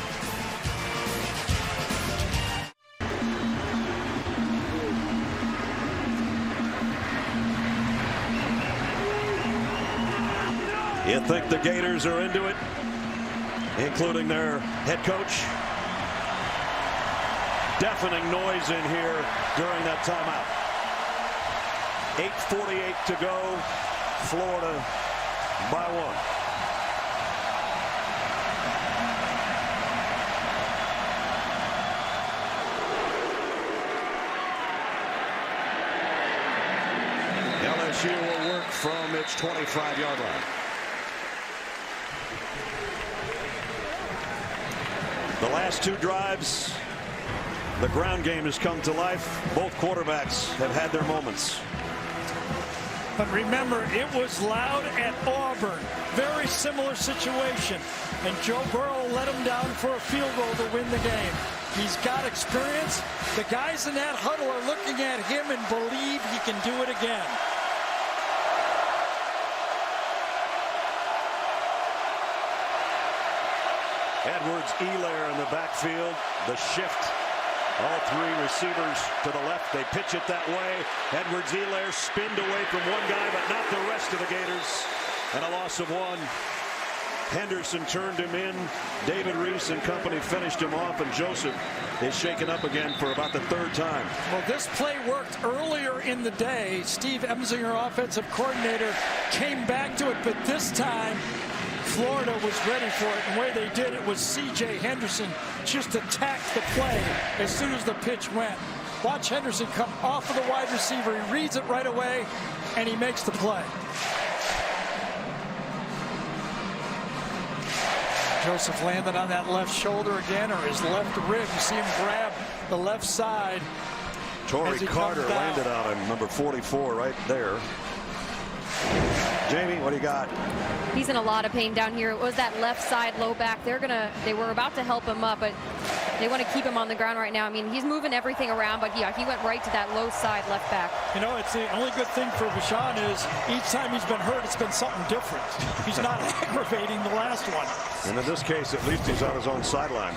You think the Gators are into it, including their head coach? Deafening noise in here during that timeout. 8:48 to go. Florida by 1. LSU will work from its 25-yard line. The last 2 drives, the ground game has come to life. Both quarterbacks have had their moments. But remember, it was loud at Auburn. Very similar situation. And Joe Burrow let him down for a field goal to win the game. He's got experience. The guys in that huddle are looking at him and believe he can do it again. Edwards-Helaire in the backfield. The shift. All 3 receivers to the left. They pitch it that way. Edwards-Helaire spinned away from one guy, but not the rest of the Gators. And a loss of 1. Henderson turned him in. David Reese and company finished him off, and Joseph is shaken up again for about the 3rd time. Well, this play worked earlier in the day. Steve Emsinger, offensive coordinator, came back to it, but this time Florida was ready for it, and the way they did it was C.J. Henderson just attacked the play as soon as the pitch went. Watch Henderson come off of the wide receiver. He reads it right away, and he makes the play. Joseph landed on that left shoulder again, or his left rib. You see him grab the left side. Torrey Carter landed on him, number 44 right there. Jamie, what do you got? He's in a lot of pain down here. It was that left side low back. They were about to help him up, but they want to keep him on the ground right now. I mean, he's moving everything around, but yeah, he went right to that low side left back. You know, it's the only good thing for Vashon is each time he's been hurt, it's been something different. He's not aggravating the last one. And in this case, at least he's on his own sideline.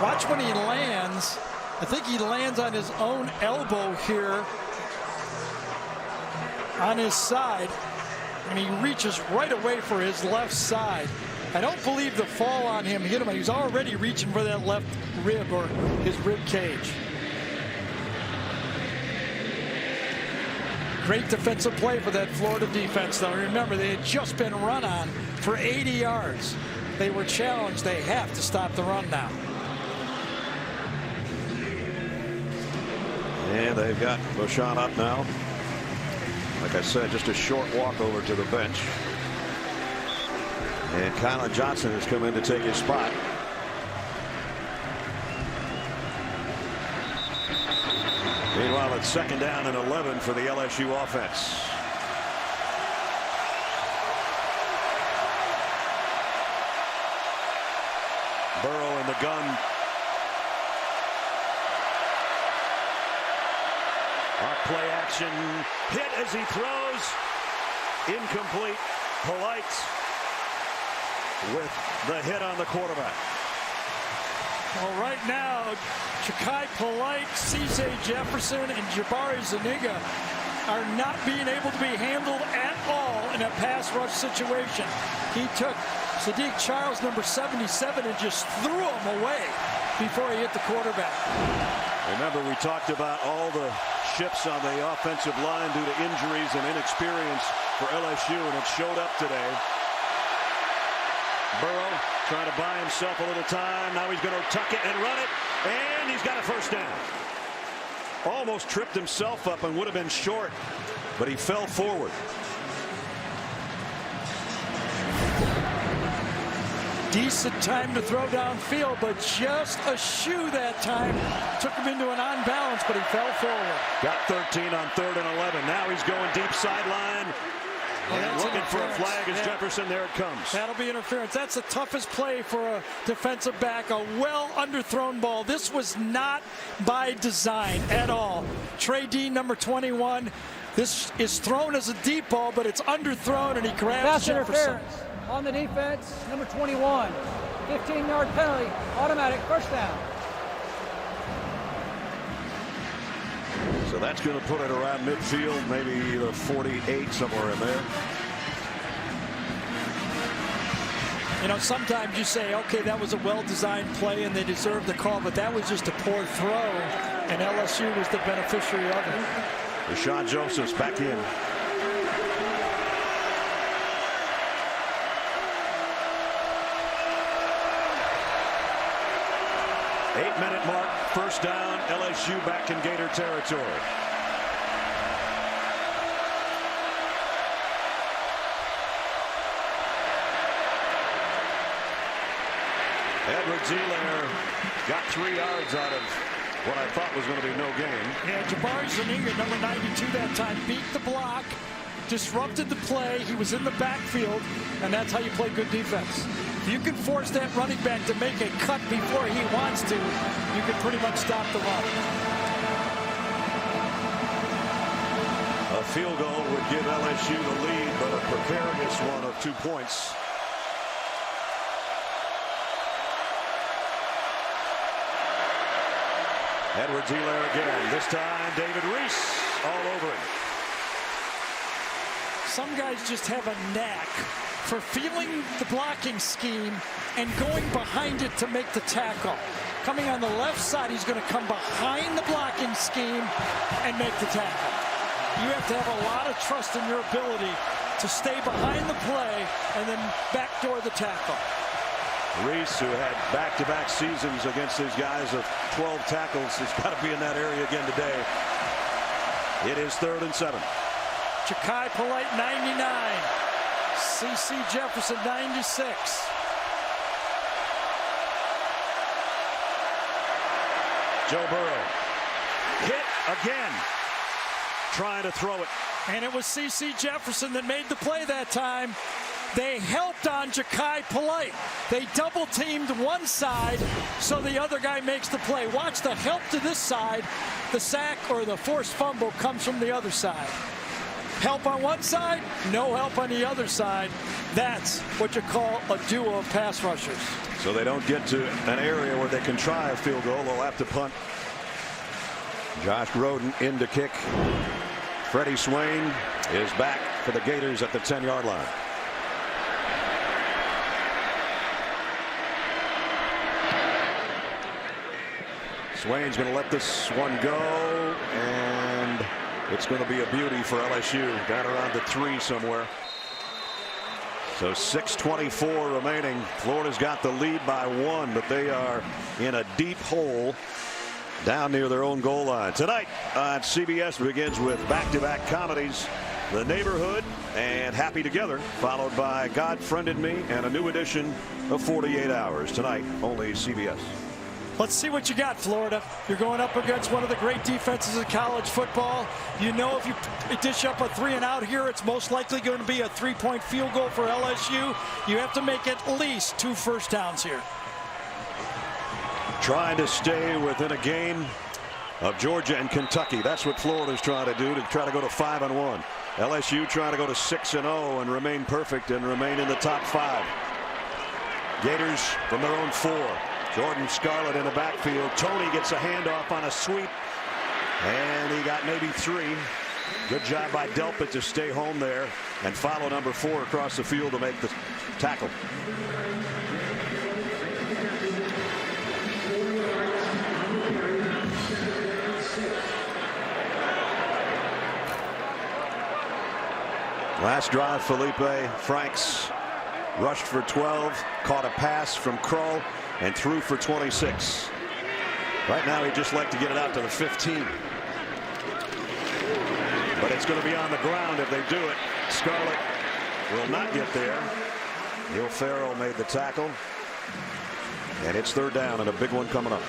Watch when he lands. I think he lands on his own elbow here on his side, and he reaches right away for his left side. I don't believe the fall on him hit him. He was already reaching for that left rib, or his rib cage. Great defensive play for that Florida defense, though. Remember, they had just been run on for 80 yards. They were challenged. They have to stop the run now. And they've got Vashon up now. Like I said, just a short walk over to the bench. And Kylan Johnson has come in to take his spot. Meanwhile, it's 2nd down and 11 for the LSU offense. Burrow in the gun. Play action, hit as he throws, incomplete. Feleipe with the hit on the quarterback. Well, right now, Ja'Kai Polite, C.J. Jefferson, and Jabari Zuniga are not being able to be handled at all in a pass rush situation. He took Sadiq Charles, number 77, and just threw him away before he hit the quarterback. Remember, we talked about all the shifts on the offensive line due to injuries and inexperience for LSU, and it showed up today. Burrow trying to buy himself a little time. Now he's going to tuck it and run it, and he's got a 1st down. Almost tripped himself up and would have been short, but he fell forward. Decent time to throw downfield, but just a shoe that time. Took him into an on-balance, but he fell forward. Got 13 on 3rd and 11. Now he's going deep sideline. And looking for a flag as Jefferson. There it comes. That'll be interference. That's the toughest play for a defensive back. A well underthrown ball. This was not by design at all. Trey Dean, number 21. This is thrown as a deep ball, but it's underthrown, and he grabs Jefferson. Interference on the defense, number 21. 15-yard penalty, automatic 1st down. So that's going to put it around midfield, maybe the 48, somewhere in there. You know, sometimes you say, okay, that was a well-designed play and they deserve the call, but that was just a poor throw, and LSU was the beneficiary of it. Rashawn Joseph's back in. Eight-minute mark, first down, LSU back in Gator territory. Edwards-Helaire got 3 yards out of what I thought was going to be no gain. Yeah, Jabari Zuniga, number 92 that time, beat the block, disrupted the play. He was in the backfield, and that's how you play good defense. If you can force that running back to make a cut before he wants to, you can pretty much stop the run. A field goal would give LSU the lead, but a precarious one of 2 points. Edwards-Helaire again. This time, David Reese all over him. Some guys just have a knack for feeling the blocking scheme and going behind it to make the tackle. Coming on the left side, he's going to come behind the blocking scheme and make the tackle. You have to have a lot of trust in your ability to stay behind the play and then backdoor the tackle. Reese, who had back-to-back seasons against these guys of 12 tackles, has got to be in that area again today. It is 3rd and 7. Ja'Kai Polite, 99. C.C. Jefferson, 96. Joe Burrow hit again, trying to throw it. And it was C.C. Jefferson that made the play that time. They helped on Ja'Kai Polite. They double teamed one side so the other guy makes the play. Watch the help to this side. The sack or the forced fumble comes from the other side. Help on one side, no help on the other side. That's what you call a duo of pass rushers. So they don't get to an area where they can try a field goal. They'll have to punt. Josh Grodin in to kick. Freddie Swain is back for the Gators at the 10-yard line. Swain's going to let this one go, and it's going to be a beauty for LSU down around the 3 somewhere. So 6:24 remaining. Florida's got the lead by 1, but they are in a deep hole down near their own goal line. Tonight on CBS begins with back-to-back comedies, The Neighborhood and Happy Together, followed by God Friended Me and a new edition of 48 Hours. Tonight, only CBS. Let's see what you got, Florida. You're going up against one of the great defenses in college football. You know if you dish up a 3-and-out here, it's most likely going to be a 3-point field goal for LSU. You have to make at least 2 first downs here. Trying to stay within a game of Georgia and Kentucky. That's what Florida's trying to do, to try to go to 5-1. LSU trying to go to 6-0 and remain perfect and remain in the top 5. Gators from their own 4. Jordan Scarlett in the backfield. Tony gets a handoff on a sweep, and he got maybe 3. Good job by Delpit to stay home there and follow number 4 across the field to make the tackle. Last drive, Feleipe Franks rushed for 12, caught a pass from Krull, and threw for 26. Right now, he'd just like to get it out to the 15. But it's going to be on the ground if they do it. Scarlett will not get there. Neil Farrell made the tackle. And it's 3rd down and a big one coming up.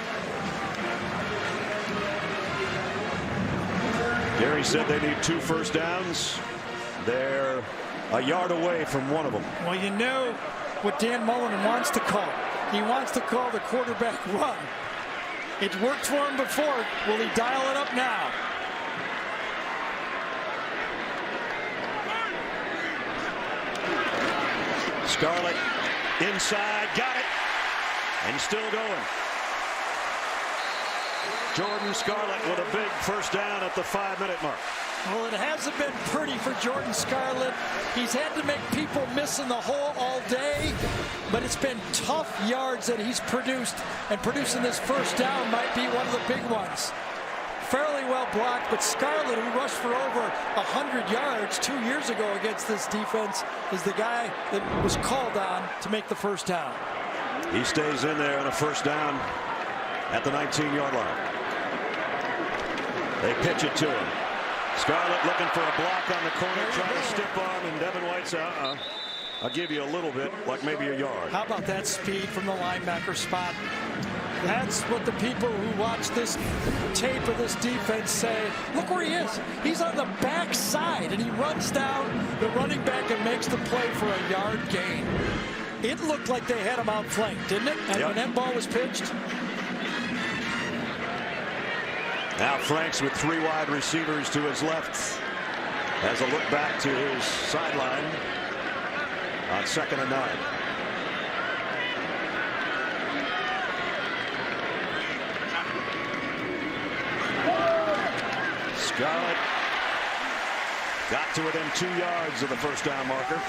Gary said they need 2 first downs. They're a yard away from one of them. Well, you know what Dan Mullen wants to call. He wants to call the quarterback run. It worked for him before. Will he dial it up now? Scarlett inside, got it, and still going. Jordan Scarlett with a big first down at the 5-minute mark. Well, it hasn't been pretty for Jordan Scarlett. He's had to make people miss in the hole all day, but it's been tough yards that he's produced, and producing this first down might be one of the big ones. Fairly well blocked, but Scarlett, who rushed for over 100 yards 2 years ago against this defense, is the guy that was called on to make the first down. He stays in there on a first down at the 19-yard line. They pitch it to him. Scarlett looking for a block on the corner, trying to stiff arm, and Devin White's I'll give you a little bit, like maybe a yard. How about that speed from the linebacker spot? That's what the people who watch this tape of this defense say. Look where he is. He's on the back side, and he runs down the running back and makes the play for a yard gain. It looked like they had him outflanked, didn't it? And when that ball was pitched. Now Franks with 3 wide receivers to his left has a look back to his sideline on 2nd and 9. Scarlett got to within 2 yards of the first down marker.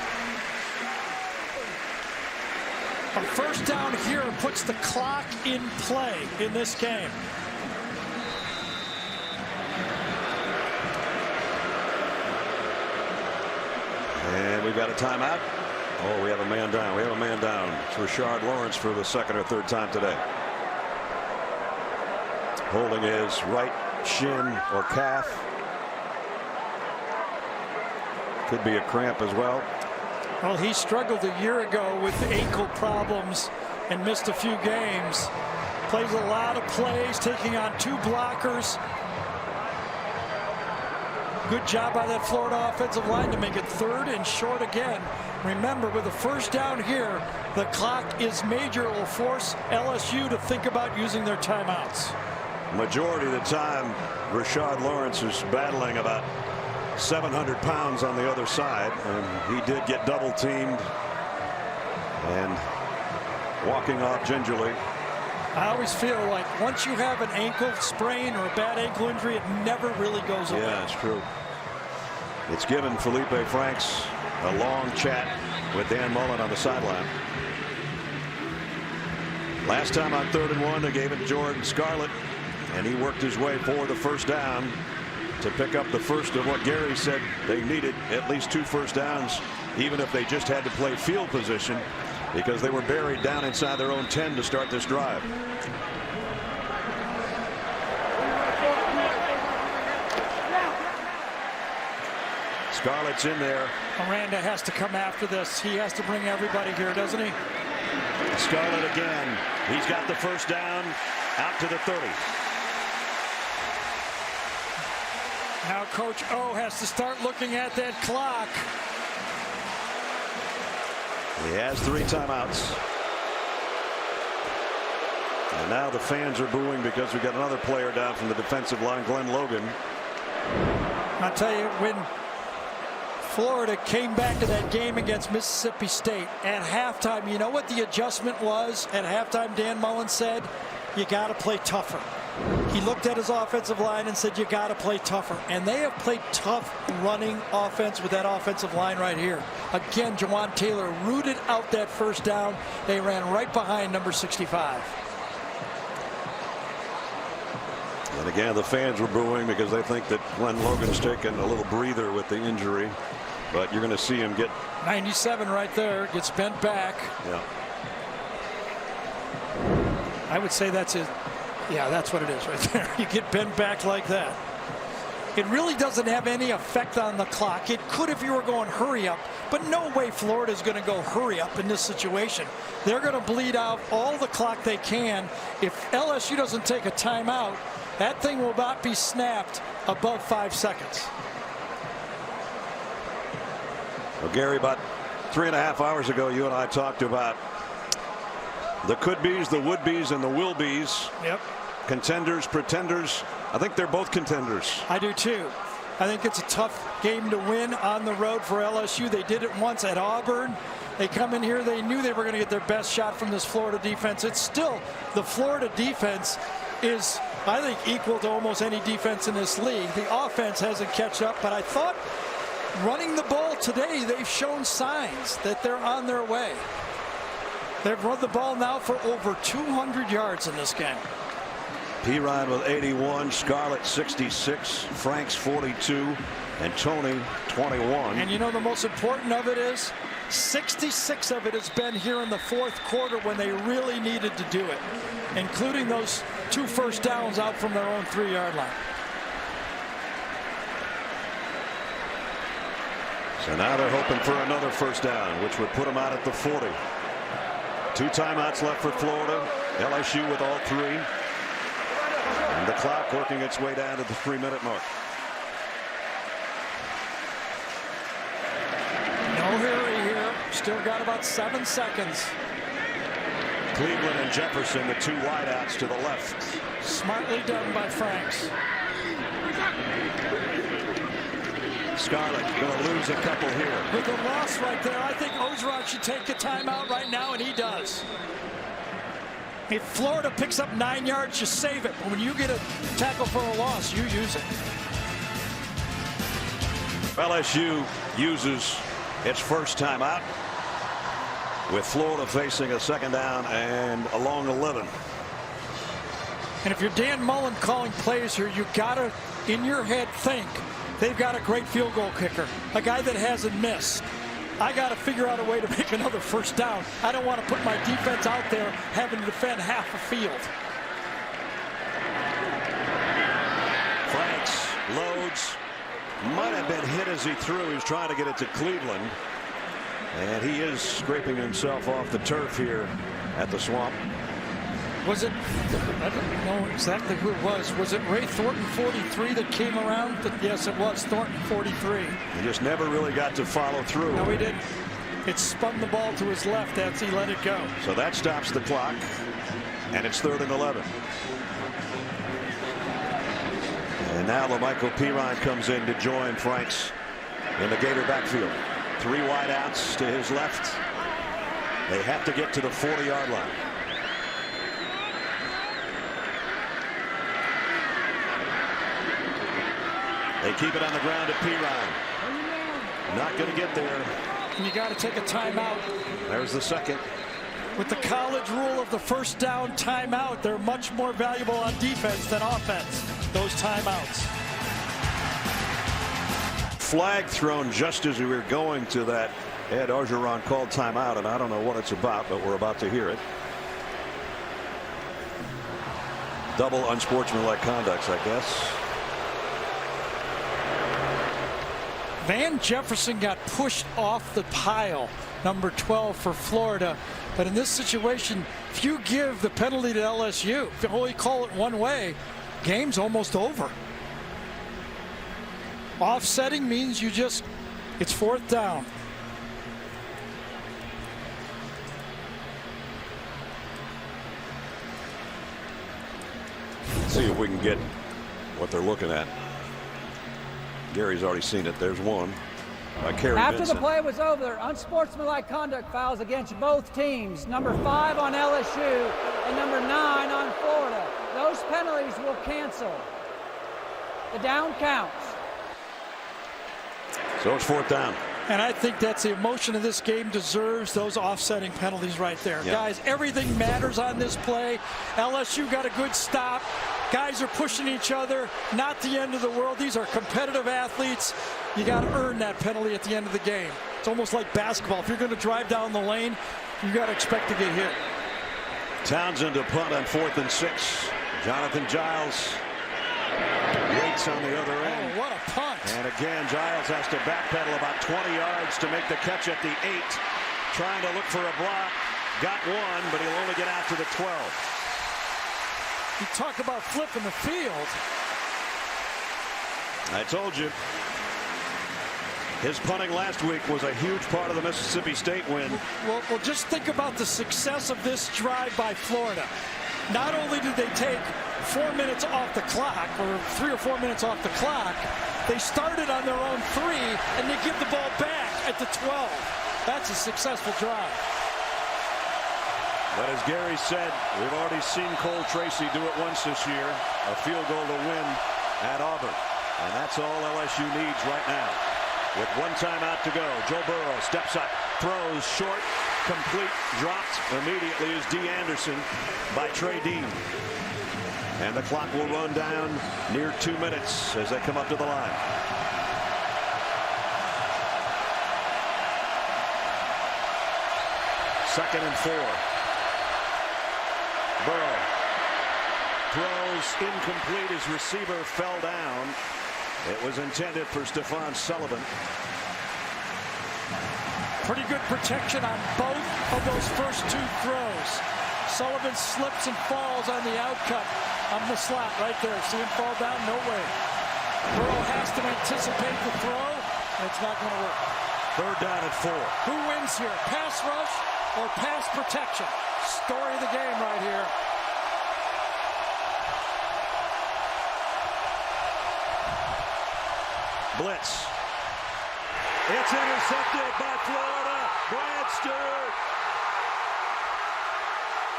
A first down here puts the clock in play in this game. And we've got a timeout. Oh, we have a man down. We have a man down. It's Rashard Lawrence for the 2nd or 3rd time today. Holding his right shin or calf. Could be a cramp as well. Well, he struggled a year ago with ankle problems and missed a few games. Plays a lot of plays, taking on 2 blockers. Good job by that Florida offensive line to make it 3rd and short again. Remember, with a first down here, the clock is major. It will force LSU to think about using their timeouts. Majority of the time, Rashard Lawrence is battling about 700 pounds on the other side, and he did get double teamed and walking off gingerly. I always feel like once you have an ankle sprain or a bad ankle injury, it never really goes away. Yeah, it's true. It's given Feleipe Franks a long chat with Dan Mullen on the sideline. Last time on 3rd and 1, they gave it to Jordan Scarlett, and he worked his way for the first down to pick up the first of what Gary said they needed, at least 2 first downs, even if they just had to play field position, because they were buried down inside their own 10 to start this drive. Scarlett's in there. Miranda has to come after this. He has to bring everybody here, doesn't he? Scarlett again. He's got the first down out to the 30. Now Coach O has to start looking at that clock. He has 3 timeouts. And now the fans are booing because we got another player down from the defensive line, Glenn Logan. I'll tell you, when Florida came back to that game against Mississippi State at halftime, you know what the adjustment was? At halftime, Dan Mullen said, you got to play tougher. He looked at his offensive line and said, you got to play tougher. And they have played tough running offense with that offensive line right here. Again, Jawan Taylor rooted out that first down. They ran right behind number 65. And again, the fans were booing because they think that Glenn Logan's taken a little breather with the injury. But you're going to see him get 97 right there. Gets bent back. Yeah. I would say that's it. Yeah, that's what it is right there. You get bent back like that. It really doesn't have any effect on the clock. It could if you were going hurry up, but no way Florida is going to go hurry up in this situation. They're going to bleed out all the clock they can. If LSU doesn't take a timeout, that thing will not be snapped above 5 seconds. Well, Gary, about 3.5 hours ago, you and I talked about the could-be's, the would-be's, and the will-be's. Yep. Contenders, pretenders. I think they're both contenders. I do too. I think it's a tough game to win on the road for LSU. They did it once at Auburn. They come in here, they knew they were going to get their best shot from this Florida defense. It's still, the Florida defense is I think equal to almost any defense in this league. The offense hasn't catch up, but I thought running the ball today, they've shown signs that they're on their way. They've run the ball now for over 200 yards in this game. Perine with 81, Scarlett 66, Franks 42, and Tony 21. And you know the most important of it is 66 of it has been here in the fourth quarter when they really needed to do it, including those 2 first downs out from their own 3-yard line. So now they're hoping for another first down, which would put them out at the 40. 2 timeouts left for Florida. LSU with all 3. And the clock working its way down to the 3-minute mark. No hurry here. Still got about 7 seconds. Cleveland and Jefferson, the 2 wideouts to the left. Smartly done by Franks. Scarlett going to lose a couple here. With the loss right there, I think Orgeron should take a timeout right now, and he does. If Florida picks up 9 yards, you save it. But when you get a tackle for a loss, you use it. LSU uses its first timeout, with Florida facing a 2nd down and along 11. And if you're Dan Mullen calling plays here, you gotta, in your head, think they've got a great field goal kicker, a guy that hasn't missed. I got to figure out a way to make another first down. I don't want to put my defense out there having to defend half a field. Franks loads. Might have been hit as he threw. He was trying to get it to Cleveland. And he is scraping himself off the turf here at the Swamp. Was it, I don't know exactly who it was. Was it Ray Thornton 43 that came around? Yes, it was Thornton 43. He just never really got to follow through. No, he didn't. It spun the ball to his left as he let it go. So that stops the clock. And it's 3rd and 11. And now LaMichael Perine comes in to join Franks in the Gator backfield. 3 wideouts to his left. They have to get to the 40-yard line. They keep it on the ground at Perine. Not going to get there. You got to take a timeout. There's the 2nd. With the college rule of the first down timeout, they're much more valuable on defense than offense. Those timeouts. Flag thrown just as we were going to that. Ed Orgeron called timeout, and I don't know what it's about, but we're about to hear it. Double unsportsmanlike conducts, I guess. Van Jefferson got pushed off the pile, number 12 for Florida. But in this situation, if you give the penalty to LSU, if you only call it one way, game's almost over. Offsetting means you just, it's 4th down. Let's see if we can get what they're looking at. Gary's already seen it. There's one by Kerry After Vincent. the play was over, unsportsmanlike conduct fouls against both teams. Number 5 on LSU and number 9 on Florida. Those penalties will cancel. The down counts. So it's 4th down. And I think that's the emotion of this game deserves those offsetting penalties right there. Yeah. Guys, everything matters on this play. LSU got a good stop. Guys are pushing each other. Not the end of the world. These are competitive athletes. You got to earn that penalty at the end of the game. It's almost like basketball. If you're going to drive down the lane, you got to expect to get hit. Townsend to punt on 4th and 6. Jonathan Giles waits on the other end. Oh, what a punt. And again, Giles has to backpedal about 20 yards to make the catch at the 8. Trying to look for a block. Got one, but he'll only get out to the 12. You talk about flipping the field. I told you. His punting last week was a huge part of the Mississippi State win. Well, just think about the success of this drive by Florida. Not only did they take 4 minutes off the clock, or 3 or 4 minutes off the clock, they started on their own 3, and they give the ball back at the 12. That's a successful drive. But as Gary said, we've already seen Cole Tracy do it once this year, a field goal to win at Auburn. And that's all LSU needs right now. With one timeout to go, Joe Burrow steps up, throws short, complete, dropped immediately is D. Anderson by Trey Dean. And the clock will run down near 2 minutes as they come up to the line. Second and 4. Burrow throws incomplete. His receiver fell down. It was intended for Stephon Sullivan. Pretty good protection on both of those first 2 throws. Sullivan slips and falls on the outcut on the slot right there. See him fall down? No way. Burrow has to anticipate the throw, and it's not going to work. Third down at 4. Who wins here? Pass rush or pass protection? Story of the game right here. Blitz. It's intercepted by Florida. Brad Stewart.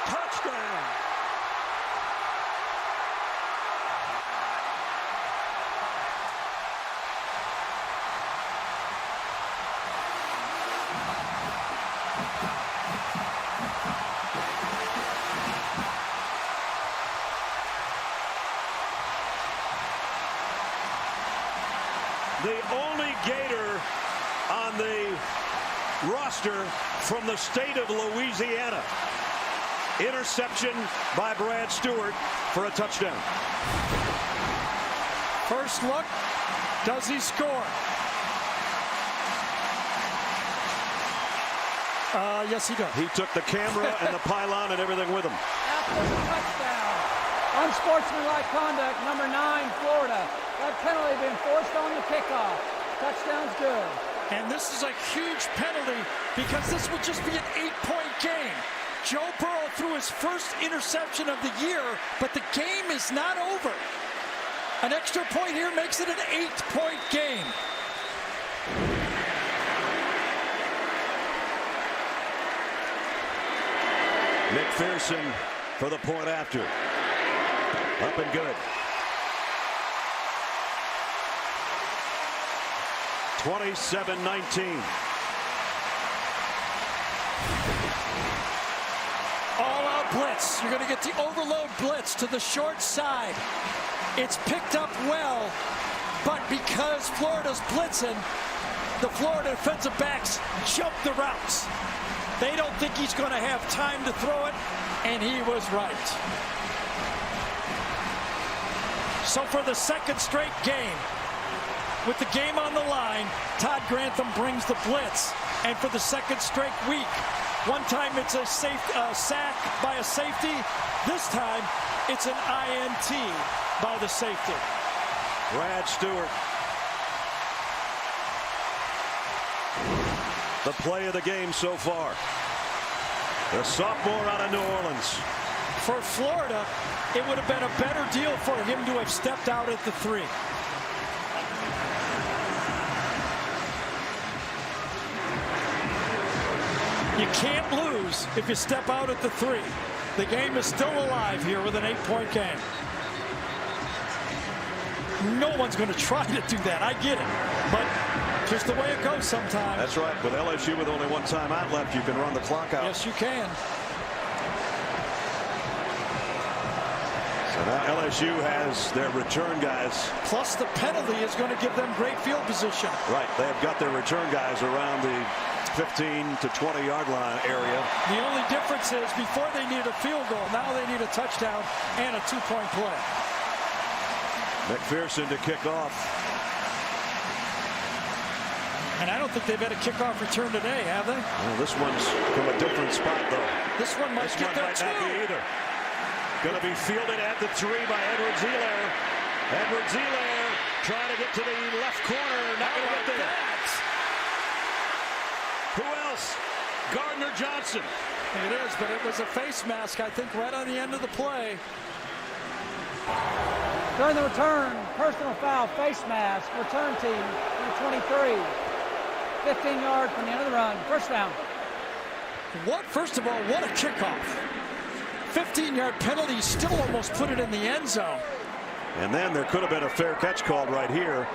Touchdown. The only Gator on the roster from the state of Louisiana. Interception by Brad Stewart for a touchdown. First look, does he score? Yes, he does. He took the camera and the pylon and everything with him. After the touchdown. Unsportsmanlike conduct, number 9, Florida. That penalty being forced on the kickoff. Touchdown's good. And this is a huge penalty because this would just be an 8-point game. Joe Burrow threw his first interception of the year, but the game is not over. An extra point here makes it an 8-point game. McPherson for the point after. Up and good. 27-19. All-out blitz. You're going to get the overload blitz to the short side. It's picked up well, but because Florida's blitzing, the Florida defensive backs jump the routes. They don't think he's going to have time to throw it, and he was right. So for the second straight game, with the game on the line, Todd Grantham brings the blitz. And for the second straight week, one time it's a sack by a safety. This time it's an INT by the safety. Brad Stewart. The play of the game so far. The sophomore out of New Orleans. For Florida, it would have been a better deal for him to have stepped out at the 3. You can't lose if you step out at the 3. The game is still alive here with an 8-point game. No one's going to try to do that. I get it. But just the way it goes sometimes. That's right. With LSU with only one timeout left, you can run the clock out. Yes, you can. So now LSU has their return guys. Plus the penalty is going to give them great field position. Right. They have got their return guys around the 15 to 20 yard line area. The only difference is before they need a field goal, now they need a touchdown and a 2-point play. McPherson to kick off. And I don't think they've had a kickoff return today, have they? Well, this one's from a different spot, though. This one might get there, too. Not be either. Going to be fielded at the 3 by Edward Zeller. Edward Zeller trying to get to the left corner. Not going to get there. Who else? Gardner Johnson. It is, but it was a face mask, I think, right on the end of the play. During the return, personal foul, face mask, return team, number 23. 15 yards from the end of the run. First down. First of all, what a kickoff. 15-yard penalty, still almost put it in the end zone. And then there could have been a fair catch called right here.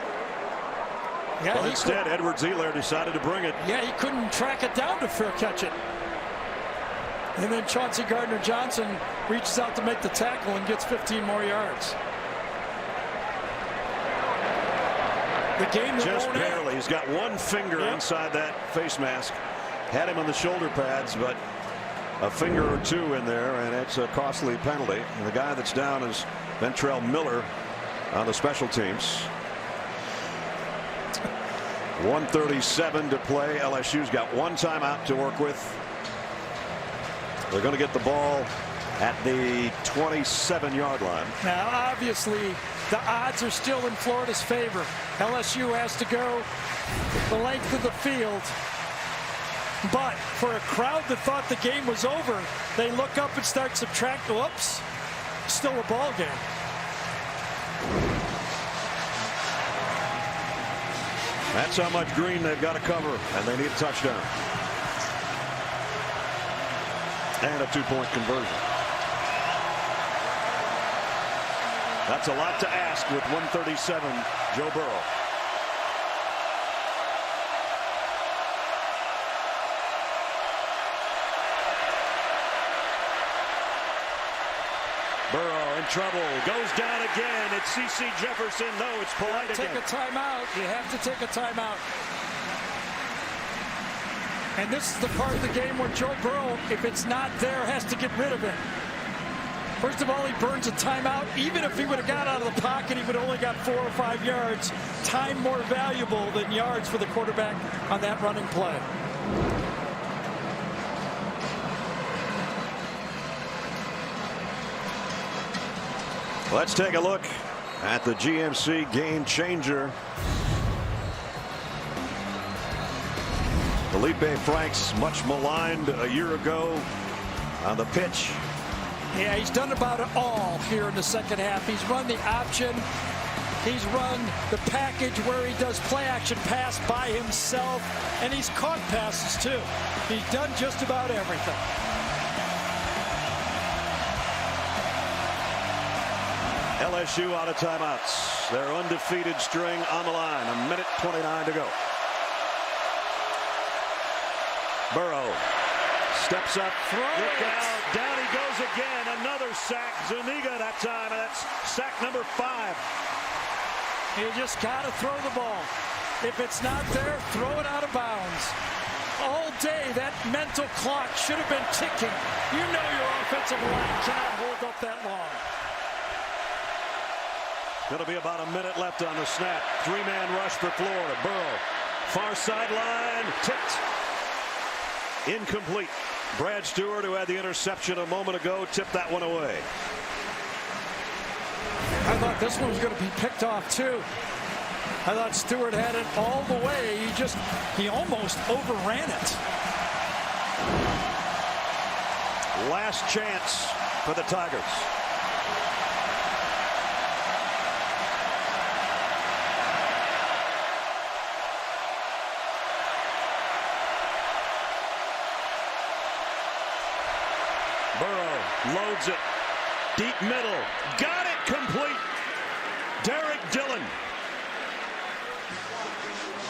Yeah, but instead, Edwards-Helaire decided to bring it. Yeah, he couldn't track it down to fair catch it. And then Chauncey Gardner-Johnson reaches out to make the tackle and gets 15 more yards. The game just barely. He's got one finger inside that face mask. Had him on the shoulder pads, but a finger or two in there, and it's a costly penalty. And the guy that's down is Ventrell Miller on the special teams. 1:37 to play. LSU's got one timeout to work with. They're going to get the ball at the 27-yard line. Now, obviously, the odds are still in Florida's favor. LSU has to go the length of the field. But for a crowd that thought the game was over, they look up and start subtracting. Whoops, still a ball game. That's how much green they've got to cover, and they need a touchdown. And a two-point conversion. That's a lot to ask with 1:37, Joe Burrow. Burrow in trouble, goes down again. It's C.C. Jefferson. No, it's Perine again. Take a timeout. You have to take a timeout. And this is the part of the game where Joe Burrow, if it's not there, has to get rid of it. First of all, he burns a timeout. Even if he would have got out of the pocket, he would have only got 4 or 5 yards. Time more valuable than yards for the quarterback on that running play. Let's take a look at the GMC game changer. Feleipe Franks, much maligned a year ago on the pitch. Yeah, he's done about it all here in the second half. He's run the option. He's run the package where he does play action pass by himself. And he's caught passes too. He's done just about everything. LSU out of timeouts. Their undefeated string on the line. 1:29 to go. Burrow steps up. Look out. Down he goes again. Another sack. Zuniga that time. And that's sack number 5. You just got to throw the ball. If it's not there, throw it out of bounds. All day, that mental clock should have been ticking. You know your offensive line cannot hold up that long. Going to be about a minute left on the snap. 3-man rush for Florida. Burrow, far sideline, tipped. Incomplete. Brad Stewart, who had the interception a moment ago, tipped that one away. I thought this one was going to be picked off too. I thought Stewart had it all the way. He almost overran it. Last chance for the Tigers. Burrow loads it. Deep middle. Got it complete. Derek Dillon.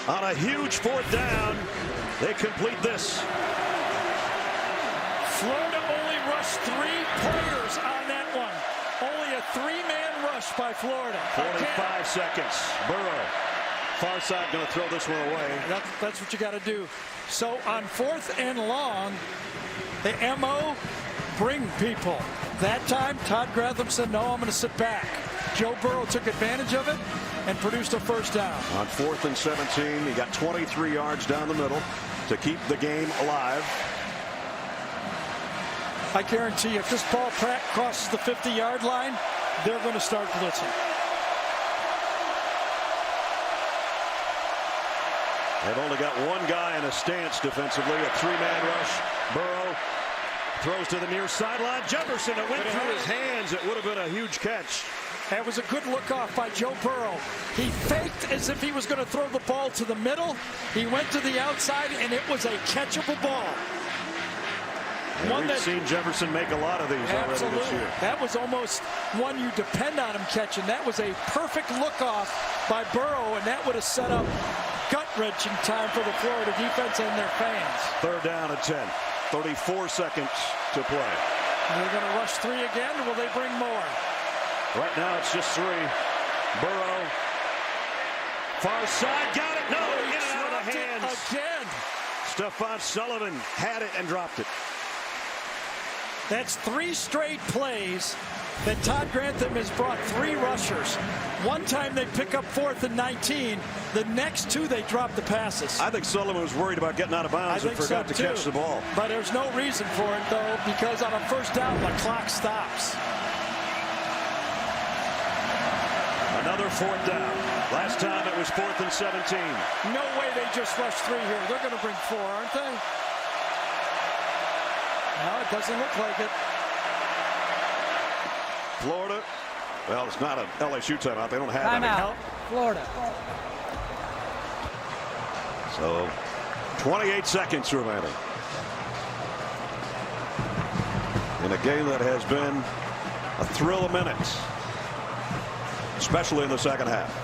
On a huge 4th down. They complete this. Florida only rushed 3 players on that one. Only a 3-man rush by Florida. 45 seconds. Burrow. Far side going to throw this one away. That's what you got to do. So on 4th and long, the MO, bring people. That time, Todd Grantham said, no, I'm going to sit back. Joe Burrow took advantage of it and produced a first down. On 4th and 17, he got 23 yards down the middle to keep the game alive. I guarantee you, if this ball crosses the 50-yard line, they're going to start blitzing. They've only got one guy in a stance defensively, a 3-man rush. Burrow throws to the near sideline. Jefferson, it went through his hands. It would have been a huge catch. That was a good look off by Joe Burrow. He faked as if he was going to throw the ball to the middle. He went to the outside, and it was a catchable ball. We've seen Jefferson make a lot of these already this year. That was almost one you depend on him catching. That was a perfect look-off by Burrow, and that would have set up gut-wrenching time for the Florida defense and their fans. 3rd down and 10. 34 seconds to play. They're going to rush 3 again, or will they bring more? Right now it's just 3. Burrow. Far side. Got it. No. Get it out of the hands. Again. Stephon Sullivan had it and dropped it. That's 3 straight plays that Todd Grantham has brought 3 rushers. One time they pick up 4th and 19. The next 2 they drop the passes. I think Sullivan was worried about getting out of bounds and forgot to catch the ball. But there's no reason for it, though, because on a 1st down, the clock stops. Another 4th down. Last time it was 4th and 17. No way they just rushed 3 here. They're going to bring 4, aren't they? No, it doesn't look like it. Florida. Well, it's not an LSU timeout. They don't have timeout. Florida. So 28 seconds remaining. In a game that has been a thrill of minutes, especially in the second half.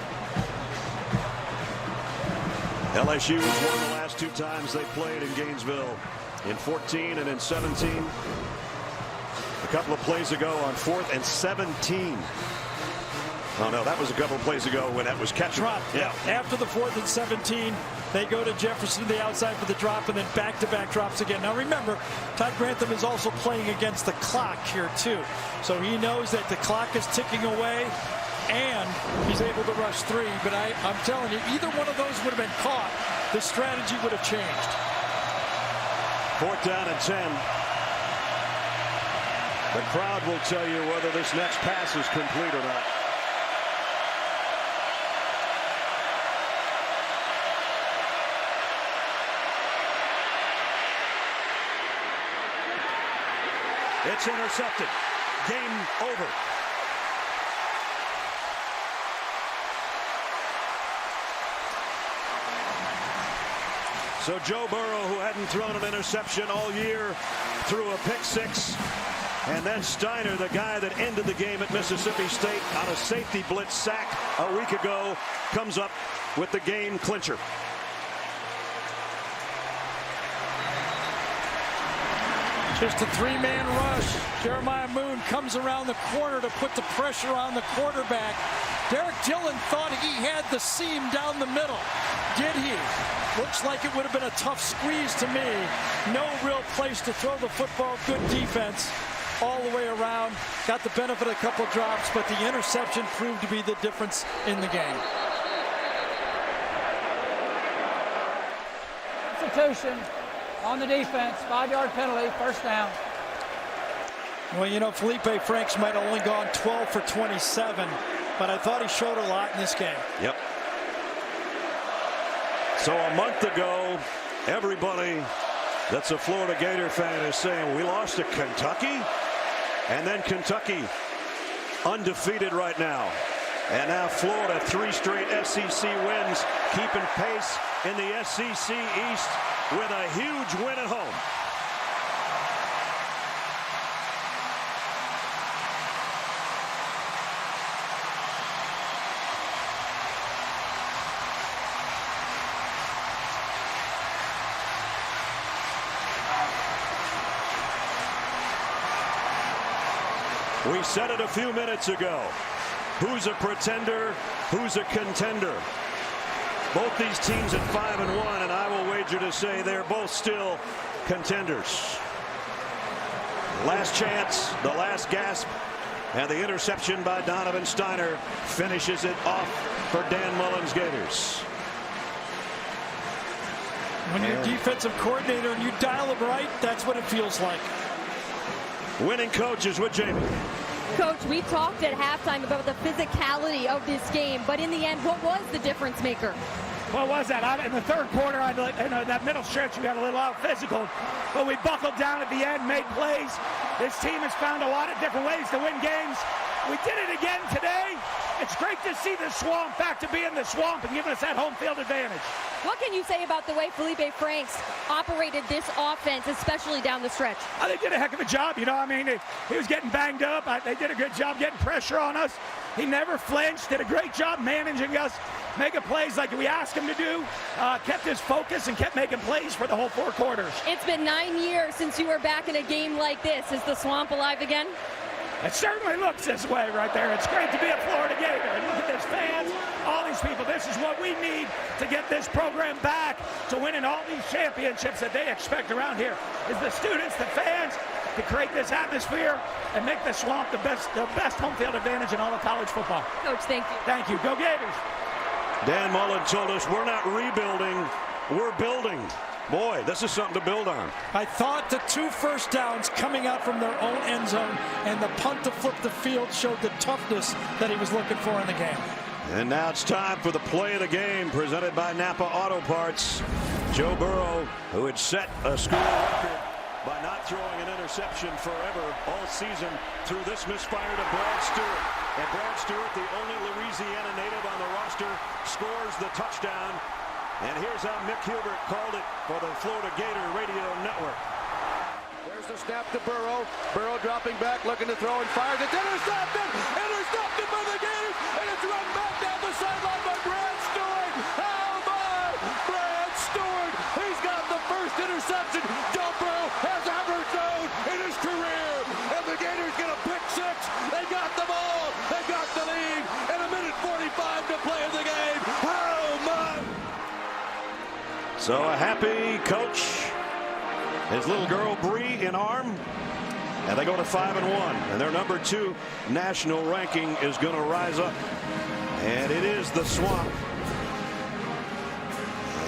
LSU has won the last 2 times they played in Gainesville, in 14 and in 17. A couple of plays ago on 4th and 17. Oh no, that was a couple of plays ago when that was catchable. Yeah. After the 4th and 17, they go to Jefferson to the outside for the drop, and then back-to-back drops again. Now remember, Todd Grantham is also playing against the clock here too. So he knows that the clock is ticking away, and he's able to rush 3. But I'm telling you, either one of those would have been caught, the strategy would have changed. 4th down and 10. The crowd will tell you whether this next pass is complete or not. It's intercepted. Game over. So Joe Burrow, who hadn't thrown an interception all year, threw a pick 6. And then Steiner, the guy that ended the game at Mississippi State on a safety blitz sack a week ago, comes up with the game clincher. Just a 3-man rush. Jeremiah Moon comes around the corner to put the pressure on the quarterback. Derek Dillon thought he had the seam down the middle. Did he? Looks like it would have been a tough squeeze to me. No real place to throw the football. Good defense all the way around. Got the benefit of a couple of drops, but the interception proved to be the difference in the game. Substitution on the defense. 5-yard penalty. 1st down. Well, you know, Feleipe Franks might have only gone 12 for 27, but I thought he showed a lot in this game. Yep. So a month ago, everybody that's a Florida Gator fan is saying we lost to Kentucky, and then Kentucky undefeated right now. And now Florida, 3 straight SEC wins, keeping pace in the SEC East with a huge win at home. We said it a few minutes ago. Who's a pretender? Who's a contender? Both these teams at 5-1, and I will wager to say they're both still contenders. Last chance, the last gasp, and the interception by Donovan Steiner finishes it off for Dan Mullen's Gators. When you're a defensive coordinator and you dial it right, that's what it feels like. Winning coaches with Jamie. Coach, we talked at halftime about the physicality of this game, but in the end, what was the difference maker? What was that? In the 3rd quarter, in that middle stretch, we got a little out physical, but we buckled down at the end, made plays. This team has found a lot of different ways to win games. We did it again today. It's great to see the Swamp back to being the Swamp and giving us that home field advantage. What can you say about the way Feleipe Franks operated this offense, especially down the stretch? They did a heck of a job. You know, I mean, he was getting banged up. They did a good job getting pressure on us. He never flinched, did a great job managing us, making plays like we asked him to do, kept his focus and kept making plays for the whole 4 quarters. It's been 9 years since you were back in a game like this. Is the Swamp alive again? It certainly looks this way right there. It's great to be a Florida Gator. And look at this fans, all these people. This is what we need to get this program back to winning all these championships that they expect around here. Is the students, the fans, to create this atmosphere and make the Swamp the best home field advantage in all of college football. Coach, thank you. Thank you. Go Gators. Dan Mullen told us we're not rebuilding, we're building. Boy, this is something to build on. I thought the 2 first downs coming out from their own end zone and the punt to flip the field showed the toughness that he was looking for in the game. And now it's time for the play of the game presented by Napa Auto Parts. Joe Burrow, who had set a school record by not throwing an interception forever all season, threw this misfire to Brad Stewart. And Brad Stewart, the only Louisiana native on the roster, scores the touchdown. And here's how Mick Hubert called it for the Florida Gator Radio Network. There's the snap to Burrow. Burrow dropping back, looking to throw and fires. It's intercepted! Intercepted by the Gators! And it's run back down the sideline by Brad Stewart! How about Brad Stewart? He's got the first interception Joe Burrow has ever thrown in his career! And the Gators get a pick 6. They got the ball! They got the lead! And 1:45 to play in the game! How much? So a happy coach, his little girl Bree in arm, and they go to 5-1, and their number 2 national ranking is going to rise up, and it is the Swamp.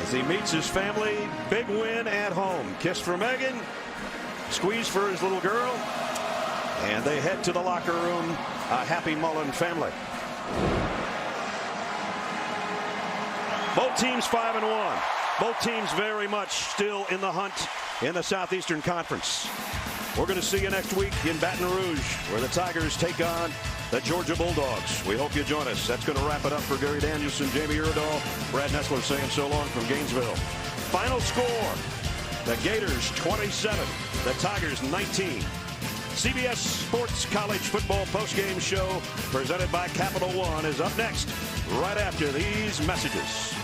As he meets his family, big win at home. Kiss for Megan, squeeze for his little girl, and they head to the locker room, a happy Mullen family. Both teams 5-1. Both teams very much still in the hunt in the Southeastern Conference. We're going to see you next week in Baton Rouge, where the Tigers take on the Georgia Bulldogs. We hope you join us. That's going to wrap it up for Gary Danielson, Jamie Iredall, Brad Nessler saying so long from Gainesville. Final score, the Gators 27, the Tigers 19. CBS Sports College Football postgame show presented by Capital One is up next right after these messages.